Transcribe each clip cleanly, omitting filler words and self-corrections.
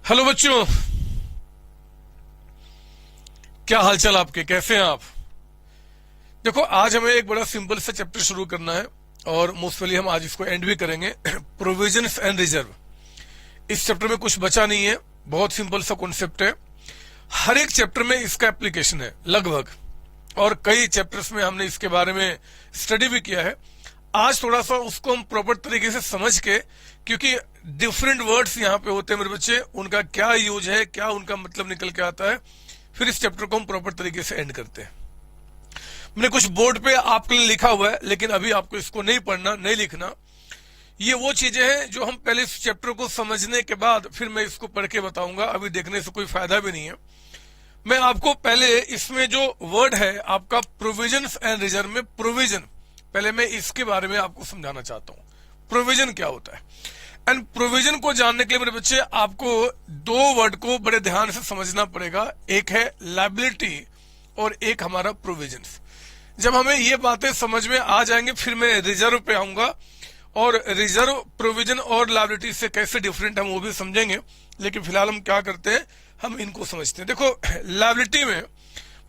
Hello बच्चों, क्या हालचाल आपके, कैसे हैं आप। देखो, आज हमें एक बड़ा सिंपल सा चैप्टर शुरू करना है और मोस्टली हम आज इसको एंड भी करेंगे। Provisions and reserve. इस चैप्टर में कुछ बचा नहीं है, बहुत सिंपल सा कॉन्सेप्ट है। हर एक चैप्टर में इसका एप्लीकेशन है लगभग, और कई चैप्टर्स में हमने इसके बारे में स्टडी भी किया है। आज थोड़ा सा उसको हम प्रॉपर तरीके से समझ के, क्योंकि डिफरेंट वर्ड्स यहाँ पे होते हैं मेरे बच्चे, उनका क्या यूज है, क्या उनका मतलब निकल के आता है, फिर इस चैप्टर को हम प्रॉपर तरीके से एंड करते हैं। मैंने कुछ बोर्ड पे आपके लिए लिखा हुआ है, लेकिन अभी आपको इसको नहीं पढ़ना, नहीं लिखना। ये वो चीजें हैं जो हम पहले इस चैप्टर को समझने के बाद फिर मैं इसको पढ़ के बताऊंगा। अभी देखने से कोई फायदा भी नहीं है। मैं आपको पहले इसमें जो वर्ड है आपका प्रोविजंस एंड रिजर्व में प्रोविजन, पहले मैं इसके बारे में आपको समझाना चाहता हूं। प्रोविजन क्या होता है, एंड प्रोविजन को जानने के लिए मेरे बच्चे आपको दो वर्ड को बड़े ध्यान से समझना पड़ेगा। एक है लायबिलिटी और एक हमारा प्रोविजंस। जब हमें ये बातें समझ में आ जाएंगे फिर मैं रिजर्व पे आऊंगा, और रिजर्व, प्रोविजन और लायबिलिटी से कैसे डिफरेंट हम वो भी समझेंगे। लेकिन फिलहाल हम क्या करते हैं, हम इनको समझते हैं। देखो, लायबिलिटी में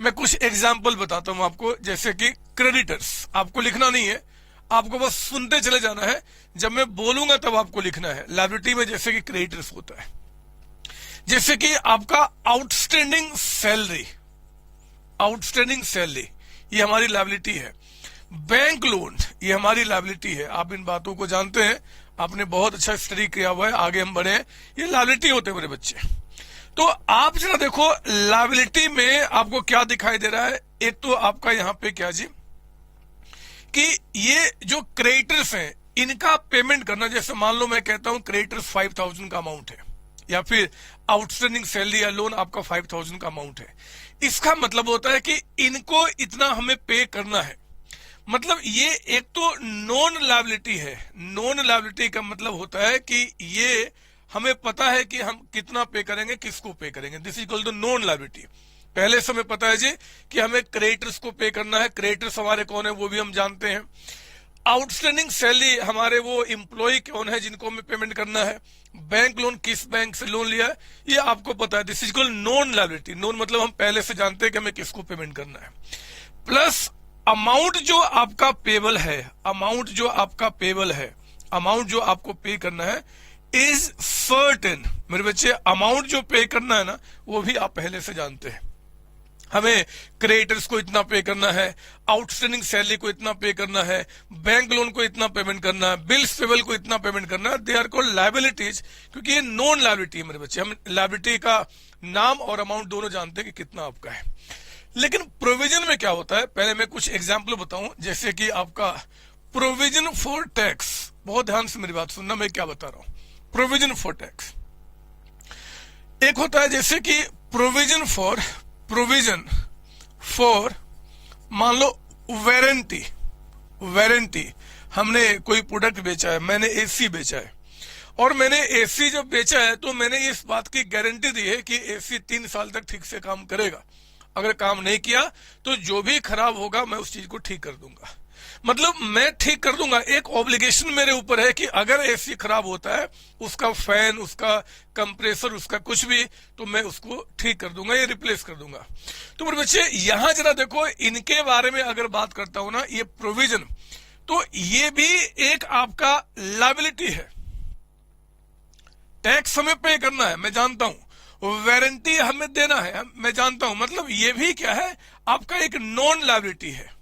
मैं कुछ एग्जाम्पल बताता हूं आपको, जैसे कि क्रेडिटर्स। आपको लिखना नहीं है, आपको बस सुनते चले जाना है, जब मैं बोलूंगा तब आपको लिखना है। लायबिलिटी में जैसे कि क्रेडिटर्स होता है, जैसे कि आपका आउटस्टैंडिंग सैलरी, आउटस्टैंडिंग सैलरी ये हमारी लायबिलिटी है। बैंक लोन ये हमारी लायबिलिटी है। आप इन बातों को जानते हैं, आपने बहुत अच्छा स्टडी किया हुआ है, आगे हम बढ़े हैं। ये लायबिलिटी होते हैं मेरे बच्चे। तो आप जरा देखो, लायबिलिटी में आपको क्या दिखाई दे रहा है। एक तो आपका यहाँ पे क्या जी, कि ये जो क्रेडिटर्स हैं इनका पेमेंट करना। जैसे मान लो मैं कहता हूं क्रेडिटर्स 5000 का अमाउंट है, या फिर आउटस्टैंडिंग सैलरी या लोन आपका 5000 का अमाउंट है। इसका मतलब होता है कि इनको इतना हमें पे करना है। मतलब ये एक तो नॉन लायबिलिटी है। नॉन लायबिलिटी का मतलब होता है कि ये हमें पता है कि हम कितना पे करेंगे, किसको पे करेंगे। This is equal to known liability. पहले से हमें पता है जी कि हमें क्रेडिटर्स को पे करना है। क्रेडिटर्स हमारे कौन है वो भी हम जानते हैं। आउटस्टैंडिंग सैलरी हमारे वो एम्प्लॉय कौन है जिनको हमें पेमेंट करना है। बैंक लोन, किस बैंक से लोन लिया है ये आपको पता है। This is equal non liability. Non मतलब हम पहले से जानते हैं कि हमें किसको पेमेंट करना है। प्लस अमाउंट जो आपका पेबल है, अमाउंट जो आपका पेबल है, अमाउंट जो आपको पे करना है इज सर्टेन। मेरे बच्चे, अमाउंट जो पे करना है ना वो भी आप पहले से जानते हैं। हमें क्रेडिटर्स को इतना पे करना है, आउटस्टैंडिंग सैलरी को इतना पे करना है, बैंक लोन को इतना पेमेंट करना है, बिल्स पेबल को इतना पेमेंट करना है। दे आर कॉल्ड लायबिलिटीज, क्योंकि ये नॉन लायबिलिटी है मेरे बच्चे। हम लायबिलिटी का नाम और अमाउंट दोनों जानते हैं कि कितना आपका है। लेकिन प्रोविजन में क्या होता है, पहले मैं कुछ एग्जाम्पल बताऊं। जैसे कि आपका प्रोविजन फॉर टैक्स, बहुत ध्यान से मेरी बात सुनना, मैं क्या बता रहा हूं। प्रोविजन फॉर टैक्स एक होता है, जैसे कि प्रोविजन फॉर मान लो वारंटी। वारंटी, हमने कोई प्रोडक्ट बेचा है, मैंने एसी बेचा है, और मैंने एसी जब बेचा है तो मैंने इस बात की गारंटी दी है कि एसी 3 साल तक ठीक से काम करेगा। अगर काम नहीं किया तो जो भी खराब होगा मैं उस चीज को ठीक कर दूंगा। मतलब मैं ठीक कर दूंगा, एक ऑब्लिगेशन मेरे ऊपर है कि अगर एसी खराब होता है, उसका फैन, उसका कंप्रेसर, उसका कुछ भी, तो मैं उसको ठीक कर दूंगा या रिप्लेस कर दूंगा। तो मेरे बच्चे यहां जरा देखो, इनके बारे में अगर बात करता हूं ना, ये प्रोविजन, तो ये भी एक आपका लायबिलिटी है। टैक्स हमें पे करना है, मैं जानता हूं। वारंटी हमें देना है, मैं जानता हूं। मतलब ये भी क्या है, आपका एक नॉन लायबिलिटी है।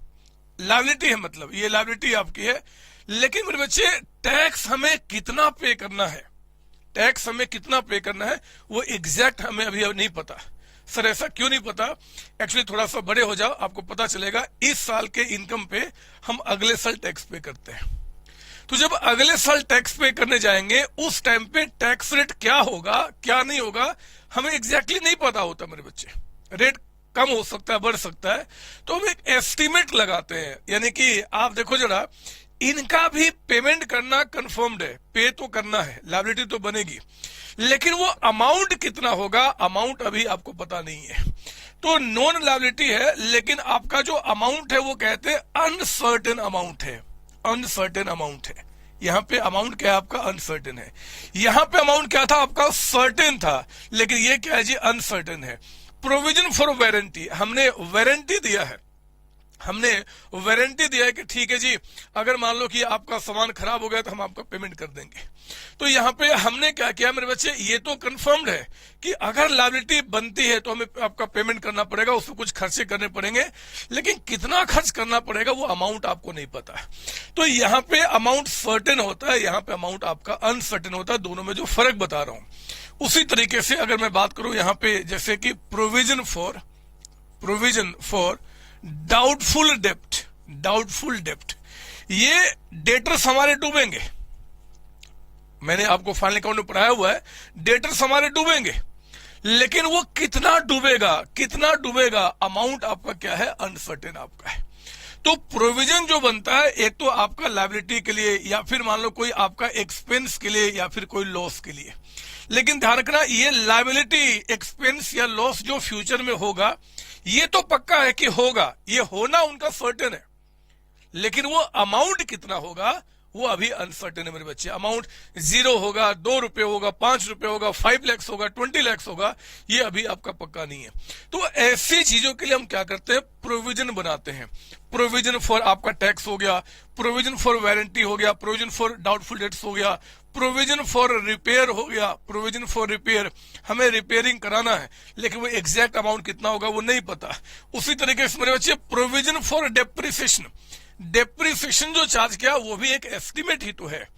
लायबिलिटी है मतलब ये लायबिलिटी आपकी है। लेकिन मेरे बच्चे, टैक्स हमें कितना पे करना है, टैक्स हमें कितना पे करना है वो एग्जैक्ट हमें अभी नहीं पता। सर ऐसा क्यों नहीं पता? एक्चुअली थोड़ा सा बड़े हो जाओ, आपको पता चलेगा। इस साल के इनकम पे हम अगले साल टैक्स पे करते हैं। तो जब अगले साल टैक्स पे करने जाएंगे, उस टाइम पे टैक्स रेट क्या होगा, क्या नहीं होगा, हमें एग्जैक्टली नहीं पता होता मेरे बच्चे। रेट कम हो सकता है, बढ़ सकता है, तो हम एक एस्टिमेट लगाते हैं। यानी कि आप देखो जरा, इनका भी पेमेंट करना कंफर्म्ड है, पे तो करना है, लायबिलिटी तो बनेगी, लेकिन वो अमाउंट कितना होगा, अमाउंट अभी आपको पता नहीं है। तो नॉन लायबिलिटी है, लेकिन आपका जो अमाउंट है वो कहते हैं अनसर्टेन अमाउंट है, अनसर्टेन अमाउंट है। यहाँ पे अमाउंट क्या है आपका, अनसर्टेन है। यहाँ पे अमाउंट क्या था आपका, सर्टेन था, लेकिन ये क्या है जी, अनसर्टेन है। प्रोविजन फॉर वारंटी, हमने वारंटी दिया है, हमने वारंटी दिया है कि ठीक है जी, अगर मान लो कि आपका सामान खराब हो गया तो हम आपका पेमेंट कर देंगे। तो यहाँ पे हमने क्या किया मेरे बच्चे, ये तो कंफर्म्ड है कि अगर लायबिलिटी बनती है तो हमें आपका पेमेंट करना पड़ेगा, उसमें कुछ खर्चे करने पड़ेंगे, लेकिन कितना खर्च करना पड़ेगा वो अमाउंट आपको नहीं पता है। तो यहाँ पे अमाउंट सर्टेन होता है, यहाँ पे अमाउंट आपका अनसर्टेन होता है, दोनों में जो फर्क बता रहा हूं। उसी तरीके से अगर मैं बात करूं यहाँ पे, जैसे कि प्रोविजन फॉर डाउटफुल डेप्ट, ये डेटर्स हमारे डूबेंगे, मैंने आपको फाइनल अकाउंट में पढ़ाया हुआ है, डेटर्स हमारे डूबेंगे, लेकिन वो कितना डूबेगा, अमाउंट आपका क्या है, अनसर्टेन आपका है। तो प्रोविजन जो बनता है, एक तो आपका लायबिलिटी के लिए, या फिर मान लो कोई आपका एक्सपेंस के लिए, या फिर कोई लॉस के लिए। लेकिन ध्यान रखना, ये लायबिलिटी, एक्सपेंस या लॉस जो फ्यूचर में होगा, ये तो पक्का है कि होगा, ये होना उनका सर्टेन है, लेकिन वो अमाउंट कितना होगा वो अभी अनसर्टेन है मेरे बच्चे। अमाउंट 0 होगा, 2 रुपए होगा, 5 रुपए होगा, 5 लाख होगा, 20 लाख होगा, ये अभी आपका पक्का नहीं है। तो ऐसी चीजों के लिए हम क्या करते हैं, प्रोविजन बनाते हैं। प्रोविजन फॉर आपका टैक्स हो गया, प्रोविजन फॉर वारंटी हो गया, प्रोविजन फॉर डाउटफुल डेट्स हो गया, प्रोविजन फॉर रिपेयर हो गया, प्रोविजन फॉर रिपेयर, हमें रिपेयरिंग कराना है लेकिन वो एग्जैक्ट अमाउंट कितना होगा वो नहीं पता। उसी तरीके से मेरे बच्चे प्रोविजन फॉर डेप्रिसिएशन जो चार्ज किया वो भी एक एस्टिमेट ही तो है।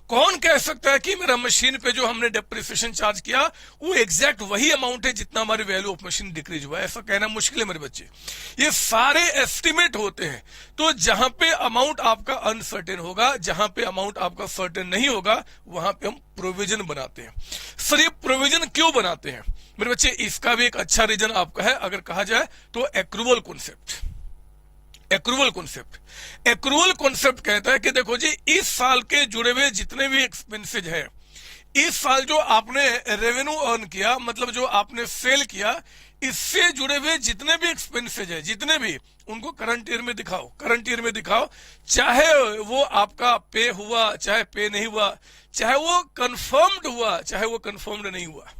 कौन कह सकता है कि मेरा मशीन पे जो हमने डेप्रिसिएशन चार्ज किया वो एग्जैक्ट वही अमाउंट है जितना हमारी वैल्यू ऑफ मशीन डिक्रीज हुआ है, ऐसा कहना मुश्किल है मेरे बच्चे। ये सारे एस्टिमेट होते हैं। तो जहां पे अमाउंट आपका अनसर्टेन होगा, जहां पे अमाउंट आपका सर्टेन नहीं होगा, वहां पे हम प्रोविजन बनाते हैं। सर ये प्रोविजन क्यों बनाते हैं मेरे बच्चे, इसका भी एक अच्छा रीजन आपका है। अगर कहा जाए तो एक्रूवल कॉन्सेप्ट कहता है कि देखो जी, इस साल के जुड़े हुए जितने भी एक्सपेंसेज हैं, इस साल जो आपने रेवेन्यू अर्न किया, मतलब जो आपने सेल किया, इससे जुड़े हुए जितने भी एक्सपेंसेज है, जितने भी, उनको करंट ईयर में दिखाओ, चाहे वो आपका पे हुआ, चाहे पे नहीं हुआ, चाहे वो कंफर्म्ड हुआ, चाहे वो कंफर्म्ड नहीं हुआ,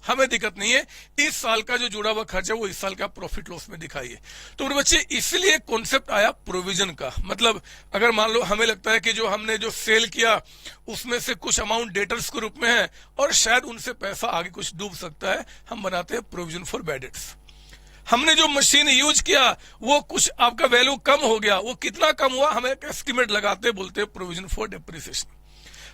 हमें दिक्कत नहीं है। इस साल का जो जुड़ा हुआ खर्चा वो इस साल का प्रॉफिट लॉस में दिखाइए। तो मेरे बच्चे इसलिए कॉन्सेप्ट आया प्रोविजन का। मतलब अगर मान लो हमें लगता है कि जो हमने जो सेल किया उसमें से कुछ अमाउंट डेटर्स के रूप में है और शायद उनसे पैसा आगे कुछ डूब सकता है, हम बनाते हैं प्रोविजन फॉर बैड डेट्स। हमने जो मशीन यूज किया वो कुछ आपका वैल्यू कम हो गया, वो कितना कम हुआ हमें एक एस्टिमेट लगाते बोलते हैं प्रोविजन फॉर डेप्रिसिएशन।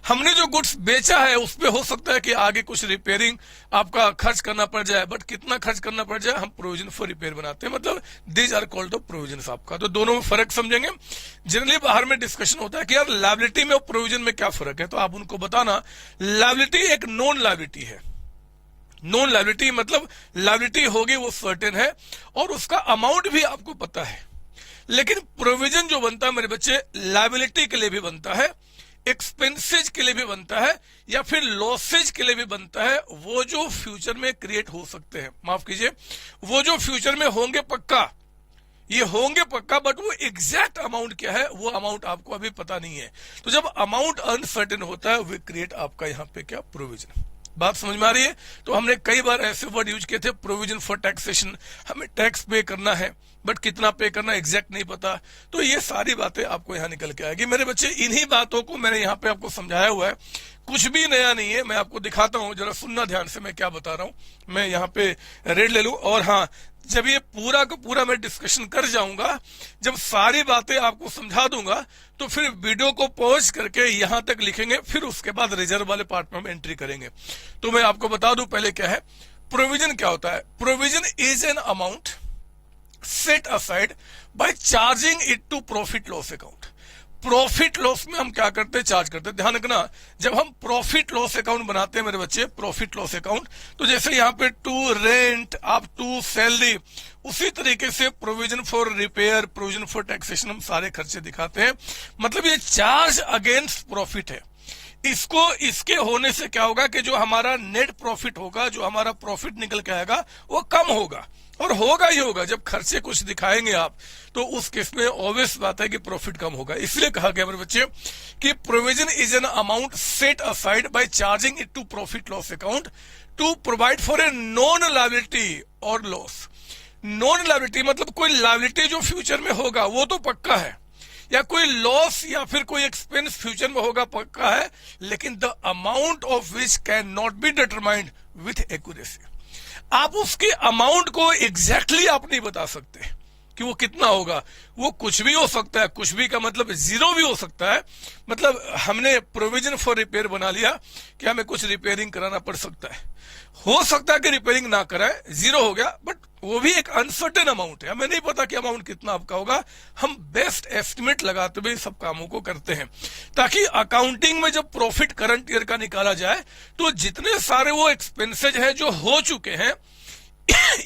हमने जो गुड्स बेचा है उस पे हो सकता है कि आगे कुछ रिपेयरिंग आपका खर्च करना पड़ जाए, बट कितना खर्च करना पड़ जाए हम प्रोविजन फॉर रिपेयर बनाते हैं। मतलब these are called the provision आपका। तो दोनों में फर्क समझेंगे। जनरली बाहर में डिस्कशन होता है कि यार लायबिलिटी में और प्रोविजन में क्या फर्क है, तो आप उनको बताना लायबिलिटी एक नॉन लायबिलिटी है। नॉन लायबिलिटी मतलब लायबिलिटी होगी वो सर्टेन है और उसका अमाउंट भी आपको पता है, लेकिन प्रोविजन जो बनता है मेरे बच्चे लायबिलिटी के लिए भी बनता है, एक्सपेंसेज के लिए भी बनता है, या फिर लॉसेज के लिए भी बनता है, वो जो फ्यूचर में क्रिएट हो सकते हैं, माफ कीजिए, वो जो फ्यूचर में होंगे पक्का, ये होंगे पक्का, बट वो एग्जैक्ट अमाउंट क्या है वो अमाउंट आपको अभी पता नहीं है। तो जब अमाउंट अनसर्टेन होता है वो क्रिएट आपका यहाँ पे क्या, प्रोविजन। बात समझ में आ रही है? तो हमने कई बार ऐसे वर्ड यूज किए थे, प्रोविजन फॉर टैक्सेशन, हमें टैक्स पे करना है बट कितना पे करना एग्जैक्ट नहीं पता। तो ये सारी बातें आपको यहाँ निकल के आएगी मेरे बच्चे। इन्हीं बातों को मैंने यहाँ पे आपको समझाया हुआ है, कुछ भी नया नहीं है। मैं आपको दिखाता हूँ, जरा सुनना ध्यान से मैं क्या बता रहा हूँ। मैं यहाँ पे रेड ले लूं, और हाँ, जब ये पूरा का पूरा मैं डिस्कशन कर जाऊंगा, जब सारी बातें आपको समझा दूंगा, तो फिर वीडियो को पॉज करके यहां तक लिखेंगे, फिर उसके बाद रिजर्व वाले पार्ट में हम एंट्री करेंगे। तो मैं आपको बता दूं पहले क्या है प्रोविजन। क्या होता है provision? Is an amount set aside by charging it to profit loss account. Profit loss में हम क्या करते हैं, चार्ज करते हैं। ध्यान रखना, जब हम प्रॉफिट लॉस अकाउंट बनाते हैं मेरे बच्चे, प्रॉफिट लॉस अकाउंट, तो जैसे यहाँ पे to rent, up to salary, उसी तरीके से provision for repair, provision for taxation, हम सारे खर्चे दिखाते हैं। मतलब ये चार्ज अगेंस्ट प्रॉफिट है। इसको, इसके होने से क्या होगा कि जो हमारा नेट प्रॉफिट होगा, जो हमारा प्रॉफिट निकल के आएगा वो कम होगा। और होगा ही होगा। जब खर्चे कुछ दिखाएंगे आप तो उस केस में ऑब्वियस बात है कि प्रॉफिट कम होगा। इसलिए कहा गया मेरे बच्चे कि provision is an amount set aside by charging it to profit loss account to provide for a known liability और लॉस। नॉन लायबिलिटी मतलब कोई लायबिलिटी जो फ्यूचर में होगा वो तो पक्का है, या कोई लॉस या फिर कोई एक्सपेंस फ्यूचर में होगा पक्का है, लेकिन the amount of which can not be determined with accuracy. आप उसके अमाउंट को एग्जैक्टली आप नहीं बता सकते कि वो कितना होगा। वो कुछ भी हो सकता है, कुछ भी का मतलब जीरो भी हो सकता है। मतलब हमने प्रोविजन फॉर रिपेयर बना लिया कि हमें कुछ रिपेयरिंग कराना पड़ सकता है, हो सकता है कि रिपेयरिंग ना कराए, जीरो हो गया, बट वो भी एक अनसर्टेन अमाउंट है, हमें नहीं पता कि अमाउंट कितना आपका होगा। हम बेस्ट एस्टिमेट लगाते हुए सब कामों को करते हैं ताकि अकाउंटिंग में जब प्रॉफिट करंट ईयर का निकाला जाए तो जितने सारे वो एक्सपेंसेज हैं जो हो चुके हैं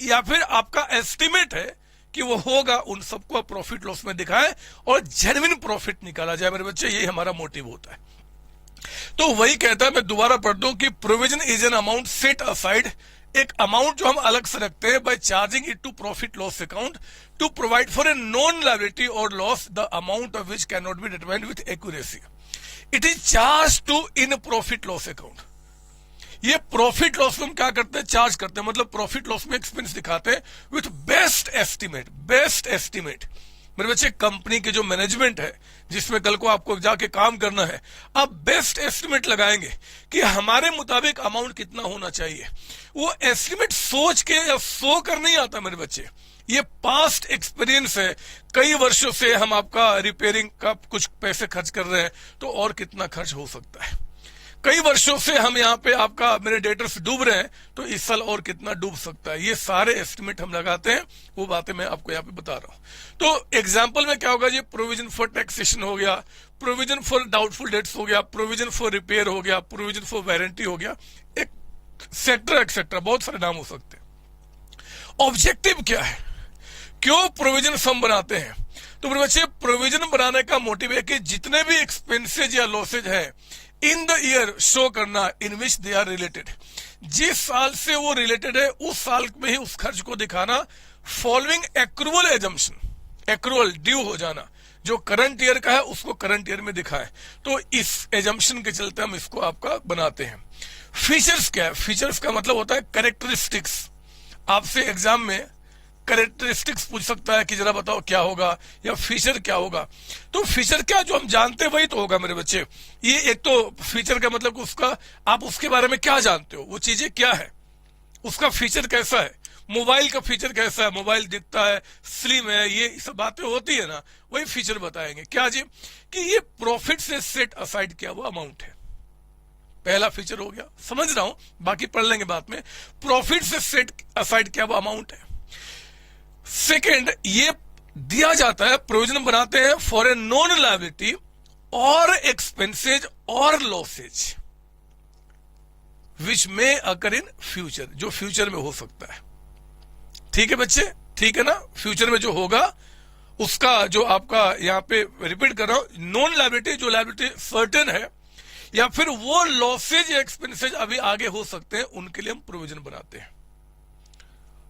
या फिर आपका एस्टिमेट है कि वो होगा, उन सबको प्रॉफिट लॉस में दिखाएं और जेन्युइन प्रॉफिट निकाला जाए मेरे बच्चे, यही हमारा मोटिव होता है। तो वही कहता है, मैं दोबारा पढ़ दूं कि provision is an amount set aside, एक अमाउंट जो हम अलग से रखते हैं by charging it to profit loss account to provide for a known liability और loss the amount of which can not be determined with accuracy. It is charge to in profit loss account. ये profit loss में हम क्या करते हैं, charge करते हैं, मतलब प्रॉफिट लॉस में एक्सपेंस दिखाते हैं with best estimate. Best estimate मेरे बच्चे कंपनी के जो मैनेजमेंट है जिसमें कल को आपको जाके काम करना है, आप बेस्ट एस्टिमेट लगाएंगे कि हमारे मुताबिक अमाउंट कितना होना चाहिए। वो एस्टिमेट सोच के या सो कर नहीं आता मेरे बच्चे, ये पास्ट एक्सपीरियंस है। कई वर्षों से हम आपका रिपेयरिंग का कुछ पैसे खर्च कर रहे हैं तो और कितना खर्च हो सकता है। कई वर्षों से हम यहाँ पे आपका मेरे डेटर्स डूब रहे हैं तो इस साल और कितना डूब सकता है। ये सारे एस्टिमेट हम लगाते हैं, वो बातें मैं आपको यहाँ पे बता रहा हूँ। तो एग्जाम्पल में क्या होगा जी, प्रोविजन फॉर टैक्सेशन हो गया, प्रोविजन फॉर डाउटफुल डेट्स हो गया, प्रोविजन फॉर रिपेयर हो गया, प्रोविजन फॉर वारंटी हो गया, एक्सेट्रा बहुत सारे नाम हो सकते हैं। ऑब्जेक्टिव क्या है, क्यों प्रोविजन हम बनाते हैं? तो मेरे बच्चे प्रोविजन बनाने का मोटिव है कि जितने भी एक्सपेंसेज या लॉसेज है इन द ईयर शो करना इन विच दे आर रिलेटेड, जिस साल से वो रिलेटेड है उस साल में ही उस खर्च को दिखाना। Following accrual assumption, accrual due हो जाना, जो करंट ईयर का है उसको करंट ईयर में दिखाए। तो इस एजम्पशन के चलते हम इसको आपका बनाते हैं। फीचर्स क्या है, फीचर्स का मतलब होता है कैरेक्टरिस्टिक्स। आपसे एग्जाम में कैरेक्टरिस्टिक्स पूछ सकता है कि जरा बताओ क्या होगा या फीचर क्या होगा। तो फीचर क्या, जो हम जानते हैं वही तो होगा मेरे बच्चे। ये एक तो फीचर का मतलब उसका आप उसके बारे में क्या जानते हो, वो चीजें क्या है, उसका फीचर कैसा है। मोबाइल का फीचर कैसा है, मोबाइल दिखता है, स्लिम है, ये सब बातें होती है ना, वही फीचर बताएंगे। क्या जी, कि ये प्रॉफिट से सेट असाइड किया हुआ अमाउंट है। पहला फीचर हो गया, समझ रहा हूं, बाकी पढ़ लेंगे बाद में। प्रॉफिट से सेट असाइड किया हुआ अमाउंट है। सेकेंड, ये दिया जाता है, प्रोविजन बनाते हैं फॉर ए नॉन लायबिलिटी और एक्सपेंसेज और लॉसेज विच में अकर इन फ्यूचर, जो फ्यूचर में हो सकता है। ठीक है बच्चे, ठीक है ना, फ्यूचर में जो होगा उसका जो आपका यहां पे रिपीट कर रहा हूं, नॉन लायबिलिटी, जो लायबिलिटी सर्टेन है, या फिर वो लॉसेज या एक्सपेंसेज अभी आगे हो सकते हैं, उनके लिए हम प्रोविजन बनाते हैं।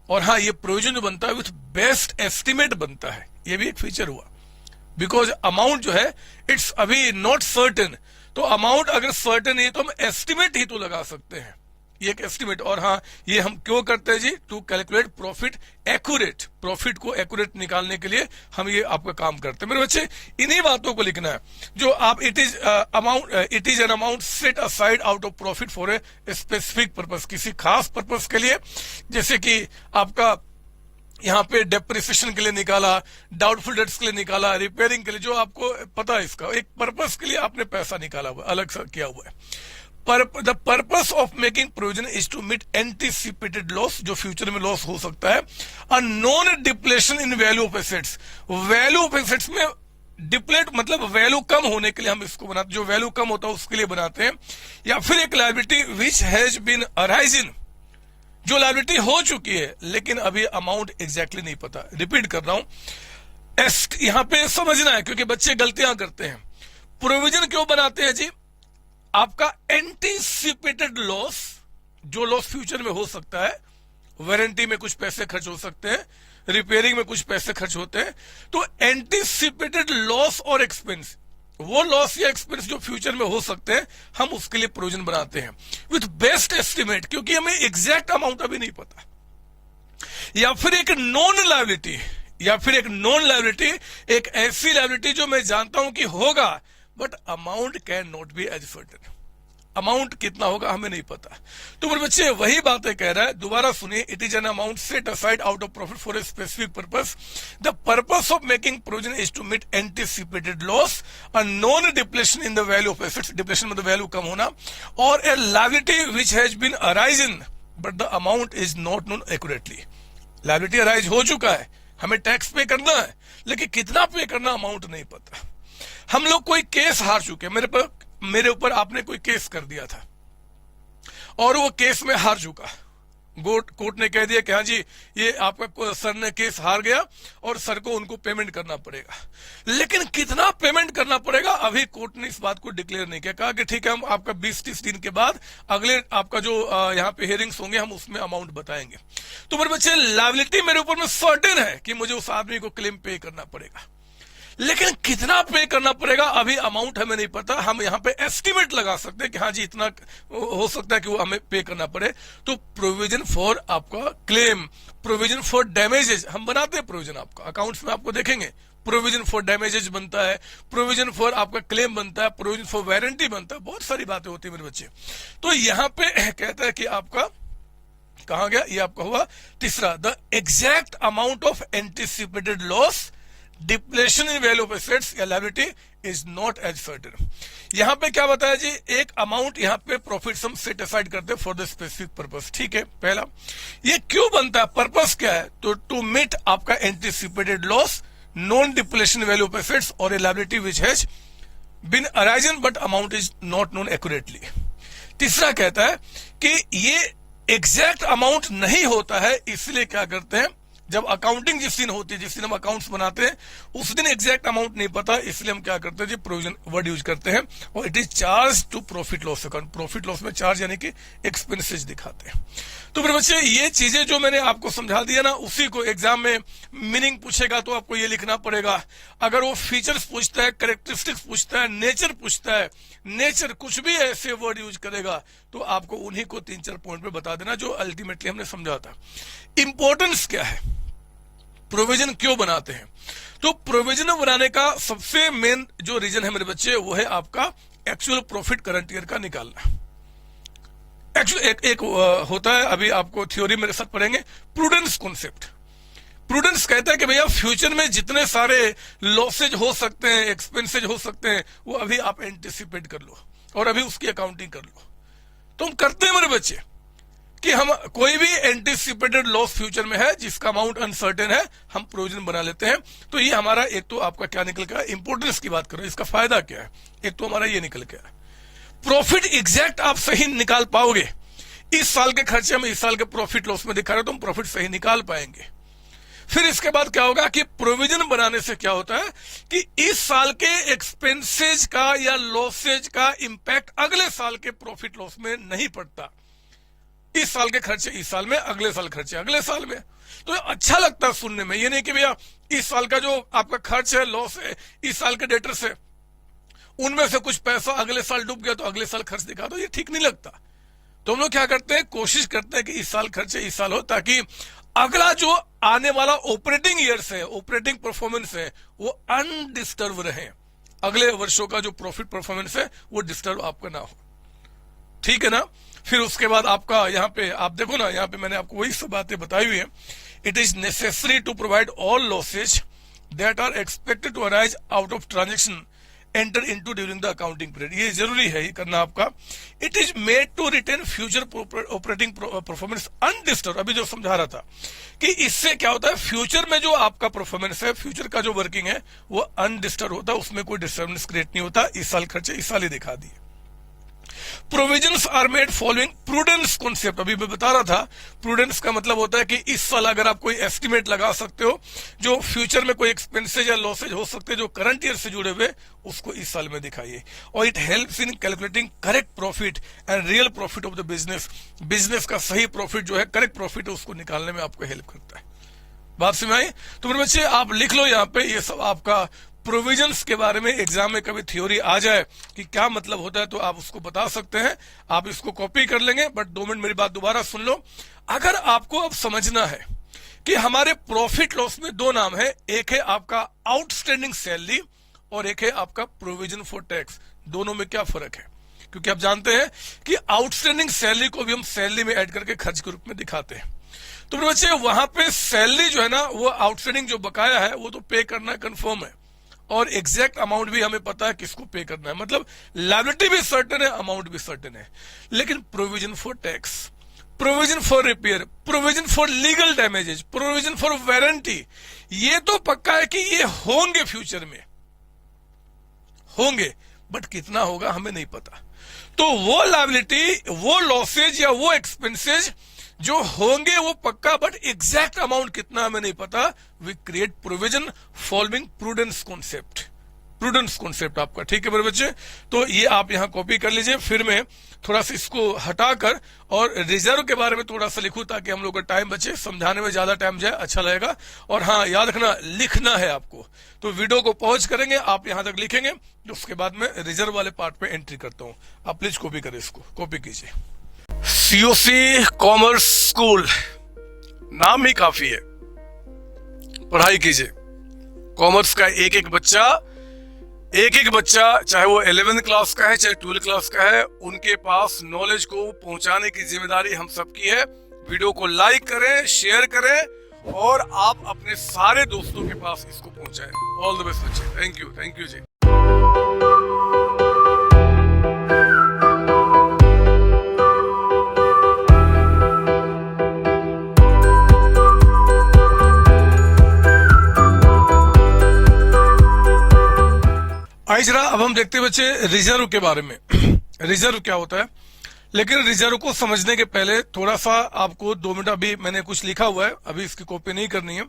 और हाँ, ये प्रोविजन जो बनता है विथ बेस्ट एस्टिमेट बनता है, ये भी एक फीचर हुआ। बिकॉज अमाउंट जो है इट्स अभी नॉट सर्टेन, तो अमाउंट अगर सर्टेन है तो हम एस्टिमेट ही तो लगा सकते हैं, ये एक एस्टिमेट। और हाँ, ये हम क्यों करते हैं जी, to calculate profit accurate, profit को एक्यूरेट निकालने के लिए हम ये आपका काम करते हैं मेरे बच्चे। इन्हीं बातों को लिखना है जो आप it is amount, it is an amount set aside out of profit for a specific purpose, किसी खास पर्पस के लिए। जैसे कि आपका यहाँ पे डेप्रिसिएशन के लिए निकाला, डाउटफुल डेट्स के लिए निकाला, रिपेयरिंग के लिए, जो आपको पता है इसका एक पर्पस के लिए आपने पैसा निकाला हुआ, अलग से किया हुआ है। The purpose of making provision is to meet anticipated loss, जो फ्यूचर में लॉस हो सकता है। A non depletion in value of assets, value of assets में डिप्लेट मतलब वैल्यू कम होने के लिए हम इसको बनाते, जो वैल्यू कम होता है उसके लिए बनाते हैं। या फिर एक liability which has been arising, जो लायबिलिटी हो चुकी है लेकिन अभी अमाउंट एग्जैक्टली नहीं पता। रिपीट कर रहा हूं, यहां पे समझना है क्योंकि बच्चे गलतियां करते हैं। प्रोविजन क्यों बनाते हैं जी, आपका एंटीसिपेटेड लॉस, जो लॉस फ्यूचर में हो सकता है वारंटी में कुछ पैसे खर्च हो सकते हैं, रिपेयरिंग में कुछ पैसे खर्च होते हैं। तो एंटीसिपेटेड लॉस और एक्सपेंस, वो लॉस या एक्सपेंस जो फ्यूचर में हो सकते हैं, हम उसके लिए प्रोविजन बनाते हैं विथ बेस्ट एस्टिमेट, क्योंकि हमें एग्जैक्ट अमाउंट अभी नहीं पता। या फिर एक नॉन लायबिलिटी, एक ऐसी लायबिलिटी जो मैं जानता हूं कि होगा, but amount can not be ascertained. Amount कितना होगा हमें नहीं पता। तो मेरे बच्चे वही बातें कह रहा है, दोबारा सुनिए। It is an amount set aside out of profit for a specific purpose. The purpose of making provision is to meet anticipated loss, a known depletion in the value of assets, depletion मतलब value कम होना, or a liability which has been arisen but the amount is not known accurately. Liability arise हो चुका है, हमें tax पे करना है, लेकिन कितना पे करना अमाउंट नहीं पता। हम लोग कोई केस हार चुके हैं, मेरे ऊपर आपने कोई केस कर दिया था और वो केस में हार चुका। कोर्ट ने कह दिया कि हाँ जी ये आपका सर ने केस हार गया और सर को उनको पेमेंट करना पड़ेगा, लेकिन कितना पेमेंट करना पड़ेगा अभी कोर्ट ने इस बात को डिक्लेयर नहीं किया। कहा कि ठीक है, हम आपका 20-30 दिन के बाद अगले आपका जो यहाँ पे हियरिंग्स होंगे हम उसमें अमाउंट बताएंगे। तो मेरे बच्चे लायबिलिटी मेरे ऊपर में सर्टेन है कि मुझे उस आदमी को क्लेम पे करना पड़ेगा, लेकिन कितना पे करना पड़ेगा अभी अमाउंट हमें नहीं पता। हम यहाँ पे एस्टिमेट लगा सकते हैं कि हाँ जी इतना हो सकता है कि वो हमें पे करना पड़े। तो प्रोविजन फॉर आपका क्लेम, प्रोविजन फॉर डैमेजेस हम बनाते हैं। प्रोविजन आपका अकाउंट्स में आपको देखेंगे, प्रोविजन फॉर डैमेजेस बनता है, प्रोविजन फॉर आपका क्लेम बनता है, प्रोविजन फॉर वारंटी बनता है, बहुत सारी बातें होती है मेरे बच्चे। तो यहाँ पे कहता है कि आपका कहा गया, ये आपका हुआ तीसरा, the exact amount of anticipated loss, depletion in value of assets या liability is not ascertain. यहां पे क्या बताया जी, एक अमाउंट यहां पे प्रॉफिट सम सेट असाइड करते हैं फॉर द स्पेसिफिक पर्पस। ठीक है, पहला ये क्यों बनता है, पर्पस क्या है, तो टू मीट आपका anticipated loss, known depletion value of assets or a liability which has been arisen but amount is not known accurately. तीसरा कहता है कि ये एग्जैक्ट अमाउंट नहीं होता है, इसलिए क्या करते हैं, जब अकाउंटिंग जिस दिन होती है, जिस दिन हम अकाउंट्स बनाते हैं उस दिन एग्जैक्ट अमाउंट नहीं पता, इसलिए हम क्या करते हैं जी प्रोविजन वर्ड यूज करते हैं, और it is charge to profit loss account. Profit loss में चार्ज यानी कि एक्सपेंसेस दिखाते हैं। तो फिर बच्चे ये चीजें जो मैंने आपको समझा दिया ना, उसी को एग्जाम में मीनिंग पूछेगा तो आपको ये लिखना पड़ेगा। अगर वो फीचर्स पूछता है, कैरेक्टरिस्टिक्स पूछता है, नेचर पूछता है, नेचर कुछ भी ऐसे वर्ड यूज करेगा तो आपको उन्हीं को 3-4 पॉइंट पे बता देना जो अल्टीमेटली हमने समझा था। इंपॉर्टेंस क्या है, प्रोविजन क्यों बनाते हैं, तो प्रोविजन बनाने का सबसे मेन जो रीजन है मेरे बच्चे वो है आपका एक्चुअल प्रॉफिट करंट ईयर का निकालना। एक्चुअल एक होता है, अभी आपको थ्योरी मेरे साथ पढ़ेंगे, प्रूडेंस कॉन्सेप्ट। प्रूडेंस कहता है कि भैया फ्यूचर में जितने सारे लॉसेज हो सकते हैं, एक्सपेंसेज हो सकते हैं, वो अभी आप एंटिसिपेट कर लो और अभी उसकी अकाउंटिंग कर लो। तो हम करते हैं मेरे बच्चे कि हम कोई भी एंटिसिपेटेड लॉस फ्यूचर में है जिसका अमाउंट अनसर्टेन है, हम प्रोविजन बना लेते हैं। तो ये हमारा एक तो आपका क्या निकल गया, इंपोर्टेंस की बात करो, इसका फायदा क्या है, एक तो हमारा ये निकल गया प्रॉफिट एग्जैक्ट आप सही निकाल पाओगे। इस साल के खर्चे हम इस साल के प्रॉफिट लॉस में दिखा रहे हो तो हम प्रॉफिट सही निकाल पाएंगे। फिर इसके बाद क्या होगा कि प्रोविजन बनाने से क्या होता है कि इस साल के एक्सपेंसेज का या लॉसेज का इंपैक्ट अगले साल के प्रॉफिट लॉस में नहीं पड़ता। इस साल के खर्चे इस साल में, अगले साल खर्चे अगले साल में। तो अच्छा लगता है सुनने में, ये नहीं कि भैया इस साल का जो आपका खर्च है, लॉस है, इस साल के डेटर से उनमें से कुछ पैसा अगले साल डूब गया तो अगले साल खर्च दिखा दो, ये ठीक नहीं लगता। तो हम लोग क्या करते हैं, कोशिश करते हैं कि इस साल खर्चे इस साल हो, ताकि अगला जो आने वाला ऑपरेटिंग ईयर्स है, ऑपरेटिंग परफॉर्मेंस है, वो अनडिस्टर्ब रहे। अगले वर्षों का जो प्रॉफिट परफॉर्मेंस है वो डिस्टर्ब आपका ना हो, ठीक है ना। फिर उसके बाद आपका यहाँ पे आप देखो ना, यहाँ पे मैंने आपको वही सब बातें बताई हुई है। It is necessary to provide all losses that are expected to arise out of transaction enter into during the accounting period. ये जरूरी है ये करना आपका। It is made to retain future operating performance undisturbed. अभी जो समझा रहा था कि इससे क्या होता है, फ्यूचर में जो आपका परफॉर्मेंस है, फ्यूचर का जो वर्किंग है वो अनडिस्टर्ब होता है, उसमें कोई डिस्टर्बेंस क्रिएट नहीं होता। इस साल खर्चे इस साल ही दिखा दिए। Provisions are made following prudence concept. अभी मैं बता रहा था, प्रूडेंस का मतलब होता है कि इस साल अगर आप कोई एस्टिमेट लगा सकते हो जो फ्यूचर में कोई एक्सपेंसेज या लॉसेज हो सकते हैं जो करंट ईयर से जुड़े हुए, उसको इस साल में दिखाइए। और it helps in calculating correct profit and real profit of the business. Business का सही प्रॉफिट जो है, करेक्ट प्रॉफिट है, उसको निकालने में आपको हेल्प करता है। बात समझ आई? तो मेरे बच्चे आप लिख लो यहाँ पे, ये सब आपका प्रोविजंस के बारे में एग्जाम में कभी थ्योरी आ जाए कि क्या मतलब होता है तो आप उसको बता सकते हैं। आप इसको कॉपी कर लेंगे, बट 2 मिनट मेरी बात दोबारा सुन लो। अगर आपको अब समझना है कि हमारे प्रॉफिट लॉस में 2 नाम है, एक है आपका आउटस्टैंडिंग सैलरी और एक है आपका प्रोविजन फॉर टैक्स। दोनों में क्या फर्क है? क्योंकि आप जानते हैं कि आउटस्टैंडिंग सैलरी को भी हम सैलरी में ऐड करके खर्च के रूप में दिखाते हैं। तो मेरे बच्चे वहां पे सैलरी जो है ना, वो आउटस्टैंडिंग जो बकाया है वो तो पे करना कंफर्म है, और एग्जैक्ट अमाउंट भी हमें पता है किसको पे करना है। मतलब लायबिलिटी भी सर्टेन है, अमाउंट भी सर्टेन है। लेकिन provision for tax, provision for repair, provision for legal damages, provision for warranty, ये तो पक्का है कि ये होंगे, फ्यूचर में होंगे, बट कितना होगा हमें नहीं पता। तो वो लायबिलिटी, वो लॉसेज या वो एक्सपेंसेज जो होंगे वो पक्का, बट एग्जैक्ट अमाउंट कितना हमें नहीं पता। We create provision following prudence concept. Prudence concept आपका, ठीक है मेरे बच्चे? तो ये आप यहां कॉपी कर लीजिए। फिर मैं थोड़ा सा इसको हटाकर और रिजर्व के बारे में थोड़ा सा लिखूं ताकि हम लोग का टाइम बचे, समझाने में ज्यादा टाइम जाए, अच्छा लगेगा। और हाँ, याद रखना, लिखना है आपको। तो वीडियो को पॉज करेंगे, आप यहां तक लिखेंगे, उसके बाद में रिजर्व वाले पार्ट पे एंट्री करता हूं। आप प्लीज कॉपी करें, इसको कॉपी कीजिए। सीओसी कॉमर्स स्कूल, नाम ही काफी है। पढ़ाई कीजिए। कॉमर्स का एक एक बच्चा, चाहे वो 11th क्लास का है चाहे 12th क्लास का है, उनके पास नॉलेज को पहुंचाने की जिम्मेदारी हम सबकी है। वीडियो को लाइक करें, शेयर करें और आप अपने सारे दोस्तों के पास इसको पहुंचाएं। ऑल द बेस्ट बच्चे। थैंक यू जी। आइए जरा अब हम देखते हैं बच्चे रिजर्व के बारे में। रिजर्व क्या होता है? लेकिन रिजर्व को समझने के पहले थोड़ा सा आपको 2 मिनट, अभी मैंने कुछ लिखा हुआ है, अभी इसकी कॉपी नहीं करनी है।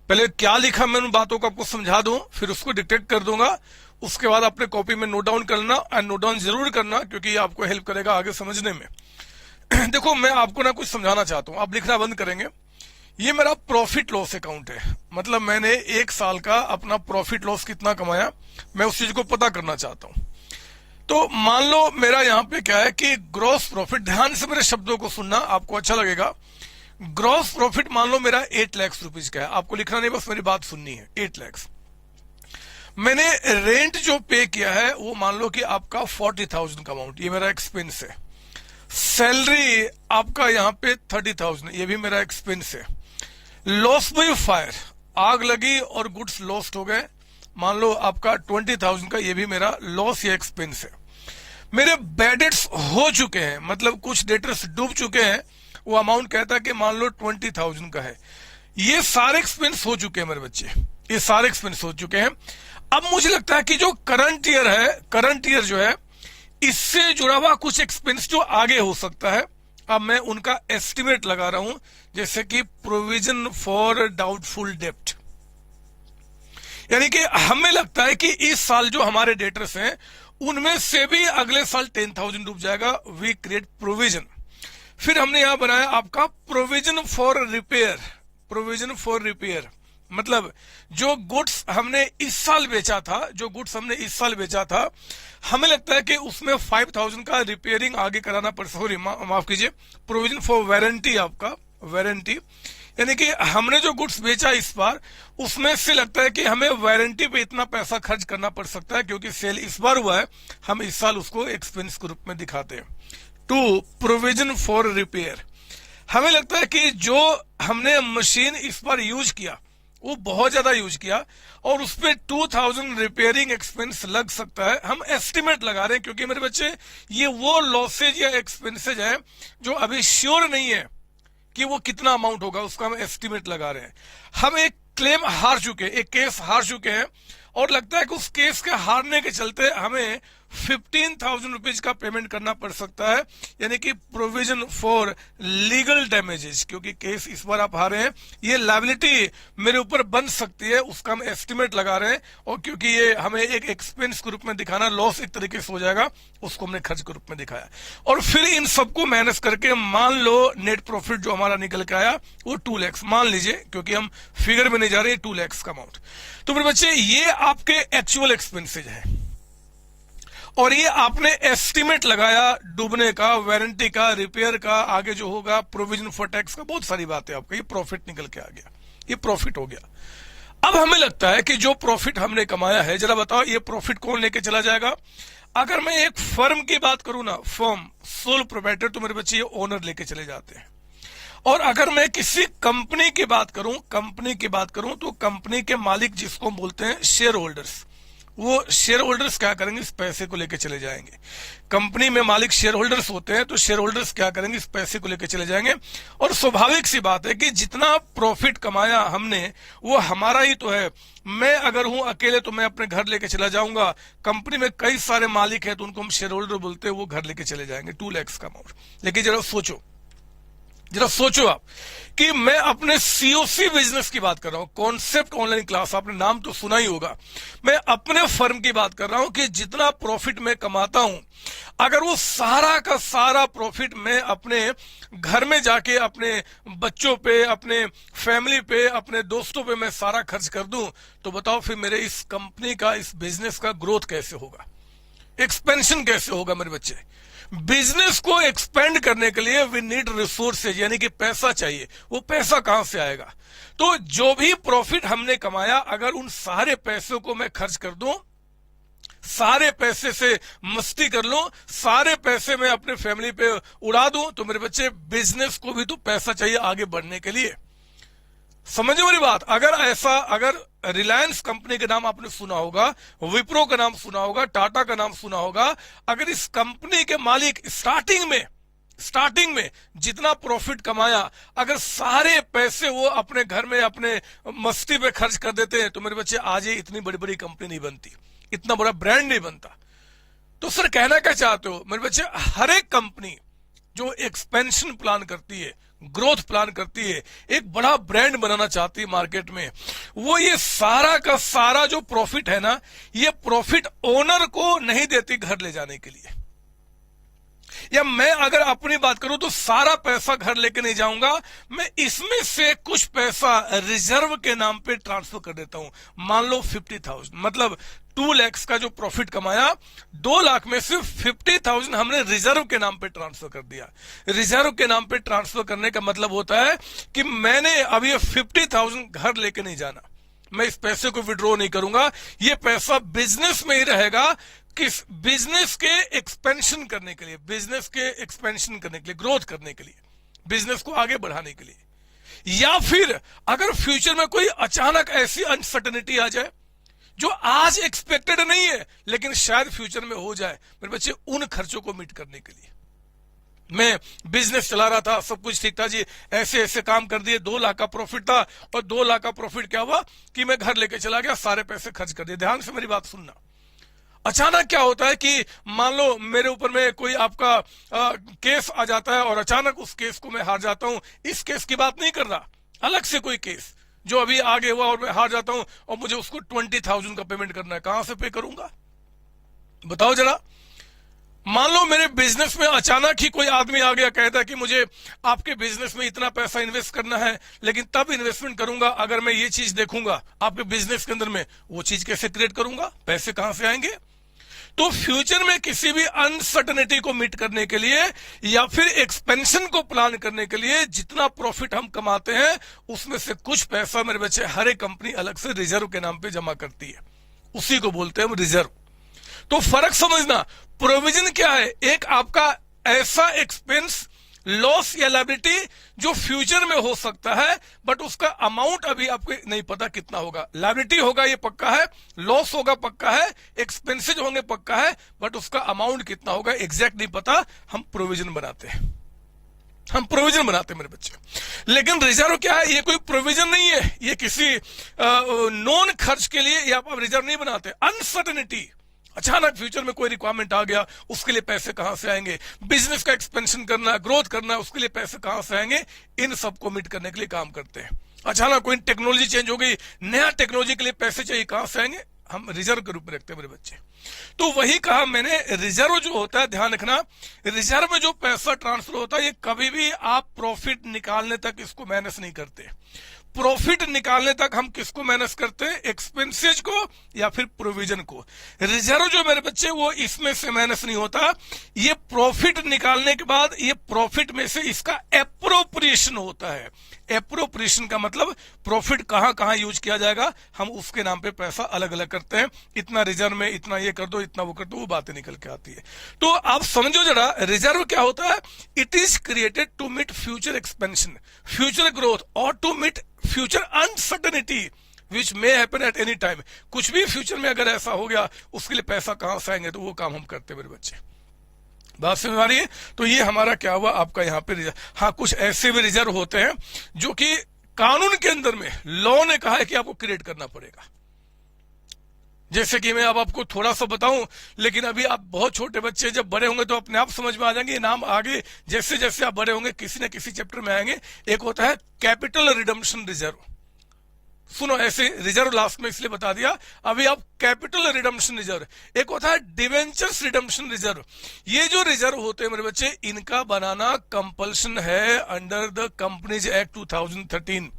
पहले क्या लिखा मैं उन बातों को आपको समझा दूं, फिर उसको डिक्टेट कर दूंगा। उसके बाद अपने कॉपी में नोट डाउन करना, एंड नोट डाउन जरूर करना, क्योंकि ये आपको हेल्प करेगा आगे समझने में। देखो, मैं आपको ना कुछ समझाना चाहता हूं, आप लिखना बंद करेंगे। ये मेरा प्रॉफिट लॉस अकाउंट है, मतलब मैंने 1 साल का अपना प्रॉफिट लॉस कितना कमाया, मैं उस चीज को पता करना चाहता हूं। तो मान लो मेरा यहाँ पे क्या है कि ग्रॉस प्रॉफिट, ध्यान से मेरे शब्दों को सुनना, आपको अच्छा लगेगा। ग्रॉस प्रॉफिट मान लो मेरा 8 लाख रुपीज का है, आपको लिखना नहीं, बस मेरी बात सुननी है। 8 लाख। मैंने रेंट जो पे किया है वो मान लो कि आपका 40,000 का अमाउंट, ये मेरा एक्सपेंस है। सैलरी आपका यहाँ पे 30,000, ये भी मेरा एक्सपेंस है। लॉस बाय फायर, आग लगी और गुड्स लॉस्ट हो गए, मान लो आपका 20,000 का, ये भी मेरा लॉस या एक्सपेंस है। मेरे बैड डेट्स हो चुके हैं, मतलब कुछ डेटर्स डूब चुके हैं, वो अमाउंट कहता है कि मान लो 20,000 का है। ये सारे एक्सपेंस हो चुके हैं मेरे बच्चे, ये सारे एक्सपेंस हो चुके हैं। अब मुझे लगता है कि जो करंट ईयर है, करंट ईयर जो है, इससे जुड़ा हुआ कुछ एक्सपेंस जो आगे हो सकता है, अब मैं उनका एस्टिमेट लगा रहा हूं, जैसे कि प्रोविजन फॉर डाउटफुल डेप्ट। यानी कि हमें लगता है कि इस साल जो हमारे डेटर्स हैं उनमें से भी अगले साल 10,000 डूब जाएगा। We create provision. फिर हमने यहां बनाया आपका provision for repair. Provision for repair मतलब जो गुड्स हमने इस साल बेचा था, हमें लगता है कि उसमें 5,000 का रिपेयरिंग आगे कराना पड़, सॉरी माफ कीजिए, प्रोविजन फॉर वारंटी, आपका वारंटी, यानी कि हमने जो गुड्स बेचा इस बार, उसमें से लगता है कि हमें वारंटी पे इतना पैसा खर्च करना पड़ सकता है, क्योंकि सेल इस बार हुआ है, हम इस साल उसको एक्सपेंस के रूप में दिखाते हैं। 2, प्रोविजन फॉर रिपेयर, हमें लगता है कि जो हमने मशीन इस बार यूज किया वो बहुत ज्यादा यूज किया और उस पर 2,000 रिपेयरिंग एक्सपेंस लग सकता है। हम एस्टिमेट लगा रहे हैं, क्योंकि मेरे बच्चे ये वो लॉसेज या एक्सपेंसेज हैं जो अभी श्योर नहीं है कि वो कितना अमाउंट होगा, उसका हम एस्टिमेट लगा रहे हैं। हम एक क्लेम हार चुके हैं, एक केस हार चुके हैं, और लगता है कि उस केस के हारने के चलते हमें 15,000 रुपीज का पेमेंट करना पड़ सकता है, यानी कि प्रोविजन फॉर लीगल डैमेजेस, क्योंकि केस इस बार आप हारे हैं, ये लायबिलिटी मेरे ऊपर बन सकती है, उसका हम एस्टिमेट लगा रहे हैं, और क्योंकि ये हमें एक एक्सपेंस के रूप में दिखाना, लॉस एक तरीके से हो जाएगा, उसको हमने खर्च के रूप में दिखाया। और फिर इन सबको माइनस करके मान लो नेट प्रॉफिट जो हमारा निकल के आया वो 2 लाख मान लीजिए, क्योंकि हम फिगर में नहीं जा रहे, 2 लाख का अमाउंट। तो मेरे बच्चे ये आपके एक्चुअल एक्सपेंसेज है, और ये आपने एस्टिमेट लगाया डूबने का, वारंटी का, रिपेयर का, आगे जो होगा प्रोविजन फॉर टैक्स का, बहुत सारी बातें आपका, ये प्रॉफिट निकल के आ गया, ये प्रॉफिट हो गया। अब हमें लगता है कि जो प्रॉफिट हमने कमाया है, जरा बताओ ये प्रॉफिट कौन लेके चला जाएगा? अगर मैं एक फर्म की बात करूं ना, फर्म सोल प्रोप्राइटर, तो मेरे बच्चे ये ओनर लेके चले जाते हैं। और अगर मैं किसी कंपनी की बात करूं, तो कंपनी के मालिक जिसको हम बोलते हैं शेयर होल्डर्स, वो शेयर होल्डर्स क्या करेंगे? इस पैसे को लेके चले जाएंगे। कंपनी में मालिक शेयर होल्डर्स होते हैं, तो शेयर होल्डर्स क्या करेंगे? इस पैसे को लेके चले जाएंगे। और स्वाभाविक सी बात है कि जितना प्रॉफिट कमाया हमने वो हमारा ही तो है। मैं अगर हूं अकेले तो मैं अपने घर लेके चला जाऊंगा, कंपनी में कई सारे मालिक हैं तो उनको हम शेयर होल्डर बोलते हैं, वो घर लेके चले जाएंगे 2 लाख का अमाउंट। लेकिन जरा सोचो आप कि मैं अपने सीओसी बिजनेस की बात कर रहा हूं, कॉन्सेप्ट ऑनलाइन क्लास, आपने नाम तो सुना ही होगा। मैं अपने फर्म की बात कर रहा हूं कि जितना प्रॉफिट मैं कमाता हूं, अगर वो सारा का सारा प्रॉफिट मैं अपने घर में जाके अपने बच्चों पे, अपने फैमिली पे, अपने दोस्तों पे मैं सारा खर्च कर दूं, तो बताओ फिर मेरे इस कंपनी का, इस बिजनेस का ग्रोथ कैसे होगा, एक्सपेंशन कैसे होगा? मेरे बच्चे, बिजनेस को एक्सपेंड करने के लिए वी नीड रिसोर्सेज, यानी कि पैसा चाहिए। वो पैसा कहां से आएगा? तो जो भी प्रॉफिट हमने कमाया, अगर उन सारे पैसों को मैं खर्च कर दूं, सारे पैसे से मस्ती कर लूं, सारे पैसे मैं अपने फैमिली पे उड़ा दूं, तो मेरे बच्चे बिजनेस को भी तो पैसा चाहिए आगे बढ़ने के लिए। समझो मेरी बात। अगर रिलायंस कंपनी का नाम आपने सुना होगा, विप्रो का नाम सुना होगा, टाटा का नाम सुना होगा, अगर इस कंपनी के मालिक स्टार्टिंग में जितना प्रॉफिट कमाया, अगर सारे पैसे वो अपने घर में अपने मस्ती पे खर्च कर देते हैं, तो मेरे बच्चे आज ये इतनी बड़ी बड़ी कंपनी नहीं बनती, इतना बड़ा ब्रांड नहीं बनता। तो सर कहना क्या चाहते हो? मेरे बच्चे, हर एक कंपनी जो एक्सपेंशन प्लान करती है, ग्रोथ प्लान करती है, एक बड़ा ब्रांड बनाना चाहती है मार्केट में, वो ये सारा का सारा जो प्रॉफिट है ना, ये प्रॉफिट ओनर को नहीं देती घर ले जाने के लिए। या मैं अगर अपनी बात करूं तो सारा पैसा घर लेके नहीं जाऊंगा, मैं इसमें से कुछ पैसा रिजर्व के नाम पे ट्रांसफर कर देता हूं। मान लो 50,000, मतलब 2 लाख का जो प्रॉफिट कमाया, 2 लाख में से 50,000 हमने रिजर्व के नाम पे ट्रांसफर कर दिया। रिजर्व के नाम पे ट्रांसफर करने का मतलब होता है कि मैंने अब ये 50,000 घर लेके नहीं जाना, मैं इस पैसे को विड्रॉ नहीं करूंगा, ये पैसा बिजनेस में ही रहेगा। किस? बिजनेस के एक्सपेंशन करने के लिए, ग्रोथ करने के लिए, बिजनेस को आगे बढ़ाने के लिए। या फिर अगर फ्यूचर में कोई अचानक ऐसी अनसर्टेनिटी आ जाए जो आज एक्सपेक्टेड नहीं है लेकिन शायद फ्यूचर में हो जाए, मेरे बच्चे, उन खर्चों को मीट करने के लिए। मैं बिजनेस चला रहा था, सब कुछ ठीक था जी, ऐसे ऐसे काम कर दिए, 2 लाख का प्रॉफिट था, और 2 लाख का प्रॉफिट क्या हुआ कि मैं घर लेके चला गया, सारे पैसे खर्च कर दिए। ध्यान से मेरी बात सुनना। अचानक क्या होता है कि मान लो मेरे ऊपर में कोई आपका केस आ जाता है और अचानक उस केस को मैं हार जाता हूं। इस केस की बात नहीं कर रहा, अलग से कोई केस जो अभी आगे हुआ और मैं हार जाता हूं और मुझे उसको 20,000 का पेमेंट करना है, कहां से पे करूंगा? बताओ जरा। मान लो मेरे बिजनेस में अचानक ही कोई आदमी आ गया, कहता है कि मुझे आपके बिजनेस में इतना पैसा इन्वेस्ट करना है, लेकिन तब इन्वेस्टमेंट करूंगा अगर मैं ये चीज देखूंगा आपके बिजनेस के अंदर में। वो चीज कैसे क्रिएट करूंगा? पैसे कहां से आएंगे? तो फ्यूचर में किसी भी अनसर्टेनिटी को मीट करने के लिए या फिर एक्सपेंशन को प्लान करने के लिए जितना प्रॉफिट हम कमाते हैं, उसमें से कुछ पैसा मेरे बच्चे हर एक कंपनी अलग से रिजर्व के नाम पे जमा करती है, उसी को बोलते हैं हम रिजर्व। तो फर्क समझना, प्रोविजन क्या है? एक आपका ऐसा एक्सपेंस, लॉस या लायबिलिटी जो फ्यूचर में हो सकता है, बट उसका अमाउंट अभी आपको नहीं पता कितना होगा। लायबिलिटी होगा ये पक्का है, लॉस होगा पक्का है, एक्सपेंसेज होंगे पक्का है, बट उसका अमाउंट कितना होगा एग्जैक्ट नहीं पता। हम प्रोविजन बनाते हैं, मेरे बच्चे। लेकिन रिजर्व क्या है? ये कोई प्रोविजन नहीं है, ये किसी नॉन खर्च के लिए ये आप रिजर्व नहीं बनाते। अनसर्टेनिटी, अचानक फ्यूचर में कोई रिक्वायरमेंट आ गया, उसके लिए पैसे कहां से आएंगे, बिजनेस का एक्सपेंशन करना है, ग्रोथ करना है, उसके लिए पैसे कहां से आएंगे, इन सबको मीट करने के लिए काम करते हैं। अचानक कोई टेक्नोलॉजी चेंज हो गई, नया टेक्नोलॉजी के लिए पैसे चाहिए, कहां से आएंगे, हम रिजर्व के रूप में रखते हैं मेरे बच्चे। तो वही कहा मैंने, रिजर्व जो होता है, ध्यान रखना, रिजर्व में जो पैसा ट्रांसफर होता है ये कभी भी आप प्रॉफिट निकालने तक इसको माइनस नहीं करते। प्रॉफिट निकालने तक हम किसको माइनस करते हैं, एक्सपेंसेज को या फिर प्रोविजन को। रिजर्व जो मेरे बच्चे वो इसमें से माइनस नहीं होता, ये प्रॉफिट निकालने के बाद ये प्रॉफिट में से इसका एप्रोप्रिएशन होता है। एप्रोप्रिएशन का मतलब प्रॉफिट कहां कहां यूज किया जाएगा, हम उसके नाम पे पैसा अलग अलग करते हैं। इतना रिजर्व में, इतना ये कर दो, इतना वो कर दो, वो बातें निकल के आती है। तो आप समझो जरा, रिजर्व क्या होता है, it is created to meet future expansion, future growth और to meet future uncertainty which may happen at any time. कुछ भी फ्यूचर में अगर ऐसा हो गया, उसके लिए पैसा कहां से आएंगे, तो वो काम हम करते हैं मेरे बच्चे। बात समझ आ रही है? तो ये हमारा क्या हुआ आपका यहाँ पे रिजर्व। हाँ, कुछ ऐसे भी रिजर्व होते हैं जो कि कानून के अंदर में लॉ ने कहा है कि आपको क्रिएट करना पड़ेगा। जैसे कि मैं अब आपको थोड़ा सा बताऊं, लेकिन अभी आप बहुत छोटे बच्चे, जब बड़े होंगे तो अपने आप समझ में आ जाएंगे। ये नाम आगे जैसे जैसे आप बड़े होंगे किसी न किसी चैप्टर में आएंगे। एक होता है कैपिटल रिडम्पशन रिजर्व। सुनो, ऐसे रिजर्व लास्ट में इसलिए बता दिया, अभी आप कैपिटल रिडम्पशन रिजर्व। एक होता है डिवेंचर्स रिडम्पशन रिजर्व। ये जो रिजर्व होते हैं मेरे बच्चे, इनका बनाना कंपल्सन है under the companies act 2013।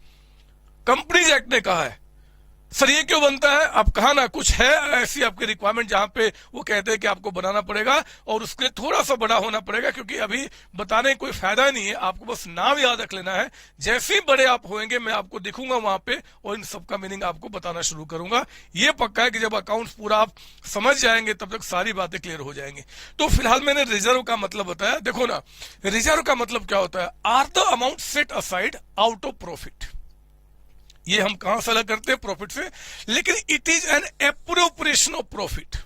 Companies act ने कहा है। सर ये क्यों बनता है, अब कहा ना, कुछ है ऐसी आपकी रिक्वायरमेंट जहां पे वो कहते हैं कि आपको बनाना पड़ेगा और उसके लिए थोड़ा सा बड़ा होना पड़ेगा, क्योंकि अभी बताने कोई फायदा नहीं है, आपको बस नाम याद रख लेना है। जैसे ही बड़े आप होंगे मैं आपको दिखूंगा वहां पे और इन सबका मीनिंग आपको बताना शुरू करूंगा। ये पक्का है कि जब अकाउंट्स पूरा आप समझ जाएंगे तब तक सारी बातें क्लियर हो जाएंगी। तो फिलहाल मैंने रिजर्व का मतलब बताया। देखो ना, रिजर्व का मतलब क्या होता है, are the amount set aside out of profit. ये हम कहां से अलग करते हैं, प्रॉफिट से। लेकिन it is an appropriation of profit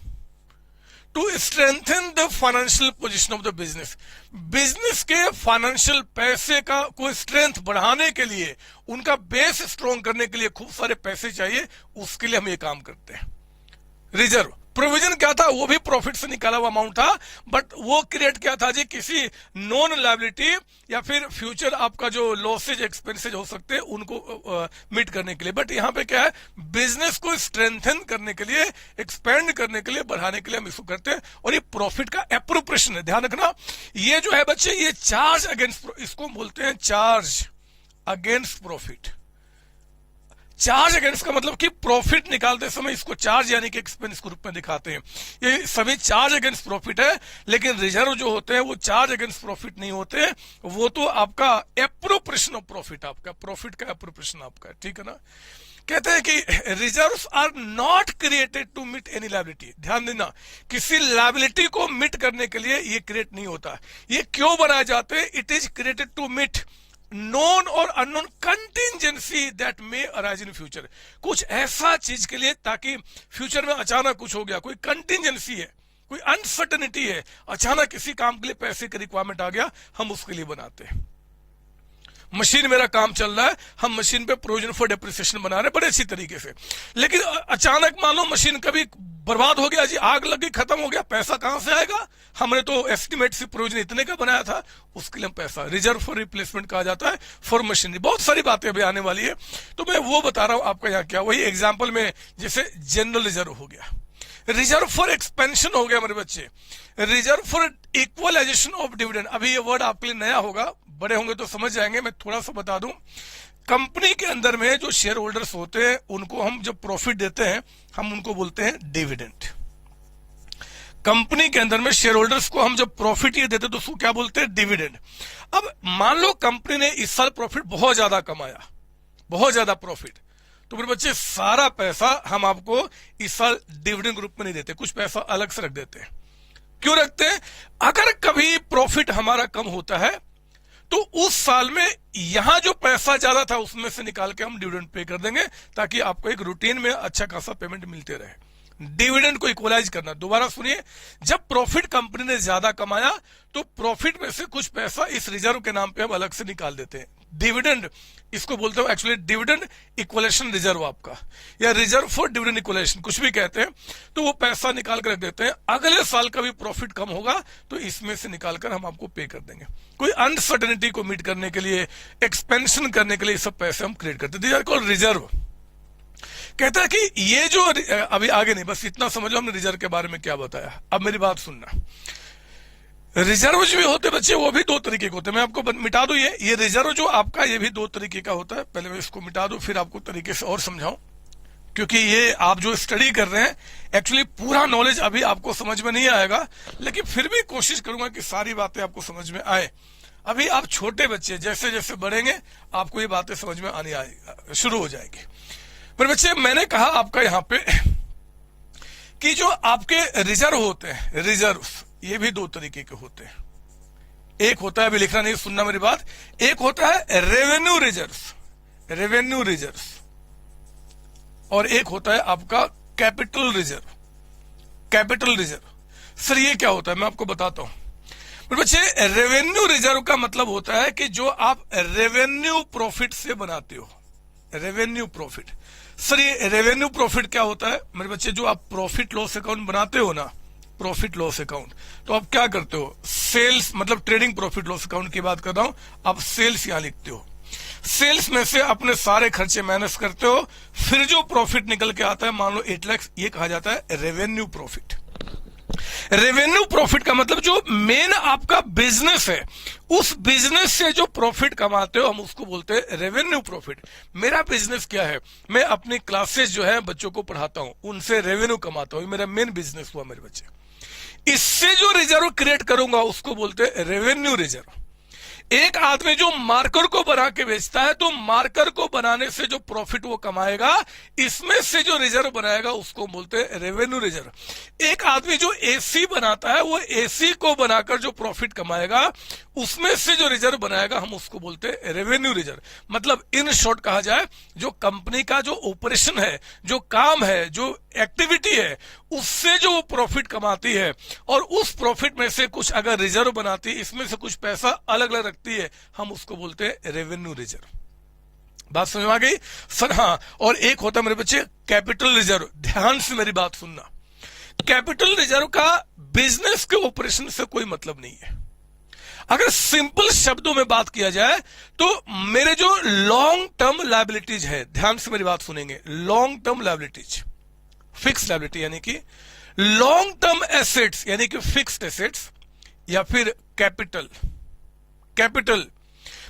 to strengthen the financial position of the business. Business के फाइनेंशियल पैसे का कोई स्ट्रेंथ बढ़ाने के लिए, उनका बेस स्ट्रॉन्ग करने के लिए खूब सारे पैसे चाहिए, उसके लिए हम ये काम करते हैं। रिजर्व प्रोविजन क्या था, वो भी प्रॉफिट से निकाला हुआ अमाउंट था, बट वो क्रिएट क्या था जी, किसी नॉन लायबिलिटी या फिर फ्यूचर आपका जो लॉसेज एक्सपेंसेज हो सकते हैं उनको मीट करने के लिए। बट यहाँ पे क्या है, बिजनेस को स्ट्रेंथन करने के लिए, एक्सपेंड करने के लिए, बढ़ाने के लिए हम इसको करते हैं। और ये प्रॉफिट का एप्रोप्रिएशन है, ध्यान रखना। ये जो है बच्चे, ये चार्ज अगेंस्ट, इसको बोलते हैं charge against profit. Charge against का मतलब कि प्रॉफिट निकालते समय इसको चार्ज यानी कि एक्सपेंस के रूप में दिखाते हैं। ये सभी चार्ज अगेंस्ट प्रॉफिट है, लेकिन रिजर्व जो होते हैं वो चार्ज अगेंस्ट प्रॉफिट नहीं होते, वो तो आपका एप्रोप्रिएशन ऑफ प्रॉफिट, आपका प्रॉफिट का एप्रोप्रिएशन आपका, ठीक है ना। कहते हैं कि reserves are not created to meet any liability. ध्यान देना, किसी लायबिलिटी को मीट करने के लिए ये क्रिएट नहीं होता। ये क्यों बनाए जाते हैं, it is created to meet known और unknown contingency that may arise in future. कुछ ऐसा चीज के लिए ताकि फ्यूचर में अचानक कुछ हो गया, कोई कंटिजेंसी है, कोई अनसर्टेनिटी है, अचानक किसी काम के लिए पैसे की रिक्वायरमेंट आ गया, हम उसके लिए बनाते हैं। मशीन मेरा काम चल रहा है, हम मशीन पे प्रोविजन फॉर डेप्रिसिएशन बना रहे हैं बड़े अच्छी तरीके से, लेकिन अचानक मान लो मशीन कभी बर्बाद हो गया जी, आग लग गई, खत्म हो गया, पैसा कहां से आएगा, हमने तो एस्टिमेट से प्रोविजन इतने का बनाया था, उसके लिए हम पैसा, रिजर्व फॉर रिप्लेसमेंट कहा जाता है फॉर मशीनरी। बहुत सारी बातें अभी आने वाली है, तो मैं वो बता रहा हूं आपका यहाँ क्या। वही एग्जाम्पल में जैसे जनरल रिजर्व हो गया, रिजर्व फॉर एक्सपेंशन हो गया मेरे बच्चे, reserve for equalisation of dividend. अभी ये वर्ड आपके लिए नया होगा, बड़े होंगे तो समझ जाएंगे, मैं थोड़ा सा बता दूं। कंपनी के अंदर में जो शेयर होल्डर्स होते हैं उनको हम जब प्रॉफिट देते हैं हम उनको बोलते हैं डिविडेंड। कंपनी के अंदर में शेयर होल्डर्स को हम जब प्रॉफिट ये देते तो उसको क्या बोलते हैं, डिविडेंड। अब मान लो कंपनी ने इस साल प्रॉफिट बहुत ज्यादा कमाया, बहुत ज्यादा प्रॉफिट, तो मेरे बच्चे सारा पैसा हम आपको इस साल डिविडेंड ग्रुप में नहीं देते, कुछ पैसा अलग से रख देते हैं। क्यों रखते हैं, अगर कभी प्रॉफिट हमारा कम होता है तो उस साल में यहां जो पैसा ज्यादा था उसमें से निकाल के हम डिविडेंड पे कर देंगे, ताकि आपको एक रूटीन में अच्छा खासा पेमेंट मिलते रहे। डिविडेंड को इक्वलाइज करना। दोबारा सुनिए, जब प्रॉफिट कंपनी ने ज्यादा कमाया तो प्रॉफिट में से कुछ पैसा इस रिजर्व के नाम पे हम अलग से निकाल देते हैं। डिविडेंड इसको बोलते हो एक्चुअली डिविडेंड इक्वलेशन रिजर्व आपका, या रिजर्व फॉर डिविडेंड इक्वलेशन, कुछ भी कहते हैं। तो वो पैसा निकाल कर रख देते हैं, अगले साल का भी प्रॉफिट कम होगा तो इसमें से निकालकर हम आपको पे कर देंगे। कोई अनसर्टेनिटी को मीट करने के लिए, एक्सपेंशन करने के लिए सब पैसे हम क्रिएट करते हैं। These are called reserve. कहता है कि ये जो अभी आगे नहीं, बस इतना समझ लो हमने रिजर्व के बारे में क्या बताया। अब मेरी बात सुनना, रिजर्व जो होते बच्चे वो भी दो तरीके के होते हैं। मैं आपको मिटा दूं, ये रिजर्व जो आपका ये भी दो तरीके का होता है। पहले मैं इसको मिटा दूं फिर आपको तरीके से और समझाऊं, क्योंकि ये आप जो स्टडी कर रहे हैं एक्चुअली पूरा नॉलेज अभी आपको समझ में नहीं आएगा, लेकिन फिर भी कोशिश करूंगा कि सारी बातें आपको समझ में आए। अभी आप छोटे बच्चे, जैसे जैसे बढ़ेंगे आपको ये बातें समझ में आनी आएगी, शुरू हो जाएगी। पर बच्चे मैंने कहा आपका यहाँ पे कि जो आपके रिजर्व होते हैं, रिजर्व ये भी दो तरीके के होते हैं। एक होता है, अभी लिखना नहीं, सुनना मेरी बात, एक होता है रेवेन्यू रिजर्व, रेवेन्यू रिजर्व, और एक होता है आपका capital reserve, capital reserve. Sir ये क्या होता है, मैं आपको बताता हूं। बच्चे रेवेन्यू रिजर्व का मतलब होता है कि जो आप रेवेन्यू प्रॉफिट से बनाते हो, रेवेन्यू प्रॉफिट। सर ये रेवेन्यू प्रॉफिट क्या होता है मेरे बच्चे? जो आप प्रॉफिट लॉस अकाउंट बनाते हो ना, प्रॉफिट लॉस अकाउंट, तो आप क्या करते हो? सेल्स, मतलब ट्रेडिंग प्रॉफिट लॉस अकाउंट की बात कर रहा हूं, आप सेल्स यहां लिखते हो। सेल्स में से अपने सारे खर्चे माइनस करते हो, फिर जो प्रॉफिट निकल के आता है मान लो 8 लाख, ये कहा जाता है रेवेन्यू प्रॉफिट। रेवेन्यू प्रॉफिट का मतलब जो मेन आपका बिजनेस है, उस बिजनेस से जो प्रॉफिट कमाते हो हम उसको बोलते हैं रेवेन्यू प्रॉफिट। मेरा बिजनेस क्या है? मैं अपनी क्लासेस जो है बच्चों को पढ़ाता हूं, उनसे रेवेन्यू कमाता हूं, मेरा मेन बिजनेस हुआ मेरे बच्चे। इससे जो रिजर्व क्रिएट करूंगा उसको बोलते हैं रेवेन्यू रिजर्व। एक आदमी जो मार्कर को बना के बेचता है, तो मार्कर को बनाने से जो प्रॉफिट वो कमाएगा, इसमें से जो रिजर्व बनाएगा उसको बोलते हैं रेवेन्यू रिजर्व। एक आदमी जो एसी बनाता है, वो एसी को बनाकर जो प्रॉफिट कमाएगा, उसमें से जो रिजर्व बनाएगा हम उसको बोलते हैं रेवेन्यू रिजर्व। मतलब इन शॉर्ट कहा जाए, जो कंपनी का जो ऑपरेशन है, जो काम है, जो एक्टिविटी है, उससे जो प्रॉफिट कमाती है और उस प्रॉफिट में से कुछ अगर रिजर्व बनाती है, इसमें से कुछ पैसा अलग अलग रखती है, हम उसको बोलते हैं रेवेन्यू रिजर्व। बात समझ में आ गई सर? हाँ। और एक होता है मेरे बच्चे कैपिटल रिजर्व। ध्यान से मेरी बात सुनना, कैपिटल रिजर्व का बिजनेस के ऑपरेशन से कोई मतलब नहीं है। अगर सिंपल शब्दों में बात किया जाए तो मेरे जो लॉन्ग टर्म लायबिलिटीज है, ध्यान से मेरी बात सुनेंगे, long term liabilities, fix liability यानी कि लॉन्ग टर्म एसेट्स यानी कि फिक्स्ड एसेट्स, या फिर कैपिटल, कैपिटल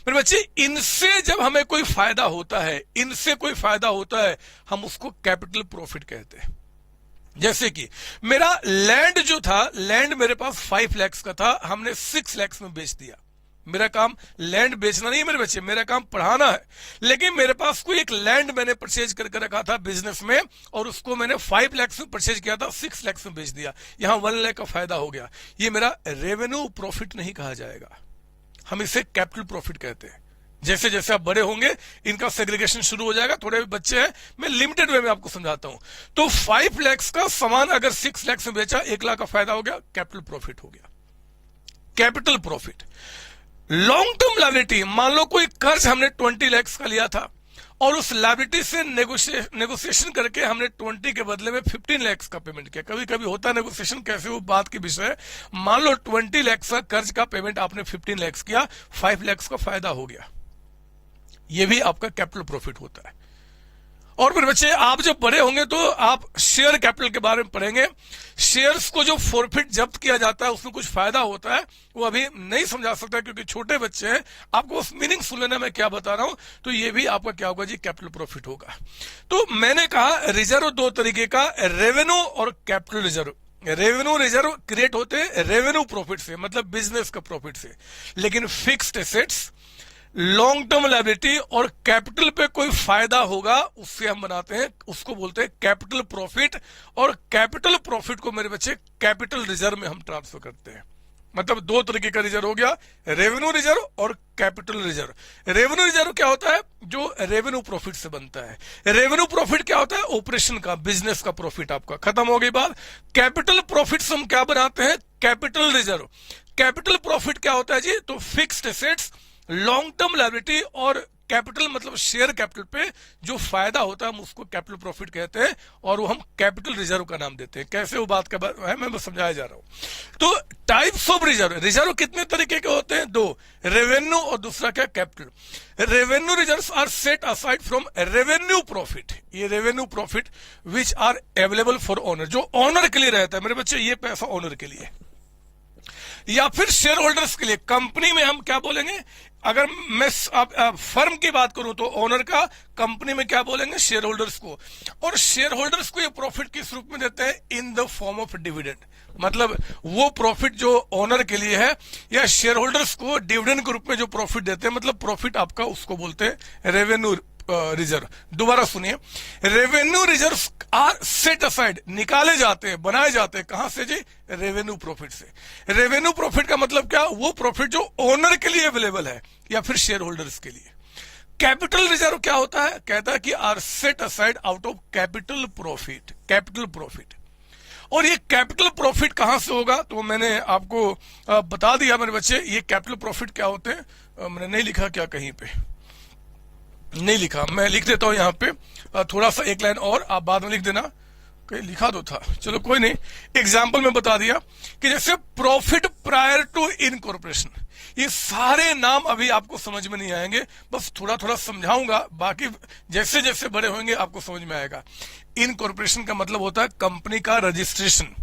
मेरे बच्चे, इनसे जब हमें कोई फायदा होता है, इनसे कोई फायदा होता है, हम उसको कैपिटल प्रॉफिट कहते हैं। जैसे कि मेरा लैंड जो था, लैंड मेरे पास 5 लाख का था, हमने 6 लाख में बेच दिया। मेरा काम लैंड बेचना नहीं है मेरे बच्चे, मेरा काम पढ़ाना है। लेकिन मेरे पास कोई एक लैंड मैंने परचेज करके रखा था बिजनेस में, और उसको मैंने 5 लाख में परचेज किया था, 6 लाख में बेच दिया, यहां 1 लाख का फायदा हो गया। ये मेरा रेवेन्यू प्रॉफिट नहीं कहा जाएगा, हम इसे कैपिटल प्रॉफिट कहते हैं। जैसे जैसे आप बड़े होंगे इनका सेग्रीगेशन शुरू हो जाएगा, थोड़े बच्चे हैं, मैं लिमिटेड वे में आपको समझाता हूं। तो 5 लाख का सामान अगर 6 लाख में बेचा, 1 लाख का फायदा हो गया, कैपिटल प्रॉफिट हो गया, capital profit. Long term liability, मान लो कोई कर्ज हमने 20 लाख का लिया था और उस लायबिलिटी से नेगोशिएशन करके हमने 20 के बदले में 15 लाख का पेमेंट किया। कभी कभी होता है नेगोशिएशन, कैसे वो बात की विषय है। मान लो 20 लाख का कर्ज का पेमेंट आपने 15 लाख किया, 5 लाख का फायदा हो गया, ये भी आपका कैपिटल प्रॉफिट होता है। और फिर बच्चे आप जब बड़े होंगे तो आप शेयर कैपिटल के बारे में पढ़ेंगे। शेयर्स को जो फॉरफिट जब्त किया जाता है उसमें कुछ फायदा होता है, वो अभी नहीं समझा सकता क्योंकि छोटे बच्चे हैं, आपको उस मीनिंग सुन लेना मैं क्या बता रहा हूं। तो ये भी आपका क्या होगा जी, कैपिटल प्रॉफिट होगा। तो मैंने कहा रिजर्व दो तरीके का, रेवेन्यू और capital reserve. Revenue reserve create होते हैं रेवेन्यू प्रॉफिट से, मतलब बिजनेस का प्रॉफिट से, लेकिन fixed assets, long term liability और कैपिटल पे कोई फायदा होगा उससे हम बनाते हैं, उसको बोलते हैं कैपिटल प्रॉफिट। और कैपिटल प्रॉफिट को मेरे बच्चे कैपिटल रिजर्व में हम ट्रांसफर करते हैं। मतलब दो तरीके का रिजर्व हो गया, रेवेन्यू रिजर्व और कैपिटल रिजर्व। रेवेन्यू रिजर्व क्या होता है? जो रेवेन्यू प्रॉफिट से बनता है। रेवेन्यू प्रॉफिट क्या होता है? ऑपरेशन का, बिजनेस का प्रॉफिट आपका। खत्म हो गई बात। कैपिटल प्रॉफिट से हम क्या बनाते हैं? Capital reserve. कैपिटल प्रॉफिट क्या होता है जी? तो fixed assets, long term liability और कैपिटल मतलब शेयर कैपिटल पे जो फायदा होता है हम उसको कैपिटल प्रॉफिट कहते हैं, और वो हम कैपिटल रिजर्व का नाम देते हैं। कैसे वो बात का है मैं बस समझाया जा रहा हूं। तो टाइप्स ऑफ रिजर्व, रिजर्व कितने तरीके के होते हैं? दो, रेवेन्यू और दूसरा क्या? Capital. Revenue reserves are set aside from revenue profit, ये revenue profit which are available for owner, जो ओनर के लिए रहता है। मेरे बच्चे ये पैसा ओनर के लिए या फिर शेयर होल्डर्स के लिए। कंपनी में हम क्या बोलेंगे? अगर मैं फर्म की बात करूं तो ओनर का, कंपनी में क्या बोलेंगे? शेयर होल्डर्स को। और शेयर होल्डर्स को ये प्रॉफिट किस रूप में देते हैं? In the form of dividend. मतलब वो प्रॉफिट जो ओनर के लिए है या शेयर होल्डर्स को डिविडेंड के रूप में जो प्रॉफिट देते हैं, मतलब प्रॉफिट आपका, उसको बोलते हैं रेवेन्यू रिजर्व। दोबारा सुनिए, revenue reserve are set aside, निकाले जाते हैं, बनाए जाते हैं। कहां से जी? रेवेन्यू प्रॉफिट से। रेवेन्यू प्रॉफिट का मतलब क्या? वो प्रॉफिट जो ओनर के लिए अवेलेबल है या फिर शेयर होल्डर्स के लिए। कैपिटल रिजर्व क्या होता है? कहता है कि are set aside out of capital profit, capital profit. और ये कैपिटल प्रॉफिट कहां से होगा? तो मैंने आपको बता दिया मेरे बच्चे, ये कैपिटल प्रॉफिट क्या होते हैं। मैंने नहीं लिखा क्या? कहीं पे नहीं लिखा, मैं लिख देता हूं यहां पे थोड़ा सा, एक लाइन और, आप बाद में लिख देना। कहीं लिखा तो था, चलो कोई नहीं। एग्जाम्पल में बता दिया कि जैसे प्रॉफिट प्रायर टू इनकॉर्पोरेशन, ये सारे नाम अभी आपको समझ में नहीं आएंगे, बस थोड़ा थोड़ा समझाऊंगा, बाकी जैसे जैसे बड़े होंगे आपको समझ में आएगा। इनकॉर्पोरेशन का मतलब होता है कंपनी का रजिस्ट्रेशन,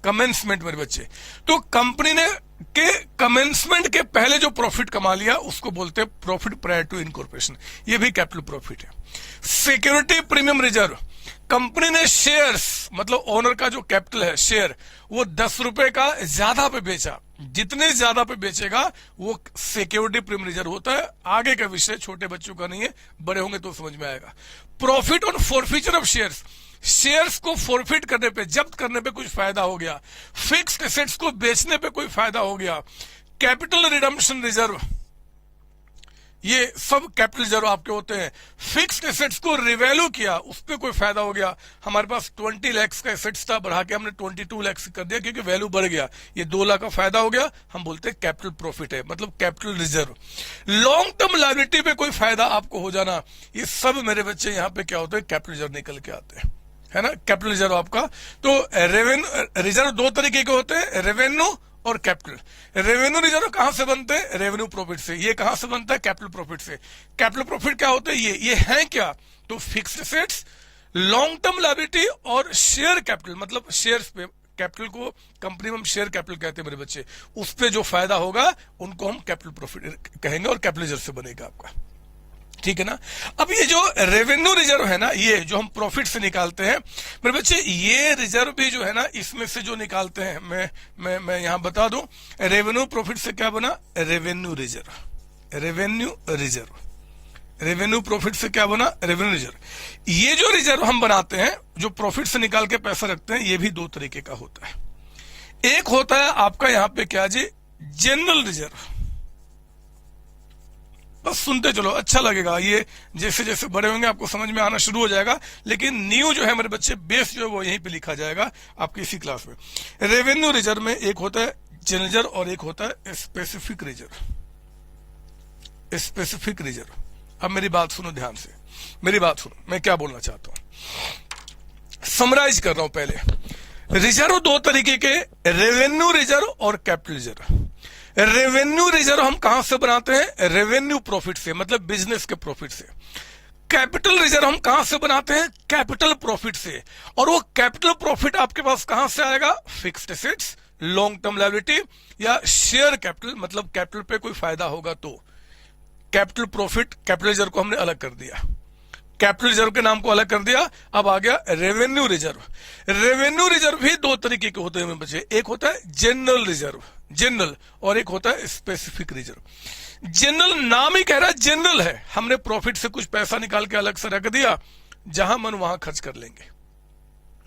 कमेंसमेंट मेरे बच्चे। तो कंपनी ने के कमेंसमेंट के पहले जो प्रॉफिट कमा लिया उसको बोलते हैं प्रॉफिट प्रायर टू इनकॉर्पोरेशन, ये भी कैपिटल प्रॉफिट है। सिक्योरिटी प्रीमियम रिजर्व, कंपनी ने शेयर्स मतलब ओनर का जो कैपिटल है, शेयर, वो 10 रुपए का ज्यादा पे बेचा, जितने ज्यादा पे बेचेगा वो सिक्योरिटी प्रीमियम रिजर्व होता है। आगे का विषय छोटे बच्चों का नहीं है, बड़े होंगे तो समझ में आएगा। Profit on forfeiture of shares, shares को फॉरफिट करने पे, जब्त करने पे कुछ फायदा हो गया। फिक्स्ड एसेट्स को बेचने पे कोई फायदा हो गया। कैपिटल रिडम्पशन रिजर्व, ये सब कैपिटल रिजर्व आपके होते हैं। फिक्स्ड एसेट्स को रिवैल्यू किया, उस पर कोई फायदा हो गया। हमारे पास 20 लाख का एसेट्स था, बढ़ा के हमने 22 लाख कर दिया क्योंकि वैल्यू बढ़ गया, ये 2 लाख का फायदा हो गया, हम बोलते हैं कैपिटल प्रॉफिट है, मतलब capital reserve. Long term liability पे कोई फायदा आपको हो जाना, ये सब मेरे बच्चे यहाँ पे क्या होते हैं? कैपिटल रिजर्व निकल के आते हैं, है ना, कैपिटल रिजर्व आपका। तो रेवेन्यू रिजर्व दो तरीके के होते हैं, रेवेन्यू और कैपिटल। रेवेन्यू रिजर्व कहां से बनते हैं? रेवेन्यू प्रॉफिट से। ये कहां से बनता है? कैपिटल प्रॉफिट से। कैपिटल प्रॉफिट क्या होते हैं? ये है क्या? तो fixed assets, long term liability और शेयर कैपिटल, मतलब शेयर्स पे, कैपिटल को कंपनी में हम शेयर कैपिटल कहते हैं मेरे बच्चे, उस पे जो फायदा होगा उनको हम कैपिटल प्रॉफिट कहेंगे और कैपिटल रिजर्व से बनेगा आपका, ठीक है ना। अब ये जो रेवेन्यू रिजर्व है ना, ये जो हम प्रॉफिट से निकालते हैं मेरे बच्चे, ये रिजर्व भी जो है ना, इसमें से जो निकालते हैं, मैं यहां बता दूं, रेवेन्यू प्रॉफिट से क्या बना? Revenue reserve. Revenue reserve, revenue profit से क्या बना? Revenue reserve. ये जो रिजर्व हम बनाते हैं, जो प्रॉफिट से निकाल के पैसा रखते हैं, ये भी दो तरीके का होता है। एक होता है आपका यहां पे क्या जी? General reserve. बस सुनते चलो, अच्छा लगेगा, ये जैसे जैसे बड़े होंगे आपको समझ में आना शुरू हो जाएगा। लेकिन न्यू जो है मेरे बच्चे, बेस जो है वो यहीं पे लिखा जाएगा आपकी इसी क्लास में। रेवेन्यू रिजर्व में एक होता है जनरल रिजर्व और एक होता है स्पेसिफिक रिजर्व। स्पेसिफिक रिजर्व, अब मेरी बात सुनो ध्यान से, मेरी बात सुनो, मैं क्या बोलना चाहता हूं, समराइज कर रहा हूं पहले। रिजर्व दो तरीके के, रेवेन्यू रिजर्व और कैपिटल रिजर्व। रेवेन्यू रिजर्व हम कहां से बनाते हैं? रेवेन्यू प्रॉफिट से, मतलब बिजनेस के प्रॉफिट से। कैपिटल रिजर्व हम कहां से बनाते हैं? कैपिटल प्रॉफिट से। और वो कैपिटल प्रॉफिट आपके पास कहां से आएगा? Fixed assets, long term liability या शेयर कैपिटल, मतलब कैपिटल पे कोई फायदा होगा तो। कैपिटल प्रॉफिट, कैपिटल रिजर्व को हमने अलग कर दिया, कैपिटल रिजर्व के नाम को अलग कर दिया। अब आ गया रेवेन्यू रिजर्व। रेवेन्यू रिजर्व भी दो तरीके के होते हैं बच्चे, एक होता है जनरल रिजर्व, जनरल, और एक होता है स्पेसिफिक रिजर्व। जनरल नाम ही कह रहा है जनरल है, हमने प्रॉफिट से कुछ पैसा निकाल के अलग से रख दिया, जहां मन वहां खर्च कर लेंगे।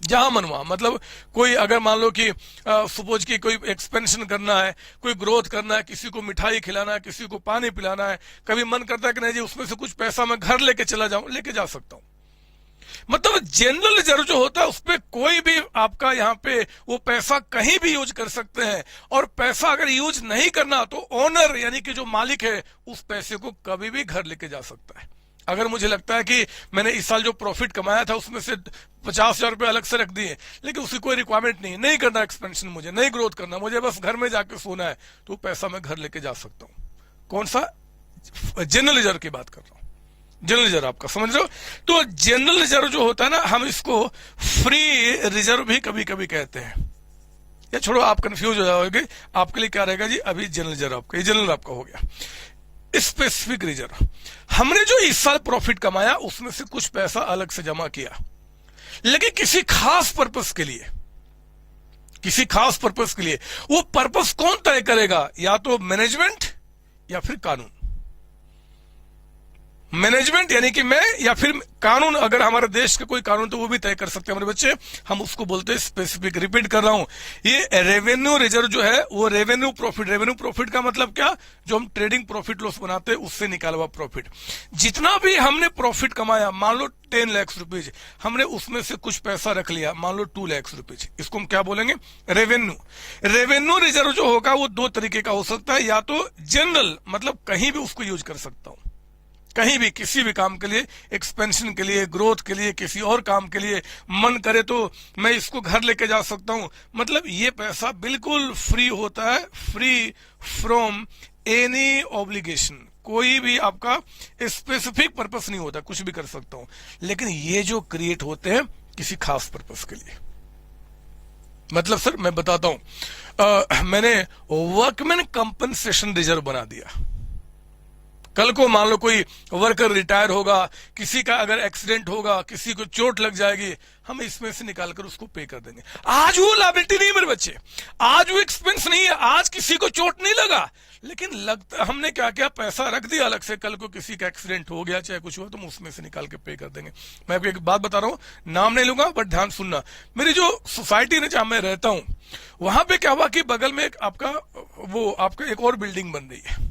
जहां मन वहां, मतलब कोई अगर मान लो कि सपोज की कोई एक्सपेंशन करना है, कोई ग्रोथ करना है, किसी को मिठाई खिलाना है, किसी को पानी पिलाना है, कभी मन करता है कि नहीं जी उसमें से कुछ पैसा मैं घर लेके चला जाऊं, लेके जा सकता हूं। मतलब जनरल रिजर्व जो होता है उस पर कोई भी आपका यहाँ पे वो पैसा कहीं भी यूज कर सकते हैं, और पैसा अगर यूज नहीं करना तो ओनर यानी कि जो मालिक है उस पैसे को कभी भी घर लेके जा सकता है। अगर मुझे लगता है कि मैंने इस साल जो प्रॉफिट कमाया था उसमें से 50,000 रुपए अलग से रख दिए, लेकिन उसकी कोई रिक्वायरमेंट नहीं करना एक्सपेंशन, मुझे नहीं ग्रोथ करना, मुझे बस घर में जाके सोना है, तो पैसा मैं घर लेके जा सकता हूं। कौन सा? जनरल रिजर्व की बात कर रहा हूं, जनरल रिजर्व आपका समझ रहे हो। तो जनरल रिजर्व जो होता है ना, हम इसको फ्री रिजर्व भी कभी कभी कहते हैं। या छोड़ो, आप कंफ्यूज हो जाओगे, आपके लिए क्या रहेगा जी, अभी जनरल रिजर्व आपका, ये जनरल आपका हो गया। स्पेसिफिक रिजर्व, हमने जो इस साल प्रॉफिट कमाया उसमें से कुछ पैसा अलग से जमा किया, लेकिन किसी खास पर्पस के लिए, किसी खास पर्पस के लिए। वो पर्पस कौन तय करेगा? या तो मैनेजमेंट या फिर कानून। मैनेजमेंट यानी कि मैं, या फिर कानून, अगर हमारे देश का कोई कानून तो वो भी तय कर सकते हैं हमारे बच्चे। हम उसको बोलते हैं स्पेसिफिक। रिपीट कर रहा हूं, ये रेवेन्यू रिजर्व जो है वो रेवेन्यू प्रॉफिट का मतलब क्या? जो हम ट्रेडिंग प्रॉफिट लॉस बनाते हैं उससे निकाला हुआ प्रॉफिट। जितना भी हमने प्रॉफिट कमाया, मान लो 10 लाख रुपीज, हमने उसमें से कुछ पैसा रख लिया, मान लो 2 लाख रुपीज, इसको हम क्या बोलेंगे? रेवेन्यू। रेवेन्यू रिजर्व जो होगा वो दो तरीके का हो सकता है, या तो जनरल, मतलब कहीं भी उसको यूज कर सकता हूं, कहीं भी किसी भी काम के लिए, एक्सपेंशन के लिए, ग्रोथ के लिए, किसी और काम के लिए मन करे तो मैं इसको घर लेके जा सकता हूं। मतलब ये पैसा बिल्कुल फ्री होता है, फ्री फ्रॉम एनी ऑब्लिगेशन। कोई भी आपका स्पेसिफिक पर्पस नहीं होता, कुछ भी कर सकता हूं। लेकिन ये जो क्रिएट होते हैं किसी खास पर्पस के लिए। मतलब सर मैं बताता हूं, मैंने वर्कमैन कंपनसेशन रिजर्व बना दिया। कल को मान लो कोई वर्कर रिटायर होगा, किसी का अगर एक्सीडेंट होगा, किसी को चोट लग जाएगी, हम इसमें से निकालकर उसको पे कर देंगे। आज वो लायबिलिटी नहीं है मेरे बच्चे, आज वो एक्सपेंस नहीं है, आज किसी को चोट नहीं लगा, लेकिन लगता हमने क्या किया, पैसा रख दिया अलग से, कल को किसी का एक्सीडेंट हो गया चाहे कुछ हुआ तो हम उसमें से निकाल के पे कर देंगे। मैं आपको एक बात बता रहा हूं, नाम नहीं लूंगा बट ध्यान सुनना। मेरी जो सोसाइटी है जहां मैं रहता हूं, वहां पे क्या हुआ कि बगल में एक आपका एक और बिल्डिंग बन रही है।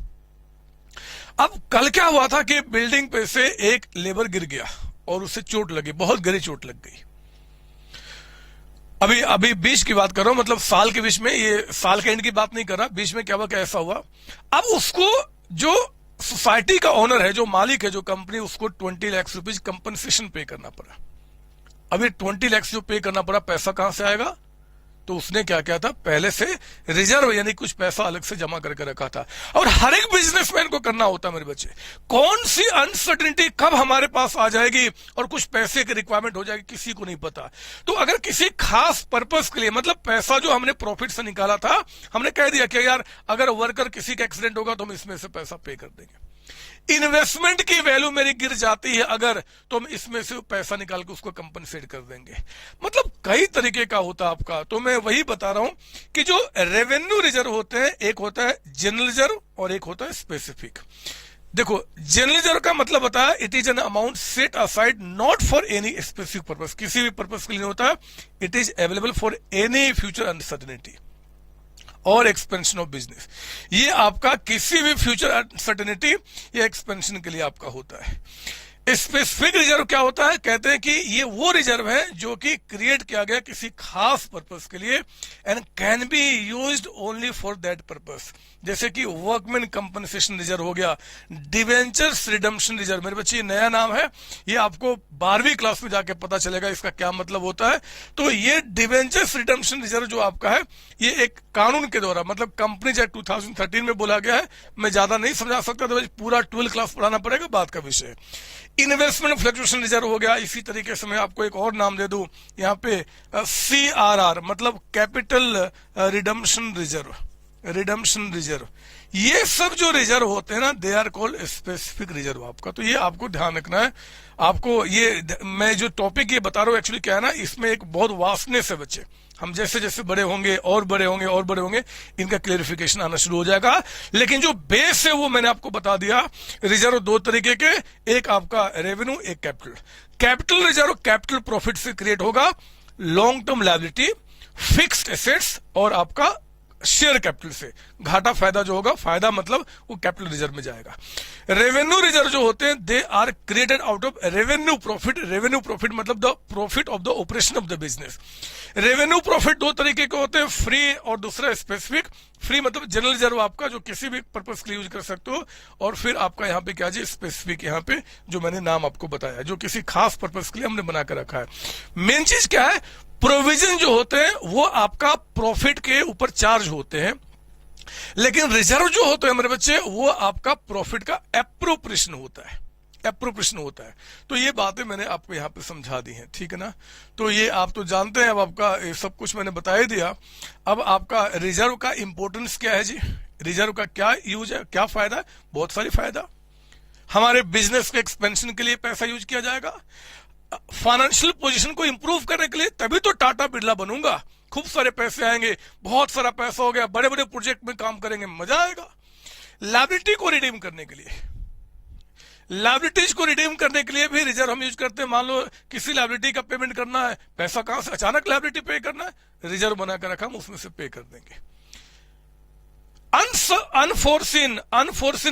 अब कल क्या हुआ था कि बिल्डिंग पे से एक लेबर गिर गया और उसे चोट लगी, बहुत गहरी चोट लग गई। अभी बीच की बात कर रहा हूं, मतलब साल के बीच में, ये साल के एंड की बात नहीं कर रहा, बीच में क्या हुआ, क्या ऐसा हुआ। अब उसको जो सोसाइटी का ओनर है, जो मालिक है, जो कंपनी, उसको 20 लाख रुपीज कंपनसेशन पे करना पड़ा। अभी 20 लाख जो पे करना पड़ा, पैसा कहां से आएगा? तो उसने क्या किया था, पहले से रिजर्व यानी कुछ पैसा अलग से जमा करके रखा था। और हर एक बिजनेसमैन को करना होता है मेरे बच्चे। कौन सी अनसर्टेनिटी कब हमारे पास आ जाएगी और कुछ पैसे की रिक्वायरमेंट हो जाएगी, किसी को नहीं पता। तो अगर किसी खास पर्पस के लिए, मतलब पैसा जो हमने प्रॉफिट से निकाला था, हमने कह दिया कि यार अगर वर्कर किसी का एक्सीडेंट होगा तो हम इसमें से पैसा पे कर देंगे। इन्वेस्टमेंट की वैल्यू मेरी गिर जाती है अगर, तो हम इसमें से पैसा निकाल के उसको कंपनसेट कर देंगे। मतलब कई तरीके का होता है आपका। तो मैं वही बता रहा हूं कि जो रेवेन्यू रिजर्व होते हैं, एक होता है जनरल रिजर्व और एक होता है स्पेसिफिक। देखो, जनरल रिजर्व का मतलब होता है it is an amount set aside not for any specific purpose, किसी भी पर्पस के लिए नहीं होता है। It is available for any future uncertainty और एक्सपेंशन ऑफ बिजनेस। ये आपका किसी भी फ्यूचर अनसर्टेनिटी या एक्सपेंशन के लिए आपका होता है। स्पेसिफिक रिजर्व क्या होता है? कहते हैं कि ये वो रिजर्व है जो कि क्रिएट किया गया किसी खास पर्पस के लिए and can be used only for that purpose. जैसे कि वर्कमैन कंपनसेशन रिजर्व हो गया, डिवेंचर्स रिडम्पशन रिजर्व। मेरे बच्चे ये नया नाम है, ये आपको 12वीं क्लास में जाके पता चलेगा इसका क्या मतलब होता है। तो ये डिवेंचर्स रिडम्पशन रिजर्व जो आपका है, ये एक कानून के द्वारा, मतलब कंपनीज एक्ट 2013 में बोला गया है। मैं ज्यादा नहीं समझा सकता, तो पूरा 12 क्लास पढ़ाना पड़ेगा, बात का विषय। इन्वेस्टमेंट फ्लक्चुएशन रिजर्व हो गया। इसी तरीके से मैं आपको एक और नाम दे दूं, यहाँ पे CRR, मतलब capital redemption reserve, redemption reserve. ये सब जो रिजर्व होते हैं ना, they are called specific reserve आपका। तो ये आपको ध्यान रखना है। आपको ये मैं जो टॉपिक ये बता रहा हूँ, एक्चुअली क्या है ना, इसमें एक बहुत वास्टनेस है बच्चे। हम जैसे जैसे बड़े होंगे और बड़े होंगे और बड़े होंगे, इनका क्लेरिफिकेशन आना शुरू हो जाएगा। लेकिन जो बेस है वो मैंने आपको बता दिया। रिजर्व दो तरीके के, एक आपका रेवेन्यू, एक capital. Capital reserve capital profit से क्रिएट होगा, long term liability, fixed assets और आपका शेयर कैपिटल से। घाटा फायदा जो होगा, फायदा मतलब वो कैपिटल रिजर्व में जाएगा। रेवेन्यू रिजर्व जो होते हैं they are created out of revenue profit. Revenue profit मतलब the profit of the operation of the business. Revenue profit दो तरीके के होते हैं, फ्री और दूसरा स्पेसिफिक। फ्री मतलब जनरल रिजर्व आपका जो किसी भी पर्पज के लिए यूज कर सकते हो, और फिर आपका यहाँ पे क्या जी स्पेसिफिक, यहाँ पे जो मैंने नाम आपको बताया जो किसी खास पर्पज के लिए हमने बना कर रखा है। मेन चीज क्या है, प्रोविजन जो होते हैं वो आपका प्रॉफिट के ऊपर चार्ज होते हैं, लेकिन रिजर्व जो होते हैं मेरे बच्चे वो आपका प्रॉफिट का एप्रोप्रिएशन होता है, एप्रोप्रिएशन होता है। तो ये बातें मैंने आपको यहाँ पे समझा दी हैं, ठीक है ना। तो ये आप तो जानते हैं, अब आपका ये सब कुछ मैंने बता ही दिया। अब आपका रिजर्व का इंपॉर्टेंस क्या है जी, रिजर्व का क्या यूज है, क्या फायदा है, बहुत सारी फायदा। हमारे बिजनेस के एक्सपेंशन के लिए पैसा यूज किया जाएगा, फाइनेंशियल पोजीशन को इंप्रूव करने के लिए, तभी तो टाटा बिरला बनूंगा, खूब सारे पैसे आएंगे, बहुत सारा पैसा हो गया, बड़े बड़े प्रोजेक्ट में काम करेंगे, मजा आएगा। लायबिलिटी को रिडीम करने के लिए, लायबिलिटीज को रिडीम करने के लिए भी रिजर्व हम यूज करते हैं। मान लो किसी लायबिलिटी का पेमेंट करना है, पैसा कहां से, अचानक लायबिलिटी पे करना है, रिजर्व बनाकर रखा, हम उसमें से पे कर देंगे। अनफोर्सिन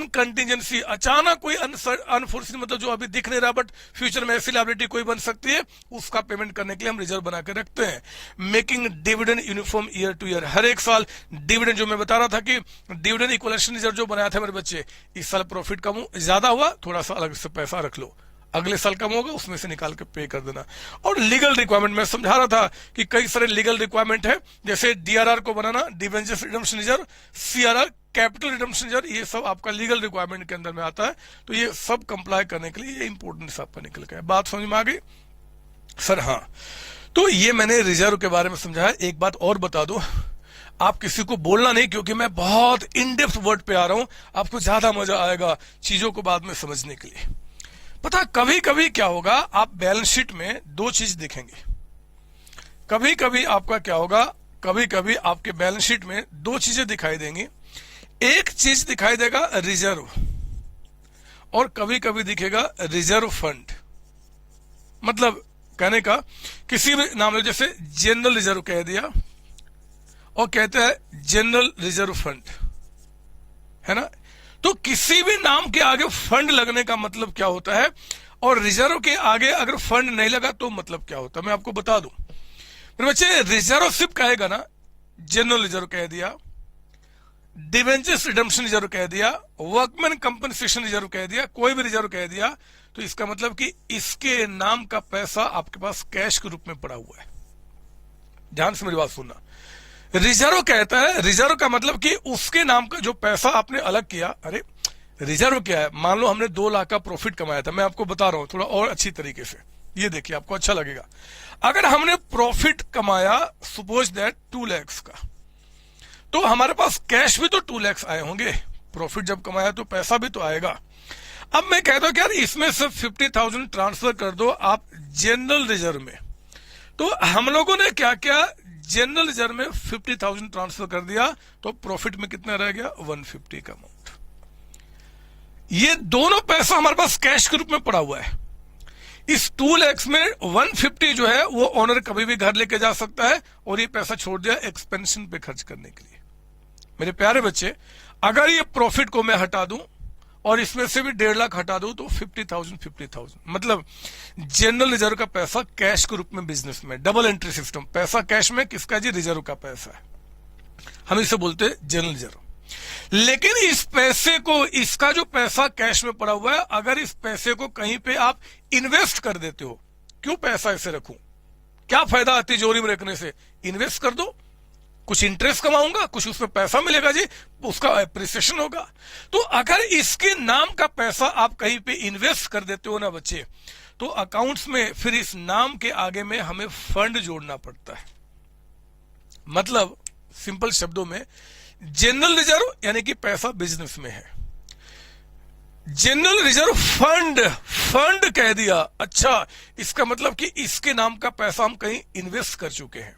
कंटीजेंसी, अचानक कोई अनफोर्सिन मतलब जो अभी दिख नहीं रहा बट फ्यूचर में ऐसी लायबिलिटी कोई बन सकती है, उसका पेमेंट करने के लिए हम रिजर्व बनाकर रखते हैं। Making dividend uniform year to year, हर एक साल डिविडेंड, जो मैं बता रहा था कि डिविडेंड इक्वलेशन रिजर्व जो बनाया था मेरे बच्चे, इस साल प्रॉफिट कम ज्यादा हुआ, थोड़ा सा अलग से पैसा रख लो, अगले साल कम होगा उसमें से निकाल के पे कर देना। और लीगल रिक्वायरमेंट मैं समझा रहा था कि कई सारे लीगल रिक्वायरमेंट है, जैसे डीआरआर को बनाना, debentures redemption reserve, CRR capital redemption reserve, ये सब आपका लीगल रिक्वायरमेंट के अंदर में आता है। तो ये सब कंप्लाई करने के लिए ये इंपॉर्टेंस आपका निकल गया। बात समझ में आ गई सर? हाँ, तो ये मैंने रिजर्व के बारे में समझाया। एक बात और बता दो, आप किसी को बोलना नहीं, क्योंकि मैं बहुत इन डेप्थ वर्ड पे आ रहा हूं, आपको ज्यादा मजा आएगा चीजों को बाद में समझने के लिए। पता कभी कभी क्या होगा, आप बैलेंस शीट में दो चीज देखेंगे। कभी कभी आपका क्या होगा, कभी कभी आपके बैलेंस शीट में दो चीजें दिखाई देंगी। एक चीज दिखाई देगा रिजर्व, और कभी कभी दिखेगा रिजर्व फंड। मतलब कहने का किसी भी नाम ले, जैसे जनरल रिजर्व कह दिया और कहते हैं जनरल रिजर्व फंड, है ना। तो किसी भी नाम के आगे फंड लगने का मतलब क्या होता है, और रिजर्व के आगे अगर फंड नहीं लगा तो मतलब क्या होता है, मैं आपको बता दूं मेरे बच्चे। रिजर्व सिर्फ कहेगा ना, जनरल रिजर्व कह दिया, डिवेंचर्स रिडेम्पशन रिजर्व कह दिया, वर्कमैन कंपनसेशन रिजर्व कह दिया, कोई भी रिजर्व कह दिया, तो इसका मतलब कि इसके नाम का पैसा आपके पास कैश के रूप में पड़ा हुआ है। ध्यान से मेरी बात सुनना। रिजर्व कहता है, रिजर्व का मतलब कि उसके नाम का जो पैसा आपने अलग किया। अरे रिजर्व क्या है, मान लो हमने 2 लाख का प्रॉफिट कमाया था, मैं आपको बता रहा हूं थोड़ा और अच्छी तरीके से, ये देखिए आपको अच्छा लगेगा। अगर हमने प्रॉफिट कमाया सपोज दैट 2 लाख का, तो हमारे पास कैश भी तो 2 लाख आए होंगे। प्रॉफिट जब कमाया तो पैसा भी तो आएगा। अब मैं कहता हूं कि यार इसमें से 50,000 ट्रांसफर कर दो आप जनरल रिजर्व में। तो हम लोगों ने क्या किया, जनरल रिजर्व में 50,000 ट्रांसफर कर दिया, तो प्रॉफिट में कितना रह गया, 150 का अमाउंट। ये दोनों पैसा हमारे पास कैश के रूप में पड़ा हुआ है। इस 2 लाख में 150 जो है वो ओनर कभी भी घर लेके जा सकता है, और ये पैसा छोड़ दिया एक्सपेंशन पे खर्च करने के लिए। मेरे प्यारे बच्चे, अगर ये प्रॉफिट को मैं हटा दूं और इसमें से भी 1.5 लाख हटा दूं, तो 50,000 मतलब जनरल रिजर्व का पैसा कैश के रूप में बिजनेस में, डबल एंट्री सिस्टम, पैसा कैश में, किसका जी, रिजर्व का पैसा है, हम इसे बोलते हैं जनरल रिजर्व। लेकिन इस पैसे को, इसका जो पैसा कैश में पड़ा हुआ है, अगर इस पैसे को कहीं पे आप इन्वेस्ट कर देते हो, क्यों पैसा ऐसे रखूं, क्या फायदा तिजोरी में रखने से, इन्वेस्ट कर दो, कुछ इंटरेस्ट कमाऊंगा, कुछ उसमें पैसा मिलेगा जी, उसका एप्रिसिएशन होगा। तो अगर इसके नाम का पैसा आप कहीं पे इन्वेस्ट कर देते हो ना बच्चे, तो अकाउंट्स में फिर इस नाम के आगे में हमें फंड जोड़ना पड़ता है। मतलब सिंपल शब्दों में, जनरल रिजर्व यानी कि पैसा बिजनेस में है, जनरल रिजर्व फंड कह दिया, अच्छा इसका मतलब कि इसके नाम का पैसा हम कहीं इन्वेस्ट कर चुके हैं,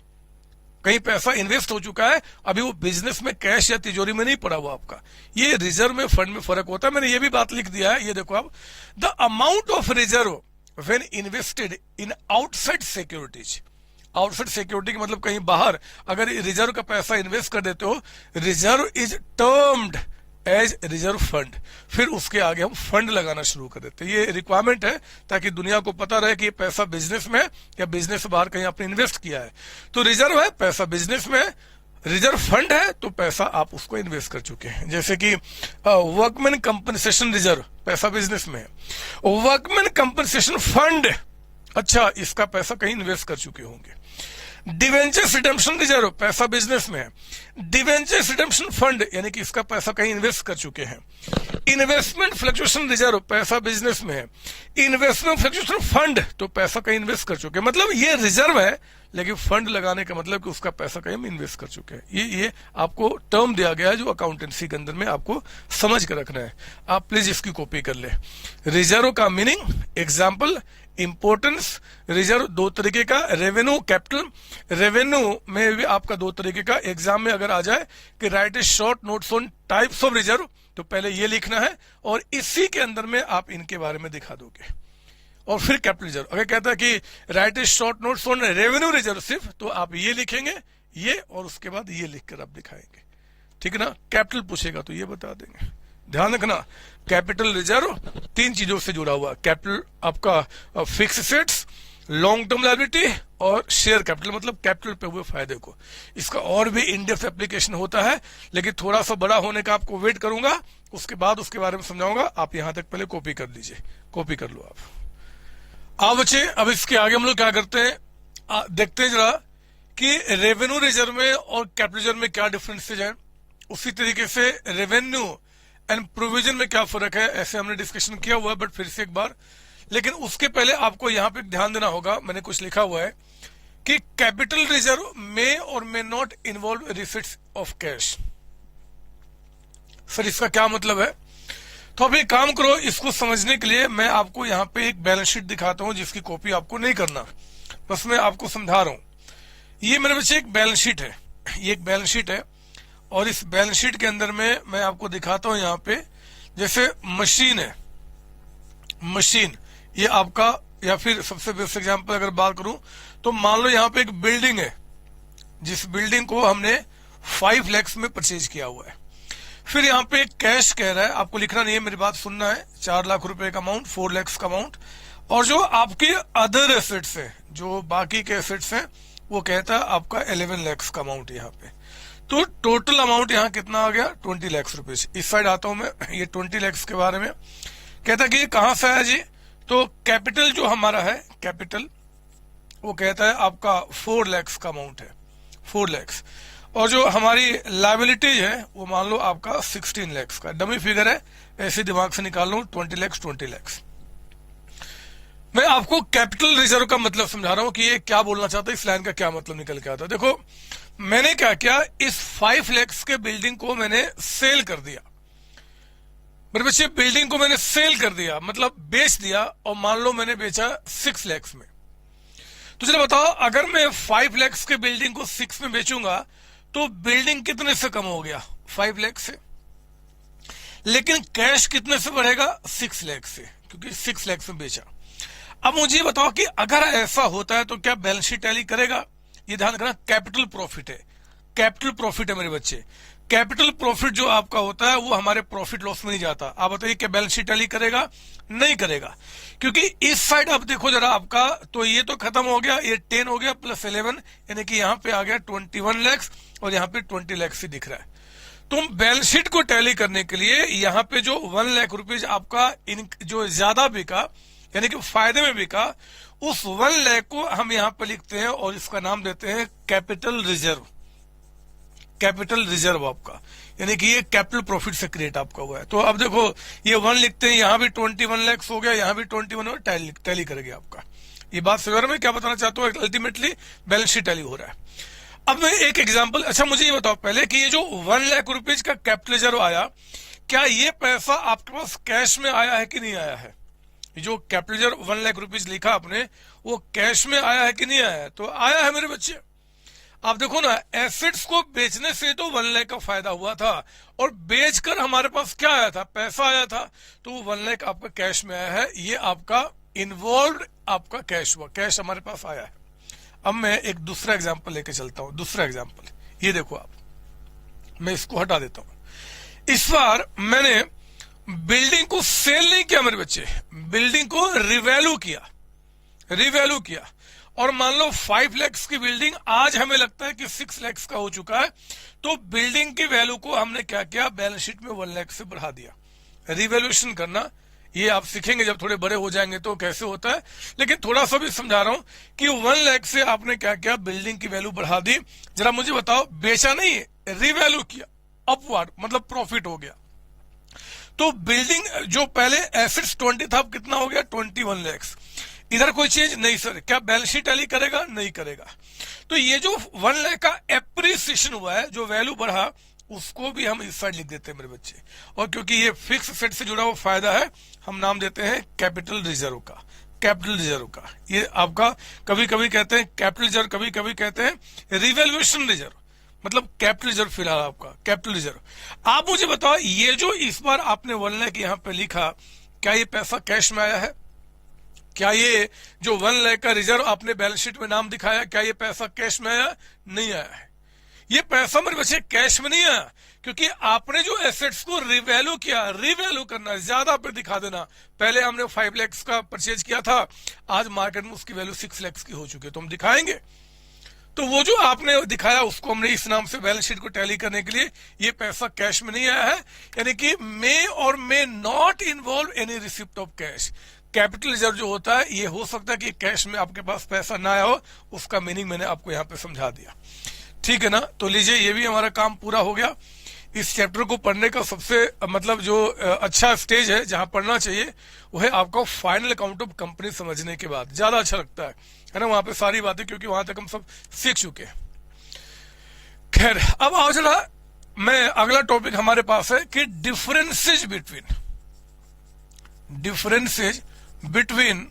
कहीं पैसा इन्वेस्ट हो चुका है, अभी वो बिजनेस में कैश या तिजोरी में नहीं पड़ा हुआ आपका। ये रिजर्व में फंड में फर्क होता है। मैंने ये भी बात लिख दिया है, ये देखो आप, the amount of reserve when invested in outside securities, outside security के मतलब कहीं बाहर अगर रिजर्व का पैसा इन्वेस्ट कर देते हो, reserve is termed as reserve fund, फिर उसके आगे हम फंड लगाना शुरू कर देते हैं। ये रिक्वायरमेंट है ताकि दुनिया को पता रहे कि ये पैसा बिजनेस में है या बिजनेस से बाहर कहीं आपने इन्वेस्ट किया है। तो रिजर्व है, पैसा बिजनेस में है, रिजर्व फंड है तो पैसा आप उसको इन्वेस्ट कर चुके हैं। जैसे कि वर्कमैन कंपनसेशन रिजर्व, पैसा बिजनेस में है। वर्कमैन कंपनसेशन फंड, अच्छा इसका पैसा कहीं इन्वेस्ट कर चुके होंगे। डिवेंचर्स रिडेम्पशन रिजर्व, पैसा बिजनेस में है। डिवेंचर्स रिडेम्पशन फंड यानी कि इसका पैसा कहीं इन्वेस्ट कर चुके हैं। इन्वेस्टमेंट फ्लक्चुएशन रिजर्व, पैसा बिजनेस में है। इन्वेस्टमेंट फ्लक्चुएशन फंड, तो पैसा कहीं इन्वेस्ट कर चुके हैं। मतलब ये रिजर्व है लेकिन फंड लगाने का मतलब कि उसका पैसा कहीं हम इन्वेस्ट कर चुके हैं। ये आपको टर्म दिया गया है जो अकाउंटेंसी के अंदर में आपको समझ कर रखना है। आप प्लीज इसकी कॉपी कर ले। रिजर्व का मीनिंग, एग्जाम्पल, इंपोर्टेंस। रिजर्व दो तरीके का, रेवेन्यू, कैपिटल। रेवेन्यू में भी आपका दो तरीके का, एग्जाम में अगर आ जाए कि right A short notes on types of reserve, तो पहले ये लिखना है और इसी के अंदर में आप इनके बारे में दिखा दोगे। और फिर कैपिटल रिजर्व अगर कहता है कि right A short notes on revenue reserve सिर्फ, तो आप ये लिखेंगे ये और उसके बाद ये लिखकर आप दिखाएंगे, ठीक है ना। कैपिटल पूछेगा तो ये बता देंगे। ध्यान रखना, कैपिटल रिजर्व तीन चीजों से जुड़ा हुआ। कैपिटल आपका fix assets, long term liability और शेयर कैपिटल, मतलब कैपिटल पे हुए फायदे को। इसका और भी इन डेप्थ एप्लीकेशन होता है लेकिन थोड़ा सा बड़ा होने का आपको वेट करूंगा, उसके बाद उसके बारे में समझाऊंगा। आप यहां तक पहले कॉपी कर लीजिए, कॉपी कर लो आप बच्चे। अब इसके आगे हम लोग क्या करते हैं, देखते हैं जरा कि रेवेन्यू रिजर्व में और कैपिटल रिजर्व में क्या डिफरेंसेज है। उसी तरीके से रेवेन्यू एंड प्रोविजन में क्या फर्क है, ऐसे हमने डिस्कशन किया हुआ है बट फिर से एक बार। लेकिन उसके पहले आपको यहां पे ध्यान देना होगा, मैंने कुछ लिखा हुआ है कि कैपिटल रिजर्व मे और may not involve receipts of cash. Sir इसका क्या मतलब है? तो अब एक काम करो, इसको समझने के लिए मैं आपको यहाँ पे एक बैलेंस शीट दिखाता हूं जिसकी कॉपी आपको नहीं करना, बस मैं आपको समझा रहा हूं। ये मेरे बच्चे एक बैलेंस शीट है, ये एक बैलेंस शीट है और इस बैलेंस शीट के अंदर में मैं आपको दिखाता हूं यहाँ पे, जैसे मशीन है, मशीन ये आपका, या फिर सबसे बेस्ट एग्जांपल अगर बात करूं तो मान लो यहाँ पे एक बिल्डिंग है, जिस बिल्डिंग को हमने 5 लाख में परचेज किया हुआ है। फिर यहाँ पे कैश कह रहा है, आपको लिखना नहीं है, मेरी बात सुनना है, 4 लाख रुपए का अमाउंट, 4 लाख का अमाउंट। और जो आपके अदर एसेट्स है, जो बाकी के एसेट्स हैं, वो कहता है आपका 11 लाख का अमाउंट यहाँ पे। तो टोटल अमाउंट यहाँ कितना आ गया, 20 लाख रुपए। इस साइड आता हूं मैं, ये 20 लाख के बारे में कहता है कि ये कहां से आया जी, तो कैपिटल जो हमारा है, कैपिटल वो कहता है आपका 4 लाख का अमाउंट है, 4 लाख। और जो हमारी लायबिलिटीज है वो मान लो आपका 16 लाख का, डमी फिगर है, ऐसे दिमाग से निकाल लो, 20 लाख 20 लाख। मैं आपको कैपिटल रिजर्व का मतलब समझा रहा हूं कि ये क्या बोलना चाहता है, इस लाइन का क्या मतलब निकल के आता है। देखो मैंने क्या किया, इस 5 लाख के बिल्डिंग को मैंने सेल कर दिया, मेरे बच्चे बिल्डिंग को मैंने सेल कर दिया मतलब बेच दिया, और मान लो मैंने बेचा 6 लाख में। तो चलो बताओ, अगर मैं 5 लाख के बिल्डिंग को 6 में बेचूंगा तो बिल्डिंग कितने से कम हो गया, 5 लाख से। लेकिन कैश कितने से बढ़ेगा, 6 लाख से, क्योंकि 6 लाख में बेचा। अब मुझे बताओ कि अगर ऐसा होता है तो क्या बैलेंस शीट टैली करेगा? ये ध्यान रखना, कैपिटल प्रॉफिट है, कैपिटल प्रॉफिट है मेरे बच्चे। कैपिटल प्रॉफिट जो आपका होता है वो हमारे प्रॉफिट लॉस में नहीं जाता। आप बताइए क्या बैलेंस शीट टैली करेगा? नहीं करेगा, क्योंकि इस साइड आप देखो जरा आपका, तो ये तो खत्म हो गया, ये 10 हो गया प्लस 11, यानी कि यहाँ पे आ गया 21 लाख और यहाँ पे 20 लाख से दिख रहा है। तुम बैलेंस शीट को टैली करने के लिए यहाँ पे जो 1 लाख रुपीज आपका जो ज्यादा बिका, यानी कि फायदे में बिका, उस 1 लाख को हम यहाँ पे लिखते हैं और इसका नाम देते हैं कैपिटल रिजर्व। कैपिटल रिजर्व आपका, यानी कि ये कैपिटल प्रॉफिट से क्रिएट आपका हुआ है। तो अब देखो ये 1 लिखते हैं, यहाँ भी 21 लाख हो गया, यहाँ भी 21 टैली कर गया आपका। ये बात समझ में क्या बताना चाहता हूँ, अल्टीमेटली बैलेंस शीट टैली हो रहा है। अब मैं एक एग्जांपल, अच्छा मुझे ये बताओ पहले कि ये जो 1 लाख रुपीज का कैपिटल रिजर्व आया, क्या ये पैसा आपके पास कैश में आया है कि नहीं आया है? जो कैपिटल रिजर्व 1 लाख रुपीज लिखा आपने, वो कैश में आया है कि नहीं आया है? तो आया है मेरे बच्चे। आप देखो ना, एसेट्स को बेचने से तो 1 लाख का फायदा हुआ था, और बेचकर हमारे पास क्या आया था, पैसा आया था, तो 1 लाख आपका कैश में आया है। ये आपका इन्वॉल्व आपका कैश हुआ, कैश हमारे पास आया है। अब मैं एक दूसरा एग्जांपल लेके चलता हूं। दूसरा एग्जांपल ये देखो आप, मैं इसको हटा देता हूं। इस बार मैंने बिल्डिंग को सेल नहीं किया मेरे बच्चे, बिल्डिंग को रिवैल्यू किया, रिवैल्यू किया। और मान लो 5 लाख की बिल्डिंग आज हमें लगता है कि 6 लाख का हो चुका है, तो बिल्डिंग की वैल्यू को हमने क्या किया, बैलेंस शीट में 1 लाख से बढ़ा दिया। रिवैल्यूएशन करना ये आप सीखेंगे जब थोड़े बड़े हो जाएंगे तो कैसे होता है, लेकिन थोड़ा सा भी समझा रहा हूं कि 1 लाख से आपने क्या किया, बिल्डिंग की वैल्यू बढ़ा दी। जरा मुझे बताओ, बेचा नहीं, रिवैल्यू किया, अपवर्ड मतलब प्रॉफिट हो गया। तो बिल्डिंग जो पहले एसेट्स 20 था, अब कितना हो गया, 21 लाख। इधर कोई चेंज नहीं सर, क्या बैलेंस शीट टैली करेगा, नहीं करेगा। तो ये जो 1 लाख का एप्रिसिएशन हुआ है, जो वैल्यू बढ़ा, उसको भी हम इस साइड लिख देते हैं मेरे बच्चे। और क्योंकि ये फिक्स सेट से जुड़ा हुआ फायदा है, हम नाम देते हैं कैपिटल रिजर्व का, कैपिटल रिजर्व का। ये आपका कभी कभी कहते हैं कैपिटल रिजर्व, कभी कभी कहते हैं रिवैल्यूएशन रिजर्व, मतलब कैपिटल रिजर्व फिलहाल आपका कैपिटल रिजर्व। आप मुझे बताओ, ये जो इस बार आपने 1 लाख यहाँ पे लिखा, क्या ये पैसा कैश में आया है? क्या ये जो 1 लाख का रिजर्व आपने बैलेंस शीट में नाम दिखाया, क्या ये पैसा कैश में आया? नहीं आया है। ये पैसा मेरे बच्चे कैश में नहीं आया, क्योंकि आपने जो एसेट्स को रिवैल्यू किया, रिवैल्यू करना, ज्यादा पे दिखा देना। पहले हमने 5 लाख का परचेज किया था, आज मार्केट में उसकी वैल्यू 6 लाख की हो चुकी है, तो हम दिखाएंगे। तो वो जो आपने दिखाया उसको हमने इस नाम से बैलेंस शीट को टैली करने के लिए, ये पैसा कैश में नहीं आया है, यानी कि मे और may not involve any receipt of cash. Capital reserve जो होता है, ये हो सकता है कि कैश में आपके पास पैसा ना आया हो, उसका मीनिंग मैंने आपको यहाँ पे समझा दिया, ठीक है ना। तो लीजिए, ये भी हमारा काम पूरा हो गया। इस चैप्टर को पढ़ने का सबसे मतलब जो अच्छा स्टेज है जहां पढ़ना चाहिए, वो है आपका फाइनल अकाउंट ऑफ कंपनी समझने के बाद, ज्यादा अच्छा लगता है ना, वहां पे सारी बातें, क्योंकि वहां तक हम सब सीख चुके हैं। खैर, अब आओ जरा, मैं अगला टॉपिक हमारे पास है कि डिफरेंसेज बिटवीन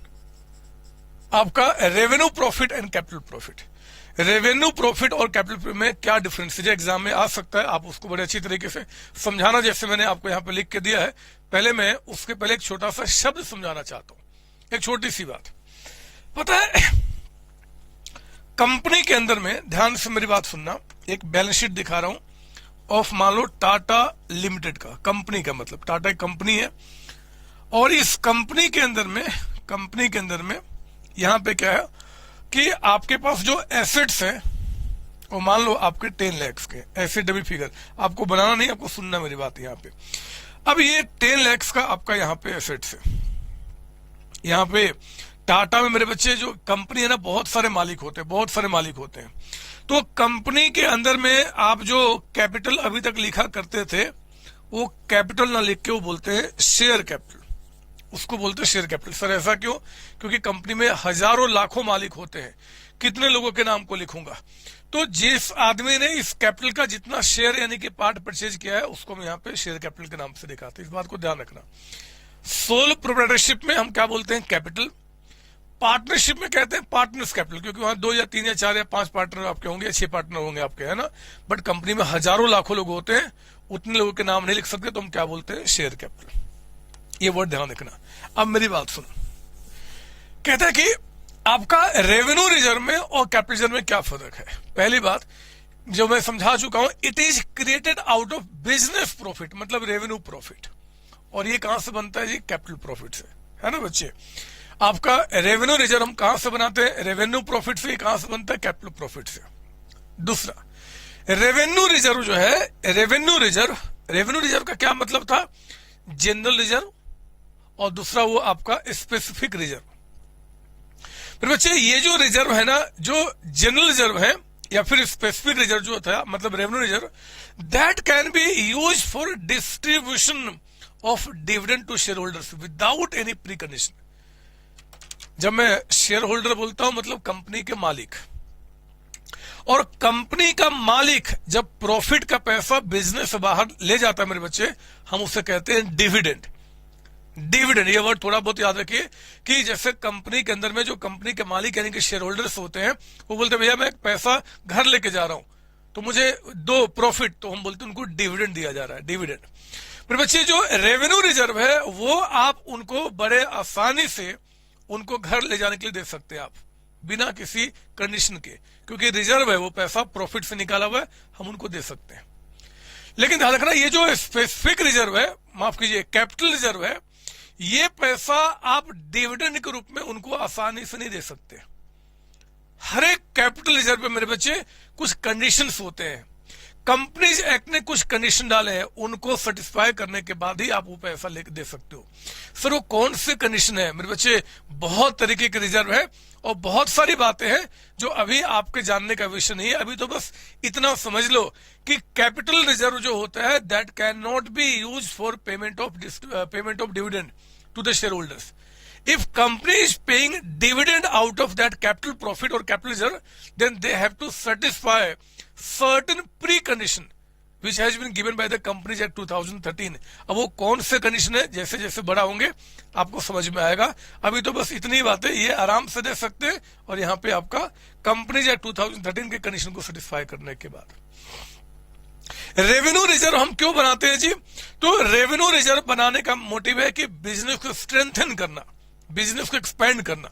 आपका revenue profit and capital profit. Revenue profit और कैपिटल में क्या डिफरेंस है, एग्जाम में आ सकता है, आप उसको बड़े अच्छी तरीके से समझाना, जैसे मैंने आपको यहाँ पे लिख के दिया है। पहले मैं उसके पहले एक छोटा सा शब्द समझाना चाहता हूं, एक छोटी सी बात। पता है, कंपनी के अंदर में, ध्यान से मेरी बात सुनना, एक बैलेंस शीट दिखा रहा हूं ऑफ मान लो टाटा लिमिटेड का, कंपनी का मतलब टाटा एक कंपनी है, और इस कंपनी के अंदर में यहां पे क्या है कि आपके पास जो एसेट्स हैं वो मान लो आपके 10 लाख के, ऐसे डबल फिगर आपको बनाना नहीं, आपको सुनना मेरी बात यहाँ पे। अब ये 10 लाख का आपका यहाँ पे एसेट्स है। यहाँ पे टाटा में मेरे बच्चे जो कंपनी है ना, बहुत सारे मालिक होते हैं। तो कंपनी के अंदर में आप जो कैपिटल अभी तक लिखा करते थे, वो कैपिटल ना लिख के वो बोलते हैं शेयर कैपिटल, उसको बोलते हैं शेयर कैपिटल। सर ऐसा क्यों? क्योंकि कंपनी में हजारों लाखों मालिक होते हैं, कितने लोगों के नाम को लिखूंगा? तो जिस आदमी ने इस कैपिटल का जितना शेयर यानी कि पार्ट परचेज किया है, उसको हम यहाँ पे शेयर कैपिटल के नाम से दिखाते हैं। इस बात को ध्यान रखना। सोल प्रोप्राइटरशिप में हम क्या बोलते हैं? कैपिटल। पार्टनरशिप में कहते हैं पार्टनर्स कैपिटल, क्योंकि वहां 2 या 3 या 4 या 5 पार्टनर आपके होंगे, 6 पार्टनर होंगे आपके, है ना। बट कंपनी में हजारों लाखों लोग होते हैं, उतने लोगों के नाम नहीं लिख सकते, तो हम क्या बोलते हैं? Share capital. ये वर्ड ध्यान रखना। अब मेरी बात सुनो, कहता है कि आपका रेवेन्यू रिजर्व में और कैपिटल रिजर्व में क्या फर्क है। पहली बात जो मैं समझा चुका हूं, it is created out of business profit, मतलब रेवेन्यू प्रॉफिट। और ये कहां से बनता है जी? कैपिटल प्रॉफिट से, है ना बच्चे। आपका रेवेन्यू रिजर्व हम कहां से बनाते हैं? रेवेन्यू प्रॉफिट से। कहां से बनता है? कैपिटल प्रॉफिट से। दूसरा, रेवेन्यू रिजर्व जो है, रेवेन्यू रिजर्व का क्या मतलब था? जनरल रिजर्व, और दूसरा वो आपका स्पेसिफिक रिजर्व। फिर बच्चे ये जो रिजर्व है ना, जो जनरल रिजर्व है या फिर स्पेसिफिक रिजर्व जो था, मतलब revenue reserve, that can be use for distribution of dividend to share holders without any pre condition. जब मैं शेयर होल्डर बोलता हूं, मतलब कंपनी के मालिक, और कंपनी का मालिक जब प्रॉफिट का पैसा बिजनेस से बाहर ले जाता है मेरे बच्चे, हम उसे कहते हैं डिविडेंड। डिविडेंड, ये वर्ड थोड़ा बहुत याद रखिए कि जैसे कंपनी के अंदर में जो कंपनी के मालिक यानी कि शेयर होल्डर्स होते हैं, वो बोलते हैं भैया मैं पैसा घर लेके जा रहा हूं, तो मुझे दो प्रॉफिट, तो हम बोलते हैं उनको डिविडेंड दिया जा रहा है, डिविडेंड। फिर बच्चे जो रेवेन्यू रिजर्व है, वो आप उनको बड़े आसानी से उनको घर ले जाने के लिए दे सकते हैं आप, बिना किसी कंडीशन के, क्योंकि रिजर्व है वो पैसा प्रॉफिट से निकाला हुआ है, हम उनको दे सकते हैं। लेकिन ध्यान रखना ये जो स्पेसिफिक रिजर्व है, माफ कीजिए कैपिटल रिजर्व है, ये पैसा आप डिविडेंड के रूप में उनको आसानी से नहीं दे सकते। हर एक कैपिटल रिजर्व पे मेरे बच्चे कुछ कंडीशंस होते हैं। कंपनीज एक्ट ने कुछ कंडीशन डाले हैं, उनको सेटिस्फाई करने के बाद ही आप वो पैसा लेके दे सकते हो। सर वो कौन से कंडीशन है मेरे बच्चे? बहुत तरीके के रिजर्व है और बहुत सारी बातें हैं जो अभी आपके जानने का विषय नहीं है। अभी तो बस इतना समझ लो कि कैपिटल रिजर्व जो होता है that can not be use for payment of dividend to the share holders. If company is paying dividend out of that capital profit or capital reserve, then they have to satisfy certain precondition which has been given by the Companies Act 2013. अब वो कौन से condition है, जैसे जैसे बड़ा होंगे आपको समझ में आएगा। अभी तो बस इतनी बातें ये आराम से दे सकते हैं, और यहाँ पे आपका कंपनीज एक्ट 2013 के कंडीशन को सेटिस्फाई करने के बाद रेवेन्यू रिजर्व हम क्यों बनाते हैं जी? तो रेवेन्यू रिजर्व बनाने का मोटिव है कि बिजनेस को स्ट्रेंथन करना, बिजनेस को एक्सपेंड करना,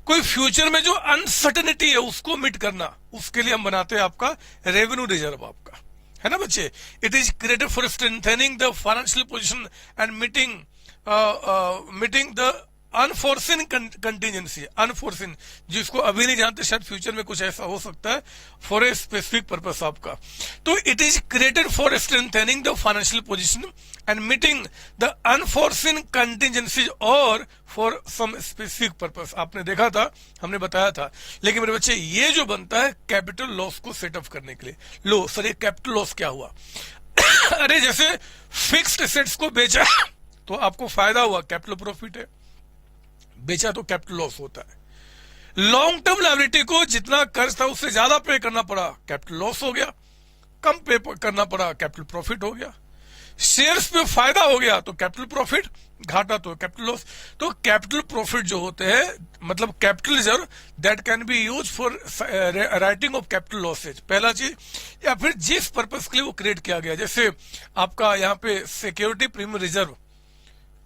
कोई फ्यूचर में जो अनसर्टेनिटी है उसको मिट करना, उसके लिए हम बनाते हैं आपका रेवेन्यू रिजर्व आपका, है ना बच्चे। It is created for strengthening the financial position and meeting the unforeseen contingency, unforeseen जिसको अभी नहीं जानते, शायद फ्यूचर में कुछ ऐसा हो सकता है फॉर ए स्पेसिफिक पर्पस आपका। तो it is created for strengthening the financial position and meeting the unforeseen contingencies और फॉर सम स्पेसिफिक पर्पस। आपने देखा था, हमने बताया था। लेकिन मेरे बच्चे ये जो बनता है कैपिटल लॉस को सेटअप करने के लिए। लो सर ये कैपिटल लॉस क्या हुआ? अरे जैसे फिक्स्ड एसेट्स को बेचा तो आपको फायदा हुआ, कैपिटल प्रॉफिट है, बेचा तो कैपिटल लॉस होता है। लॉन्ग टर्म लायबिलिटी को जितना कर्ज था उससे ज्यादा पे करना पड़ा, कैपिटल लॉस हो गया। कम पे करना पड़ा, कैपिटल प्रॉफिट हो गया। शेयर्स पे फायदा हो गया तो कैपिटल प्रॉफिट, घाटा तो कैपिटल लॉस। तो कैपिटल प्रॉफिट जो होते हैं मतलब capital reserve that can be use for writing of capital losses, पहला चीज। या फिर जिस पर्पस के लिए वो क्रिएट किया गया, जैसे आपका यहाँ पे सिक्योरिटी प्रीमियम रिजर्व,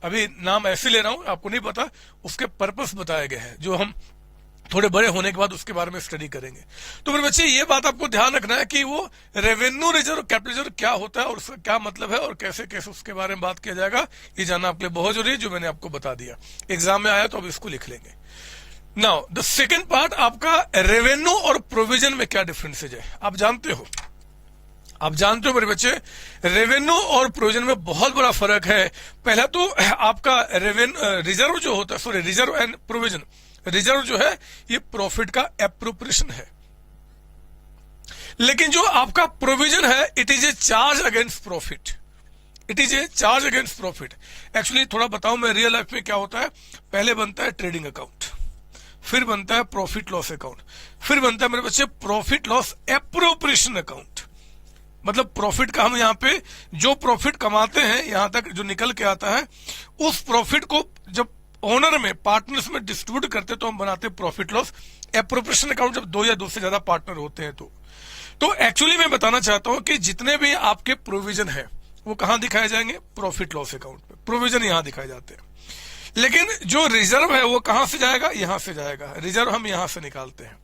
अभी नाम ऐसे ले रहा हूं, आपको नहीं पता, उसके पर्पस बताए गए हैं जो हम थोड़े बड़े होने के बाद उसके बारे में स्टडी करेंगे। तो मेरे बच्चे ये बात आपको ध्यान रखना है कि वो रेवेन्यू रिजर्व, कैपिटल रिजर्व क्या होता है और उसका क्या मतलब है और कैसे कैसे उसके बारे में बात किया जाएगा, ये जानना आपके लिए बहुत जरूरी है, जो मैंने आपको बता दिया। एग्जाम में आया तो अब इसको लिख लेंगे। नाउ द सेकेंड पार्ट आपका रेवेन्यू और प्रोविजन में क्या डिफरेंसेज है। आप जानते हो मेरे बच्चे, रेवेन्यू और प्रोविजन में बहुत बड़ा फर्क है। पहला तो आपका रिजर्व जो होता है, sorry reserve and provision. Reserve जो है ये प्रॉफिट का एप्रोप्रिएशन है, लेकिन जो आपका प्रोविजन है it is a charge against profit. It is a charge against profit. Actually थोड़ा बताऊं मैं रियल लाइफ में क्या होता है। पहले बनता है ट्रेडिंग अकाउंट, फिर बनता है प्रॉफिट लॉस अकाउंट, फिर बनता है मेरे बच्चे प्रॉफिट लॉस एप्रोप्रिएशन अकाउंट। मतलब प्रॉफिट का हम यहाँ पे जो प्रॉफिट कमाते हैं यहां तक जो निकल के आता है, उस प्रॉफिट को जब ओनर में पार्टनर्स में डिस्ट्रीब्यूट करते तो हम बनाते हैं प्रॉफिट लॉस एप्रोप्रिएशन अकाउंट, जब दो या दो से ज्यादा पार्टनर होते हैं तो एक्चुअली मैं बताना चाहता हूं कि जितने भी आपके प्रोविजन है वो कहां दिखाए जाएंगे? प्रॉफिट लॉस अकाउंट पे। प्रोविजन यहां दिखाए जाते हैं। लेकिन जो रिजर्व है वो कहां से जाएगा? यहां से जाएगा। रिजर्व हम यहां से निकालते हैं।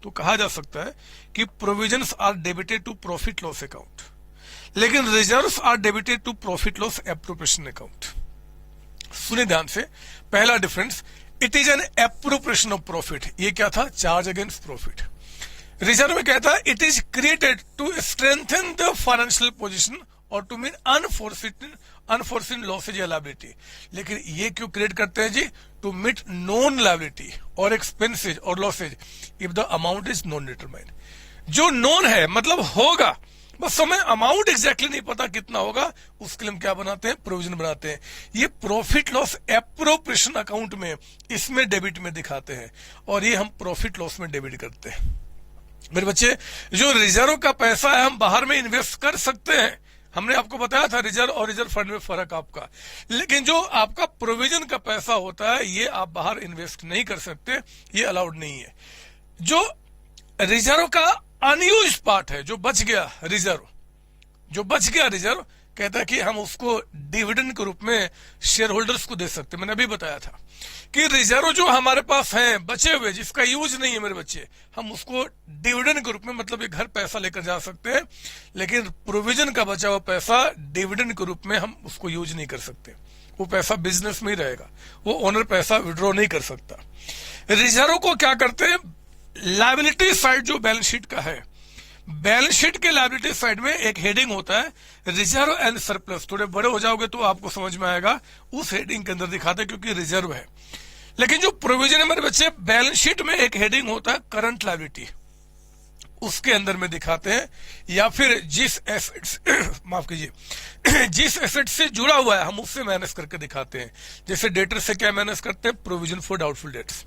तो कहा जा सकता है कि provisions are debited to profit loss account, लेकिन reserves are debited to profit loss appropriation account. सुनिए ध्यान से, पहला difference, it is an appropriation of profit. ये क्या था? Charge against profit. रिजर्व में कहता है it is created to strengthen the financial position और टू मीन अनफोर्सिन लॉसेज या लायबिलिटी। लेकिन ये क्यों क्रिएट करते हैं जी? टू मीट नॉन लायबिलिटी और एक्सपेंसेज और losses if the amount is non determined. जो नॉन है मतलब होगा, बस हमें अमाउंट एग्जैक्टली नहीं पता कितना होगा, उसके लिए हम क्या बनाते हैं? प्रोविजन बनाते हैं। ये प्रॉफिट लॉस एप्रोप्रिएशन अकाउंट में, इसमें डेबिट में दिखाते हैं, और ये हम प्रॉफिट लॉस में डेबिट करते हैं। मेरे बच्चे, जो रिजर्व का पैसा है हम बाहर में इन्वेस्ट कर सकते हैं। हमने आपको बताया था रिजर्व और रिजर्व फंड में फर्क आपका। लेकिन जो आपका प्रोविजन का पैसा होता है ये आप बाहर इन्वेस्ट नहीं कर सकते, ये अलाउड नहीं है। जो रिजर्व का अनयूज्ड पार्ट है, जो बच गया रिजर्व, कहता है कि हम उसको डिविडेंड के रूप में शेयर होल्डर्स को दे सकते हैं। मैंने अभी बताया था कि रिजर्व जो हमारे पास है बचे हुए, जिसका यूज नहीं है मेरे बच्चे, हम उसको डिविडेंड के रूप में, मतलब ये घर पैसा लेकर जा सकते हैं, लेकिन प्रोविजन का बचा हुआ पैसा डिविडेंड के रूप में हम उसको यूज नहीं कर सकते। वो पैसा बिजनेस में ही रहेगा, वो ओनर पैसा विड्रॉ नहीं कर सकता। रिजर्व को क्या करते हैं, लायबिलिटी साइड जो बैलेंस शीट का है, बैलेंस शीट के लायबिलिटी साइड में एक हेडिंग होता है रिजर्व एंड सरप्लस। थोड़े बड़े हो जाओगे तो आपको समझ में आएगा, उस हेडिंग के अंदर दिखाते हैं क्योंकि रिजर्व है। लेकिन जो प्रोविजन है मेरे बच्चे, बैलेंस शीट में एक हेडिंग होता है करंट लायबिलिटी, उसके अंदर में दिखाते हैं, या फिर जिस एसेट्स माफ कीजिए जिस एसेट से जुड़ा हुआ है हम उससे मैनेज करके दिखाते हैं। जैसे डेटर से क्या मैनेज करते हैं, provision for doubtful debts.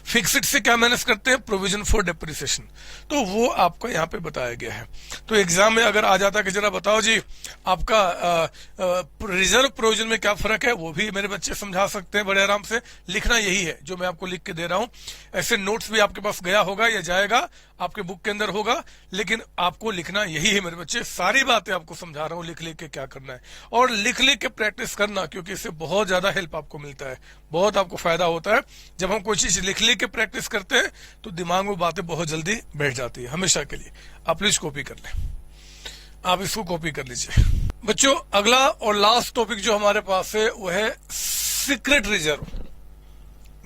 Fixed से क्या मैनेज करते हैं, प्रोविजन फॉर डेप्रिसिएशन। तो वो आपको यहाँ पे बताया गया है। तो एग्जाम में अगर आ जाता कि जरा बताओ जी आपका रिजर्व प्रोविजन में क्या फर्क है, वो भी मेरे बच्चे समझा सकते हैं बड़े आराम से। लिखना यही है जो मैं आपको लिख के दे रहा हूं। ऐसे नोट्स भी आपके पास गया होगा या जाएगा, आपके बुक के अंदर होगा, लेकिन आपको लिखना यही है मेरे बच्चे। सारी बातें आपको समझा रहा हूं, लिख लिख के क्या करना है, और लिख लिख के प्रैक्टिस करना, क्योंकि इससे बहुत ज्यादा हेल्प आपको मिलता है, बहुत आपको फायदा होता है। जब हम कोई चीज लिख लिख के प्रैक्टिस करते हैं तो दिमाग में बातें बहुत जल्दी बैठ जाती है, हमेशा के लिए। आप प्लीज कॉपी कर लें, आप इसको कॉपी कर लीजिए बच्चों। अगला और लास्ट टॉपिक जो हमारे पास है वो है सीक्रेट रिजर्व।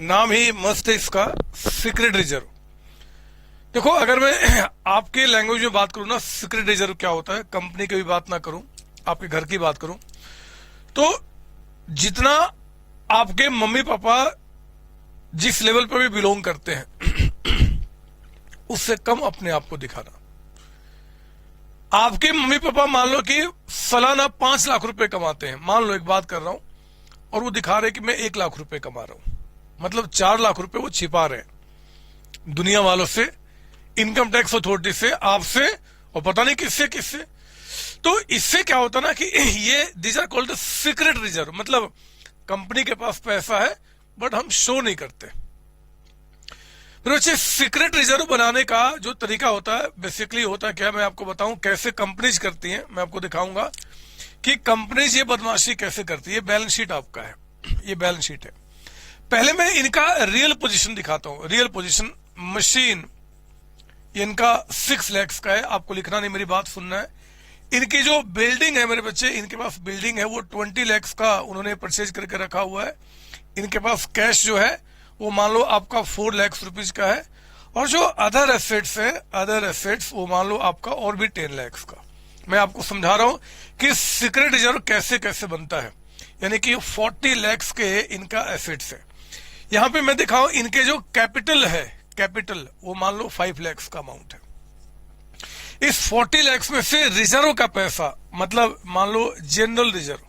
नाम ही मस्त है इसका, सीक्रेट रिजर्व। देखो अगर मैं आपके लैंग्वेज में बात करूं ना, सीक्रेट रिजर्व क्या होता है, कंपनी की भी बात ना करूं, आपके घर की बात करूं, तो जितना आपके मम्मी पापा जिस लेवल पर भी बिलोंग करते हैं उससे कम अपने आप को दिखाना। आपके मम्मी पापा मान लो कि सालाना 5 लाख रुपए कमाते हैं, मान लो एक बात कर रहा हूं, और वो दिखा रहे कि मैं 1 लाख रुपए कमा रहा हूं, मतलब 4 लाख रुपए वो छिपा रहे हैं दुनिया वालों से, इनकम टैक्स अथॉरिटी से, आपसे, और पता नहीं किससे किससे। तो इससे क्या होता ना कि ये these are called secret reserve, मतलब कंपनी के पास पैसा है बट हम शो नहीं करते। फिर बच्चे सीक्रेट रिजर्व बनाने का जो तरीका होता है, बेसिकली होता है क्या, मैं आपको बताऊं कैसे कंपनीज करती हैं, मैं आपको दिखाऊंगा कि कंपनीज ये बदमाशी कैसे करती है। बैलेंस शीट आपका है, ये बैलेंस शीट है। पहले मैं इनका रियल पोजीशन दिखाता हूं। रियल पोजीशन मशीन, इनका 6 लाख का है, आपको लिखना नहीं, मेरी बात सुनना है। इनकी जो बिल्डिंग है मेरे बच्चे, इनके पास बिल्डिंग है वो 20 लाख का उन्होंने परचेज करके रखा हुआ है। इनके पास कैश जो है वो मान लो आपका 4 लाख रुपीज का है, और जो अदर एसेट्स है, अदर एसेट्स वो मान लो आपका और भी 10 लाख का। मैं आपको समझा रहा हूं कि सीक्रेट रिजर्व कैसे कैसे बनता है, यानी कि 40 लाख के इनका एसेट्स है। यहां पे मैं दिखाऊं इनके जो कैपिटल है, कैपिटल वो मान लो 5 लाख का अमाउंट है। इस 40 लाख में से रिजर्व का पैसा, मतलब मान लो जनरल रिजर्व,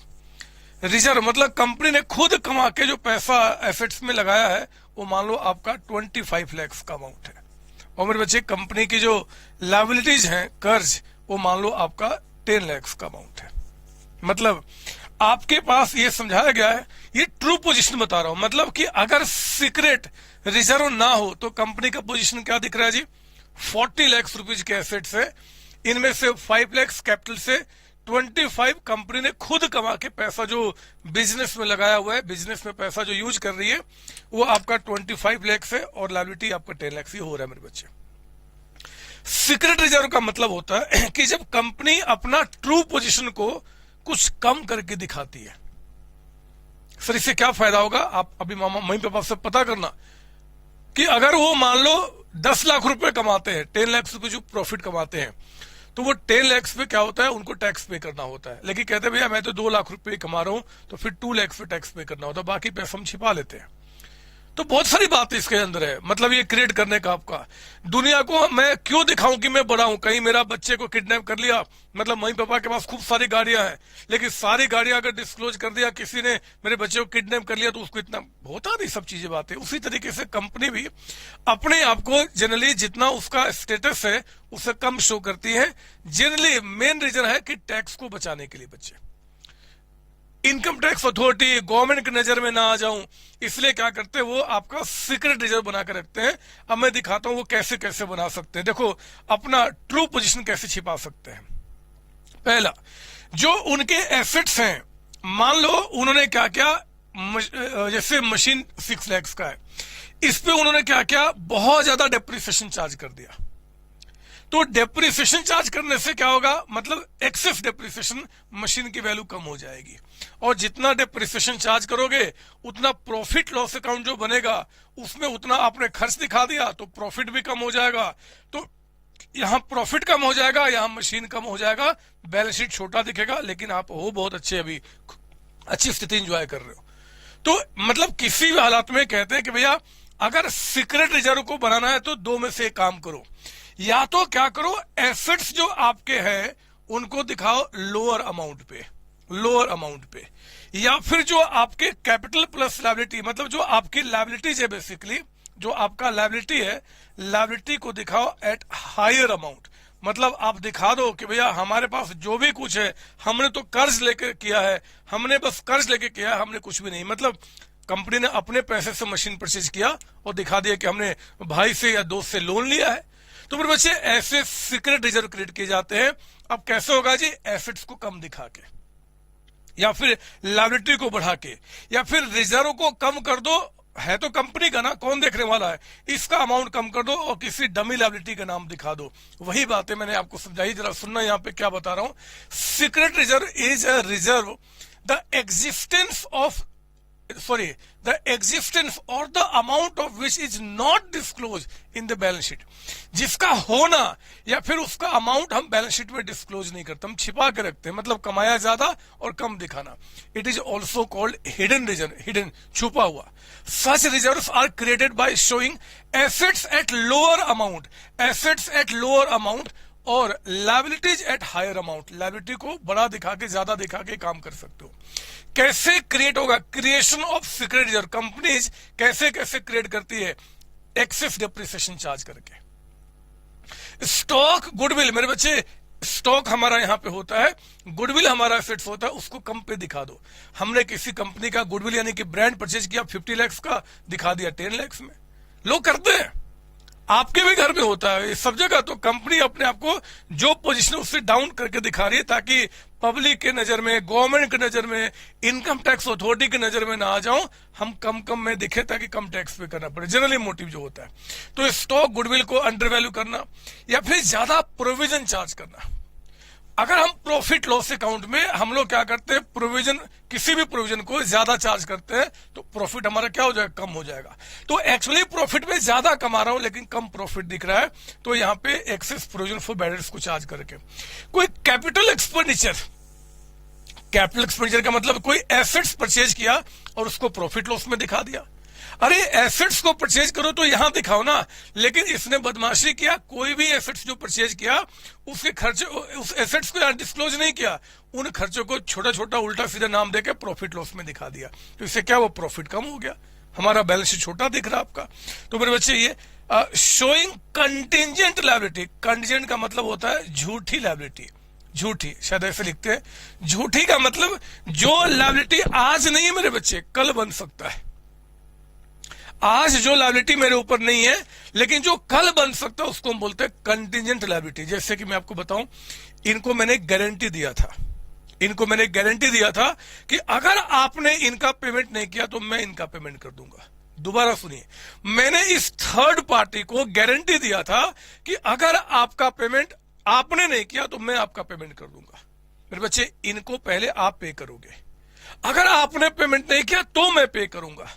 रिजर्व मतलब कंपनी ने खुद कमा के जो पैसा एसेट्स में लगाया है वो मान लो आपका 25 लाख का अमाउंट है। और मेरे बच्चे कंपनी की जो लायबिलिटीज हैं, कर्ज, वो मान लो आपका 10 लाख का अमाउंट है। मतलब आपके पास ये समझाया गया है, ये ट्रू पोजीशन बता रहा हूं, मतलब कि अगर सीक्रेट रिजर्व ना हो तो कंपनी का पोजीशन क्या दिख रहा है जी, 40 लाख रुपीज के एसेट्स है, इनमें से 5 लाख कैपिटल से 25 कंपनी ने खुद कमा के पैसा जो बिजनेस में लगाया हुआ है, बिजनेस में पैसा जो यूज कर रही है वो आपका 25 लाख है, और लायबिलिटी आपका 10 लाख ही हो रहा है मेरे बच्चे। सीक्रेट रिजर्व का मतलब होता है कि जब कंपनी अपना ट्रू पोजीशन को कुछ कम करके दिखाती है। सर इससे क्या फायदा होगा, आप अभी मम्मी पापा से पता करना कि अगर वो मान लो 10 लाख रुपए कमाते हैं, 10 लाख रुपए जो प्रॉफिट कमाते हैं, तो वो 10 लाख पे क्या होता है, उनको टैक्स पे करना होता है। लेकिन कहते हैं भैया मैं तो 2 लाख रुपए कमा रहा हूं, तो फिर 2 लाख पे टैक्स पे करना होता है, बाकी पैसा हम छिपा लेते हैं। तो बहुत सारी बात इसके अंदर है, मतलब ये क्रिएट करने का आपका। दुनिया को मैं क्यों दिखाऊं कि मैं बड़ा हूं, कहीं मेरा बच्चे को किडनैप कर लिया, मतलब मम्मी पापा के पास खूब सारी गाड़ियां हैं, लेकिन सारी गाड़ियां अगर डिस्क्लोज कर दिया, किसी ने मेरे बच्चे को किडनैप कर लिया, तो उसको इतना होता नहीं, सब चीजें बातें। उसी तरीके से कंपनी भी अपने आप को जनरली जितना उसका स्टेटस है उससे कम शो करती है। जनरली मेन रीजन है कि टैक्स को बचाने के लिए बच्चे, इनकम टैक्स अथॉरिटी, गवर्नमेंट की नजर में ना आ जाऊं, इसलिए क्या करते हैं वो आपका सीक्रेट रिजर्व बनाकर रखते हैं। अब मैं दिखाता हूं वो कैसे कैसे बना सकते हैं। देखो अपना ट्रू पोजीशन कैसे छिपा सकते हैं। पहला, जो उनके एसेट्स हैं, मान लो उन्होंने क्या क्या, जैसे मशीन 6 लाख का है, इस पे उन्होंने क्या क्या, बहुत ज्यादा डेप्रिसिएशन चार्ज कर दिया। तो डेप्रिसिएशन चार्ज करने से क्या होगा, मतलब एक्सेस डेप्रिसिएशन, मशीन की वैल्यू कम हो जाएगी, और जितना डेप्रिसिएशन चार्ज करोगे उतना प्रॉफिट लॉस अकाउंट जो बनेगा उसमें उतना आपने खर्च दिखा दिया तो प्रॉफिट भी कम हो जाएगा। तो यहां प्रॉफिट कम हो जाएगा, यहां मशीन कम हो जाएगा, बैलेंस शीट छोटा दिखेगा, लेकिन आप हो बहुत अच्छे, अभी अच्छी स्थिति एंजॉय कर रहे हो। तो मतलब किसी भी हालात में कहते हैं कि भैया अगर सीक्रेट रिजर्व को बनाना है तो दो में से एक काम करो, या तो क्या करो, एसेट्स जो आपके हैं उनको दिखाओ लोअर अमाउंट पे, या फिर जो आपके कैपिटल प्लस लायबिलिटी, मतलब जो आपकी लायबिलिटीज है, बेसिकली जो आपका लायबिलिटी है, लायबिलिटी को दिखाओ एट हायर अमाउंट। मतलब आप दिखा दो कि भैया हमारे पास जो भी कुछ है हमने तो कर्ज लेकर किया है, हमने बस कर्ज लेके किया है, हमने कुछ भी नहीं, मतलब कंपनी ने अपने पैसे से मशीन परचेज किया और दिखा दिया कि हमने भाई से या दोस्त से लोन लिया है। तो फिर बच्चे ऐसे सीक्रेट रिजर्व क्रिएट किए जाते हैं। अब कैसे होगा जी, एसेट्स को कम दिखा के, या फिर लायबिलिटी को बढ़ा के, या फिर रिजर्व को कम कर दो, है तो कंपनी का ना, कौन देखने वाला है, इसका अमाउंट कम कर दो और किसी डमी लायबिलिटी का नाम दिखा दो। वही बातें मैंने आपको समझाई, जरा सुनना यहाँ पे क्या बता रहा हूं। Secret reserve is a reserve the existence और the amount of which is not disclose in the balance sheet. जिसका होना या फिर उसका अमाउंट हम बैलेंस शीट में डिस्क्लोज नहीं करते, हम छिपा के रखते हैं, मतलब कमाया ज्यादा और कम दिखाना। It is also called hidden reserve, hidden, छुपा हुआ। Such reserves are created by showing assets at lower amount और liabilities at higher amount. Liability को बड़ा दिखा के, ज्यादा दिखा के काम कर सकते हो। कैसे क्रिएट होगा, creation of secret reserve companies कैसे कैसे क्रिएट करती है, एक्सेस डेप्रिसिएशन चार्ज करके। स्टॉक, गुडविल, मेरे बच्चे स्टॉक हमारा यहां पे होता है, गुडविल हमारा एसेट्स होता है, उसको कम पे दिखा दो। हमने किसी कंपनी का गुडविल यानी कि ब्रांड परचेज किया 50 लाख का, दिखा दिया 10 लाख में। लोग करते हैं, आपके भी घर में होता है, सब जगह। तो कंपनी अपने आप को जो पोजीशन उससे डाउन करके दिखा रही है ताकि पब्लिक के नजर में, गवर्नमेंट की नजर में, इनकम टैक्स अथॉरिटी की नजर में ना आ जाओ, हम कम में दिखे ताकि कम टैक्स पे करना पड़े, जनरली मोटिव जो होता है। तो स्टॉक, गुडविल को अंडर वैल्यू करना, या फिर ज्यादा प्रोविजन चार्ज करना। अगर हम प्रॉफिट लॉस अकाउंट में हम लोग क्या करते हैं, प्रोविजन, किसी भी प्रोविजन को ज्यादा चार्ज करते हैं तो प्रॉफिट हमारा क्या हो जाएगा, कम हो जाएगा। तो एक्चुअली प्रॉफिट में ज्यादा कमा रहा हूं लेकिन कम प्रॉफिट दिख रहा है, तो यहां पे excess provision for bad debts को चार्ज करके। कोई कैपिटल एक्सपेंडिचर का मतलब कोई एसेट्स परचेज किया और उसको प्रॉफिट लॉस में दिखा दिया। अरे एसेट्स को परचेज करो तो यहां दिखाओ ना, लेकिन इसने बदमाशी किया, कोई भी एसेट्स जो परचेज किया उसके खर्चे, उस एसेट्स को यहां डिस्क्लोज नहीं किया, उन खर्चों को छोटा छोटा उल्टा सीधा नाम देके प्रॉफिट लॉस में दिखा दिया। तो इससे क्या, वो प्रॉफिट कम हो गया, हमारा बैलेंस शीट छोटा दिख रहा आपका। तो मेरे बच्चे ये शोइंग कंटिजेंट लायबिलिटी, कंटिजेंट का मतलब होता है झूठी लायबिलिटी, झूठी, शायद ऐसे लिखते हैं। झूठी का मतलब जो लायबिलिटी आज नहीं है मेरे बच्चे, कल बन सकता है। आज जो लायबिलिटी मेरे ऊपर नहीं है लेकिन जो कल बन सकता है उसको हम बोलते हैं कंटिजेंट लायबिलिटी। जैसे कि मैं आपको बताऊं, इनको मैंने गारंटी दिया था कि अगर आपने इनका पेमेंट नहीं किया तो मैं इनका पेमेंट कर दूंगा। दोबारा सुनिए, मैंने इस थर्ड पार्टी को गारंटी दिया था कि अगर आपका पेमेंट आपने नहीं किया तो मैं आपका पेमेंट कर दूंगा। मेरे बच्चे, इनको पहले आप पे करोगे, अगर आपने पेमेंट नहीं किया तो मैं पे करूंगा।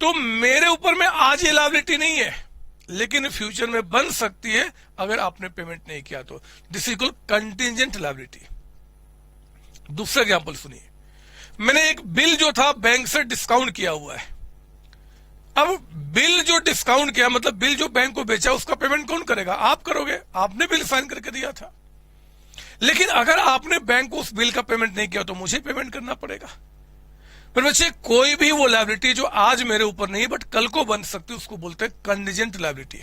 तो मेरे ऊपर में आज ये लायबिलिटी नहीं है लेकिन फ्यूचर में बन सकती है अगर आपने पेमेंट नहीं किया तो। This is called contingent liability. दूसरा एग्जांपल सुनिए, मैंने एक बिल जो था बैंक से डिस्काउंट किया हुआ है। अब बिल जो डिस्काउंट किया मतलब बिल जो बैंक को बेचा उसका पेमेंट कौन करेगा, आप करोगे, आपने बिल साइन करके दिया था। लेकिन अगर आपने बैंक को उस बिल का पेमेंट नहीं किया तो मुझे पेमेंट करना पड़ेगा। पर बच्चे, कोई भी वो लायबिलिटी जो आज मेरे ऊपर नहीं बट कल को बन सकती है उसको बोलते हैं कंटिजेंट लायबिलिटी।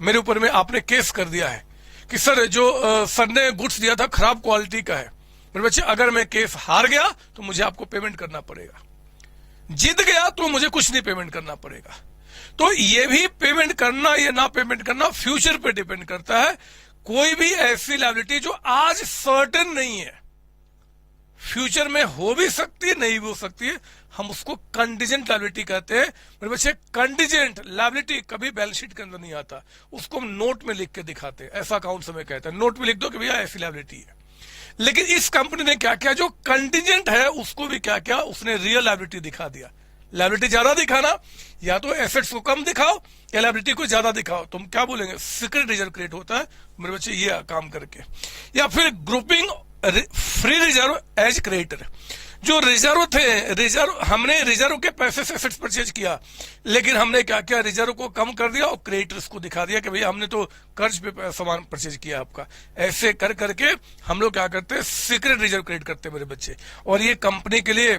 मेरे ऊपर में आपने केस कर दिया है कि सर जो सर ने गुड्स दिया था खराब क्वालिटी का है। मेरे बच्चे, अगर मैं केस हार गया तो मुझे आपको पेमेंट करना पड़ेगा, जीत गया तो मुझे कुछ नहीं पेमेंट करना पड़ेगा। तो ये भी पेमेंट करना या ना पेमेंट करना फ्यूचर पे डिपेंड करता है। कोई भी ऐसी लायबिलिटी जो आज सर्टेन नहीं है, फ्यूचर में हो भी सकती है, नहीं भी हो सकती है, हम उसको कंटीजेंट लायबिलिटी कहते हैं। मेरे बच्चे, कंटीजेंट लायबिलिटी कभी बैलेंस शीट के अंदर नहीं आता, उसको हम नोट में लिख के दिखाते हैं। ऐसा अकाउंट समय कहता है, नोट में लिख दो कि भैया ऐसी लायबिलिटी है। लेकिन इस कंपनी ने क्या किया, जो कंटीजेंट है उसको भी क्या किया, उसने रियल लायबिलिटी दिखा दिया। लायबिलिटी ज्यादा दिखाना, या तो एसेट्स को कम दिखाओ या लायबिलिटी को ज्यादा दिखाओ, तुम क्या बोलेंगे, सीक्रेट रिजर्व क्रिएट होता है मेरे बच्चे ये काम करके। या फिर grouping free reserve as creditor, जो रिजर्व थे, रिजर्व हमने रिजर्व के पैसे से एसेट्स परचेज किया, लेकिन हमने क्या किया, रिजर्व को कम कर दिया और क्रेडिटर्स को दिखा दिया कि भैया हमने तो कर्ज पे सामान परचेज किया आपका। ऐसे कर करके हम लोग क्या करते हैं, सीक्रेट रिजर्व क्रिएट करते हैं मेरे बच्चे। और ये कंपनी के लिए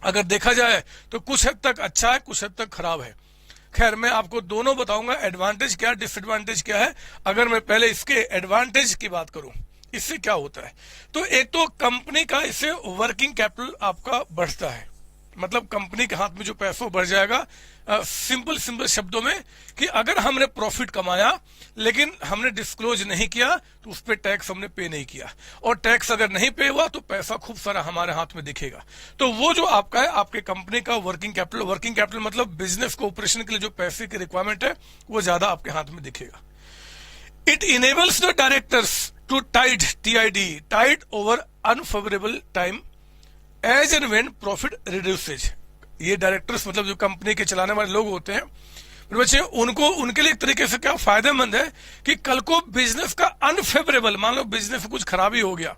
अगर देखा जाए तो कुछ हद तक अच्छा है, कुछ हद तक खराब है। खैर, मैं आपको दोनों बताऊंगा, एडवांटेज क्या है, डिसएडवांटेज क्या है। अगर मैं पहले इसके एडवांटेज की बात करूं, इससे क्या होता है, तो एक तो कंपनी का इससे वर्किंग कैपिटल आपका बढ़ता है, मतलब कंपनी के हाथ में जो पैसा बढ़ जाएगा। सिंपल शब्दों में कि अगर हमने प्रॉफिट कमाया लेकिन हमने डिस्क्लोज नहीं किया तो उस पर टैक्स हमने पे नहीं किया, और टैक्स अगर नहीं पे हुआ तो पैसा खूब सारा हमारे हाथ में दिखेगा। तो वो जो आपका है, आपके कंपनी का वर्किंग कैपिटल मतलब बिजनेस को ऑपरेशन के लिए जो पैसे की रिक्वायरमेंट है वो ज्यादा आपके हाथ में दिखेगा। It enables the directors to tide over unfavourable time as and when profit reduces. ये डायरेक्टर्स मतलब जो कंपनी के चलाने वाले लोग होते हैं बच्चे, उनको उनके लिए एक तरीके से क्या फायदेमंद है कि कल को बिजनेस का अनफेवरेबल, मान लो बिजनेस में कुछ खराबी हो गया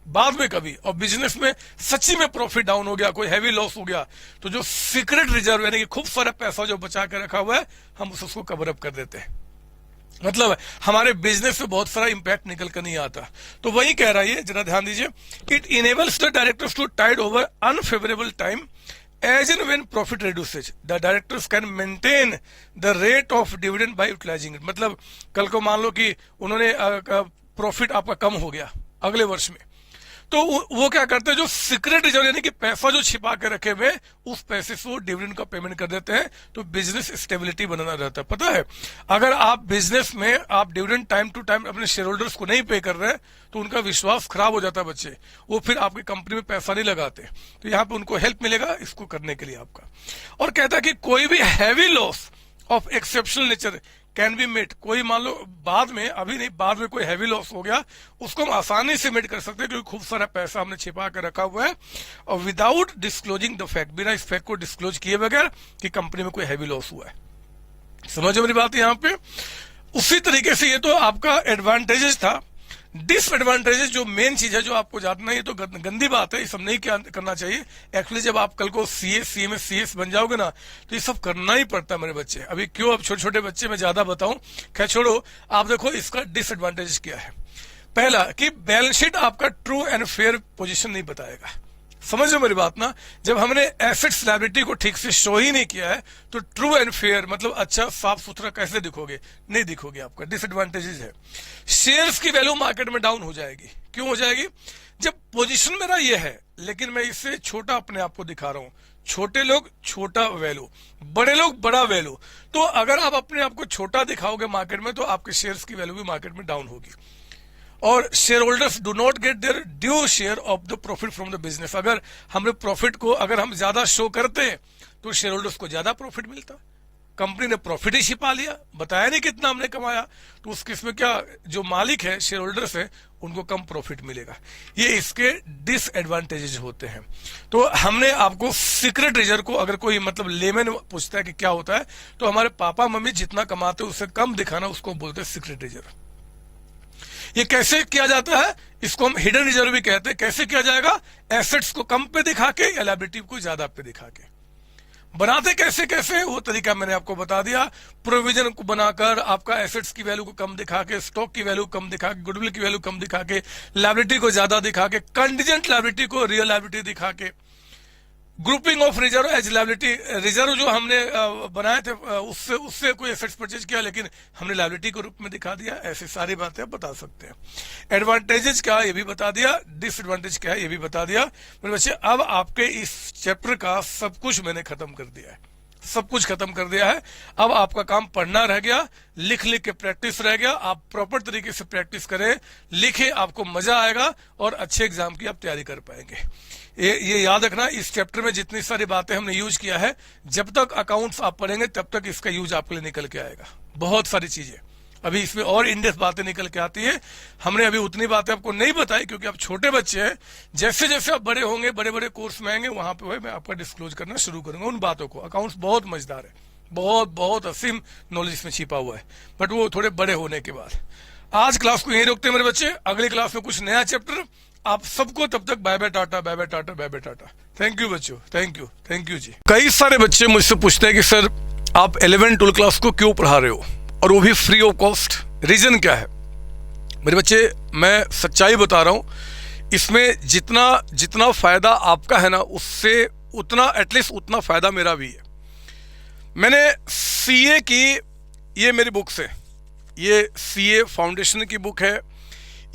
बाद में कभी, और बिजनेस में सच्ची में प्रॉफिट डाउन हो गया, कोई हैवी लॉस हो गया, तो जो सीक्रेट रिजर्व यानी कि खूब सारा पैसा जो बचा के रखा हुआ है, हम उसको कवर अप कर देते हैं। मतलब हमारे बिजनेस में बहुत सारा इंपैक्ट निकल कर नहीं आता। तो वही कह रहा है, जरा ध्यान दीजिए, it enables the directors to tide over unfavourable time as and when profit reduces, the directors can maintain the rate of dividend by utilising it. मतलब कल को मान लो कि उन्होंने प्रॉफिट आपका कम हो गया अगले वर्ष में, तो वो क्या करते हैं, जो सीक्रेट रिजर्व यानी कि पैसा जो छिपा के रखे हुए उस पैसे से वो डिविडेंड का पेमेंट कर देते हैं, तो बिजनेस स्टेबिलिटी बनाना रहता है। पता है, अगर आप बिजनेस में आप डिविडेंड टाइम टू टाइम अपने शेयर होल्डर्स को नहीं पे कर रहे हैं तो उनका विश्वास खराब हो जाता है बच्चे, वो फिर आपकी कंपनी में पैसा नहीं लगाते। तो यहाँ पे उनको हेल्प मिलेगा इसको करने के लिए आपका। और कहता है कि कोई भी heavy loss of exceptional nature can be met, कोई मान लो बाद में, अभी नहीं, बाद में कोई हैवी लॉस हो गया, उसको हम आसानी से मेट कर सकते हैं क्योंकि खूब सारा पैसा हमने छिपा कर रखा हुआ है, और विदाउट डिस्क्लोजिंग द फैक्ट, बिना इस फैक्ट को डिस्क्लोज किए बगैर कि कंपनी में कोई हैवी लॉस हुआ है। समझो मेरी बात यहाँ पे। उसी तरीके से ये तो आपका एडवांटेजेस था। डिसएडवांटेजेस जो मेन चीज है जो आपको जानना है, ये तो गंदी बात है, ये सब नहीं करना चाहिए। एक्चुअली जब आप कल को सीएस बन जाओगे ना तो ये सब करना ही पड़ता है मेरे बच्चे। अभी क्यों, अब छोटे छोटे बच्चे मैं ज्यादा बताऊं, खैर छोड़ो। आप देखो इसका डिसएडवांटेज क्या है। पहला कि बैलेंस शीट आपका ट्रू एंड फेयर पोजीशन नहीं बताएगा। समझ लो मेरी बात ना, जब हमने एसेट्स लायबिलिटी को ठीक से शो ही नहीं किया है तो ट्रू एंड फेयर मतलब अच्छा साफ सुथरा कैसे दिखोगे, नहीं दिखोगे, आपका डिसएडवांटेजेस है। शेयर्स की वैल्यू मार्केट में डाउन हो जाएगी। क्यों हो जाएगी, जब पोजीशन मेरा ये है लेकिन मैं इससे छोटा अपने आप को दिखा रहा हूं। छोटे लोग छोटा वैल्यू, बड़े लोग बड़ा वैल्यू। तो अगर आप अपने आप को छोटा दिखाओगे मार्केट में तो आपके शेयर्स की वैल्यू भी मार्केट में डाउन होगी। और share holders do not gate there due share of the profit from the business. अगर हमने प्रॉफिट को अगर हम ज्यादा शो करते तो शेयर होल्डर्स को ज्यादा प्रॉफिट मिलता। कंपनी ने प्रॉफिट ही छिपा लिया, बताया नहीं कितना हमने कमाया, तो उस केस में क्या, जो मालिक है, शेयर होल्डर्स है, उनको कम प्रॉफिट मिलेगा। ये इसके डिसएडवांटेजेस होते हैं। तो हमने आपको सीक्रेट रिजर्व को, अगर कोई मतलब लेमैन पूछता है कि क्या होता है, तो हमारे पापा मम्मी जितना कमाते हैं उससे कम दिखाना, उसको बोलते हैं सीक्रेट रिजर्व। ये कैसे किया जाता है, इसको हम हिडन रिजर्व भी कहते हैं। कैसे किया जाएगा, एसेट्स को कम पे दिखा के या लायबिलिटी को ज्यादा पे दिखा के। बनाते कैसे कैसे, वो तरीका मैंने आपको बता दिया। प्रोविजन को बनाकर आपका एसेट्स की वैल्यू को कम दिखा के, स्टॉक की वैल्यू कम दिखा के, गुडविल की वैल्यू कम दिखा के, लायबिलिटी को ज्यादा दिखा के, कंटीजेंट लायबिलिटी को रियल लायबिलिटी दिखा के, grouping of reserve as liability, reserve जो हमने बनाए थे उससे कोई एसेट्स परचेज किया लेकिन हमने लायबिलिटी के रूप में दिखा दिया। ऐसी सारी बातें आप बता सकते हैं। एडवांटेजेस क्या है ये भी बता दिया, डिसएडवांटेज क्या है ये भी बता दिया। मेरे बच्चे, अब आपके इस चैप्टर का सब कुछ मैंने खत्म कर दिया है, सब कुछ खत्म कर दिया है। अब आपका काम पढ़ना रह गया, लिख लिख के प्रैक्टिस रह गया। आप प्रॉपर तरीके से प्रैक्टिस करें, लिखें, आपको मजा आएगा और अच्छे एग्जाम की आप तैयारी कर पाएंगे। ये याद रखना, इस चैप्टर में जितनी सारी बातें हमने यूज किया है, जब तक अकाउंट्स आप पढ़ेंगे तब तक इसका यूज आपके लिए निकल के आएगा। बहुत सारी चीजें अभी इसमें और इन डेप्थ बातें निकल के आती है। हमने अभी उतनी बातें आपको नहीं बताई क्योंकि आप छोटे बच्चे हैं। जैसे जैसे आप बड़े होंगे, बड़े बड़े कोर्स में आएंगे, वहां पे मैं आपका डिस्क्लोज करना शुरू करूंगा उन बातों को। अकाउंट्स बहुत मजेदार है, बहुत बहुत असीम नॉलेज इसमें छिपा हुआ है, बट वो थोड़े बड़े होने के बाद। आज क्लास को यहीं रोकते हैं मेरे बच्चे, अगली क्लास में कुछ नया चैप्टर। आप सबको तब तक bye bye tata, bye bye tata, bye bye tata. Thank you बच्चों, थैंक यू जी। कई सारे बच्चे मुझसे पूछते हैं कि सर आप 11-12 क्लास को क्यों पढ़ा रहे हो और वो भी फ्री ऑफ कॉस्ट, रीजन क्या है? मेरे बच्चे, मैं सच्चाई बता रहा हूं, इसमें जितना फायदा आपका है ना, उससे उतना एटलीस्ट उतना फायदा मेरा भी है। मैंने सीए की, ये मेरी बुक्स है, ये सीए फाउंडेशन की बुक है,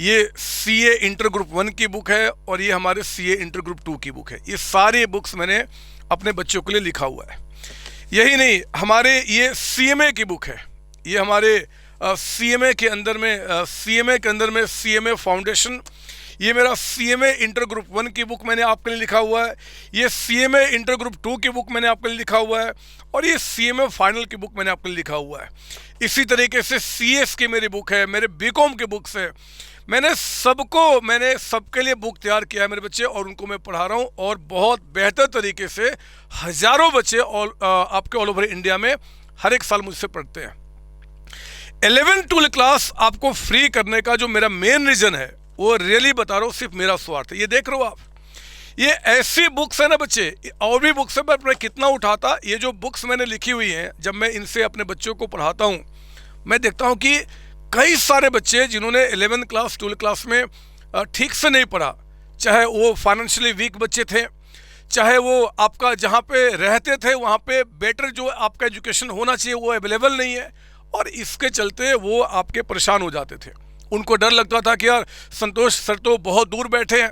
ये सीए इंटर ग्रुप 1 की बुक है और ये हमारे सीए इंटर ग्रुप 2 की बुक है। ये सारी बुक्स मैंने अपने बच्चों के लिए लिखा हुआ है। यही नहीं, हमारे ये सीएमए की बुक है, ये हमारे सीएमए के अंदर में सीएमए फाउंडेशन, ये मेरा सीएमए इंटर ग्रुप 1 की बुक मैंने आपके लिए लिखा हुआ है, ये सीएमए इंटर ग्रुप 2 की बुक मैंने आपके लिए लिखा हुआ है और ये सीएमए फाइनल की बुक मैंने आपके लिए लिखा हुआ है। इसी तरीके से सीएस की मेरी बुक है, मेरे बीकॉम की बुक्स है। मैंने सबके लिए बुक तैयार किया है मेरे बच्चे, और उनको मैं पढ़ा रहा हूँ और बहुत बेहतर तरीके से हजारों बच्चे आपके ऑल ओवर इंडिया में हर एक साल मुझसे पढ़ते हैं। 11-12 क्लास आपको फ्री करने का जो मेरा मेन रीजन है, वो रियली बता रहा हूँ, सिर्फ मेरा स्वार्थ है। ये देख रहे हो आप, ये ऐसी बुक्स है ना बच्चे, और भी बुक्स है, पर मैं कितना उठाता। ये जो बुक्स मैंने लिखी हुई हैं, जब मैं इनसे अपने बच्चों को पढ़ाता हूँ, मैं देखता हूँ कि कई सारे बच्चे जिन्होंने 11 क्लास 12 क्लास में ठीक से नहीं पढ़ा, चाहे वो फाइनेंशियली वीक बच्चे थे, चाहे वो आपका जहाँ पे रहते थे वहाँ पे बेटर जो आपका एजुकेशन होना चाहिए वो अवेलेबल नहीं है, और इसके चलते वो आपके परेशान हो जाते थे। उनको डर लगता था कि यार संतोष सर तो बहुत दूर बैठे हैं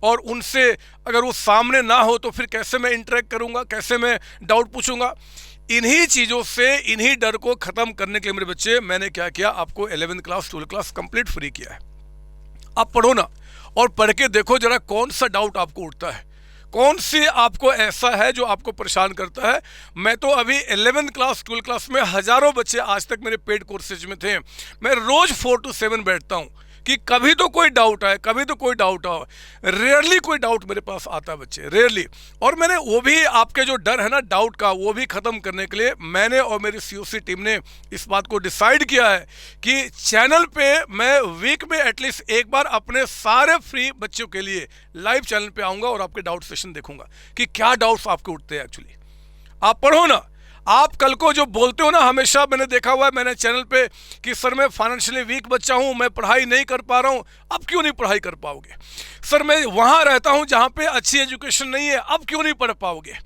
और उनसे अगर वो सामने ना हो तो फिर कैसे मैं इंटरेक्ट करूँगा, कैसे मैं डाउट पूछूंगा। इन्हीं चीज़ों से, इन्हीं डर को ख़त्म करने के लिए मेरे बच्चे, मैंने क्या किया, आपको 11 क्लास 12 क्लास कंप्लीट फ्री किया है। आप पढ़ो ना, और पढ़ के देखो जरा कौन सा डाउट आपको उठता है, कौन सी आपको ऐसा है जो आपको परेशान करता है। मैं तो अभी 11 क्लास 12 क्लास में हज़ारों बच्चे आज तक मेरे पेड कोर्सेज में थे। मैं रोज़ 4 to 7 बैठता हूँ कि कभी तो कोई डाउट आए, कभी तो कोई डाउट आओ। रेयरली कोई डाउट मेरे पास आता है बच्चे, रेयरली। और मैंने वो भी, आपके जो डर है ना डाउट का, वो भी ख़त्म करने के लिए मैंने और मेरी सीओसी टीम ने इस बात को डिसाइड किया है कि चैनल पे मैं वीक में एटलीस्ट एक बार अपने सारे फ्री बच्चों के लिए लाइव चैनल पे आऊँगा और आपके डाउट सेशन देखूंगा कि क्या डाउट्स आपके उठते हैं। एक्चुअली आप पढ़ो ना, आप कल को जो बोलते हो ना, हमेशा मैंने देखा हुआ है मैंने चैनल पे कि सर मैं फाइनेंशियली वीक बच्चा हूं, मैं पढ़ाई नहीं कर पा रहा हूं। अब क्यों नहीं पढ़ाई कर पाओगे? सर मैं वहां रहता हूं जहां पे अच्छी एजुकेशन नहीं है, अब क्यों नहीं पढ़ पाओगे?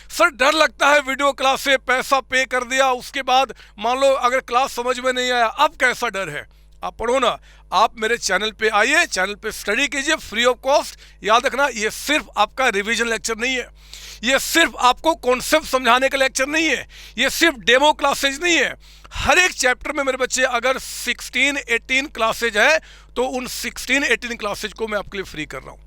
सर डर लगता है वीडियो क्लास से, पैसा पे कर दिया, उसके बाद मान लो अगर क्लास समझ में नहीं आया, अब कैसा डर है? आप पढ़ो ना, आप मेरे चैनल पे आइए, चैनल पे स्टडी कीजिए फ्री ऑफ कॉस्ट। याद रखना, ये सिर्फ आपका रिवीजन लेक्चर नहीं है, ये सिर्फ आपको कॉन्सेप्ट समझाने का लेक्चर नहीं है, ये सिर्फ डेमो क्लासेज नहीं है। हर एक चैप्टर में मेरे बच्चे अगर 16-18 क्लासेज है तो उन 16-18 क्लासेज को मैं आपके लिए फ्री कर रहा हूँ,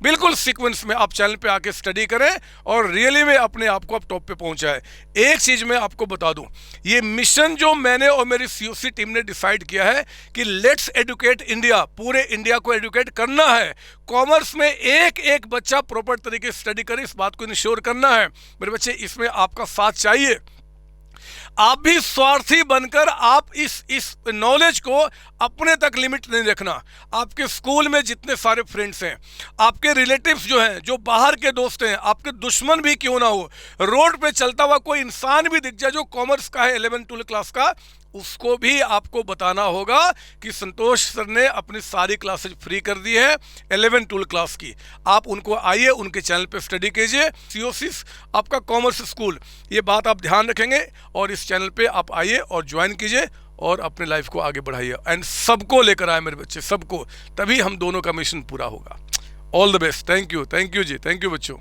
बिल्कुल सीक्वेंस में। आप चैनल पे आके स्टडी करें और रियली में अपने आप को आप टॉप पे पहुंचाएं। एक चीज मैं आपको बता दूं, ये मिशन जो मैंने और मेरी सीओसी टीम ने डिसाइड किया है कि लेट्स एडुकेट इंडिया, पूरे इंडिया को एडुकेट करना है। कॉमर्स में एक एक बच्चा प्रॉपर तरीके से स्टडी करे, इस बात को इंश्योर करना है। मेरे बच्चे, इसमें आपका साथ चाहिए। आप भी स्वार्थी बनकर आप इस नॉलेज को अपने तक लिमिट नहीं रखना। आपके स्कूल में जितने सारे फ्रेंड्स हैं, आपके रिलेटिव्स जो हैं, जो बाहर के दोस्त हैं, आपके दुश्मन भी क्यों ना हो, रोड पे चलता हुआ कोई इंसान भी दिख जाए जो कॉमर्स का है 11-12 क्लास का, उसको भी आपको बताना होगा कि संतोष सर ने अपनी सारी क्लासेज फ्री कर दी है 11-12 क्लास की। आप उनको आइए, उनके चैनल पे स्टडी कीजिए। सीओसिस आपका कॉमर्स स्कूल, ये बात आप ध्यान रखेंगे और इस चैनल पे आप आइए और ज्वाइन कीजिए और अपने लाइफ को आगे बढ़ाइए। एंड सबको लेकर आए मेरे बच्चे, सबको, तभी हम दोनों का मिशन पूरा होगा। All the best. Thank you जी, थैंक यू बच्चों।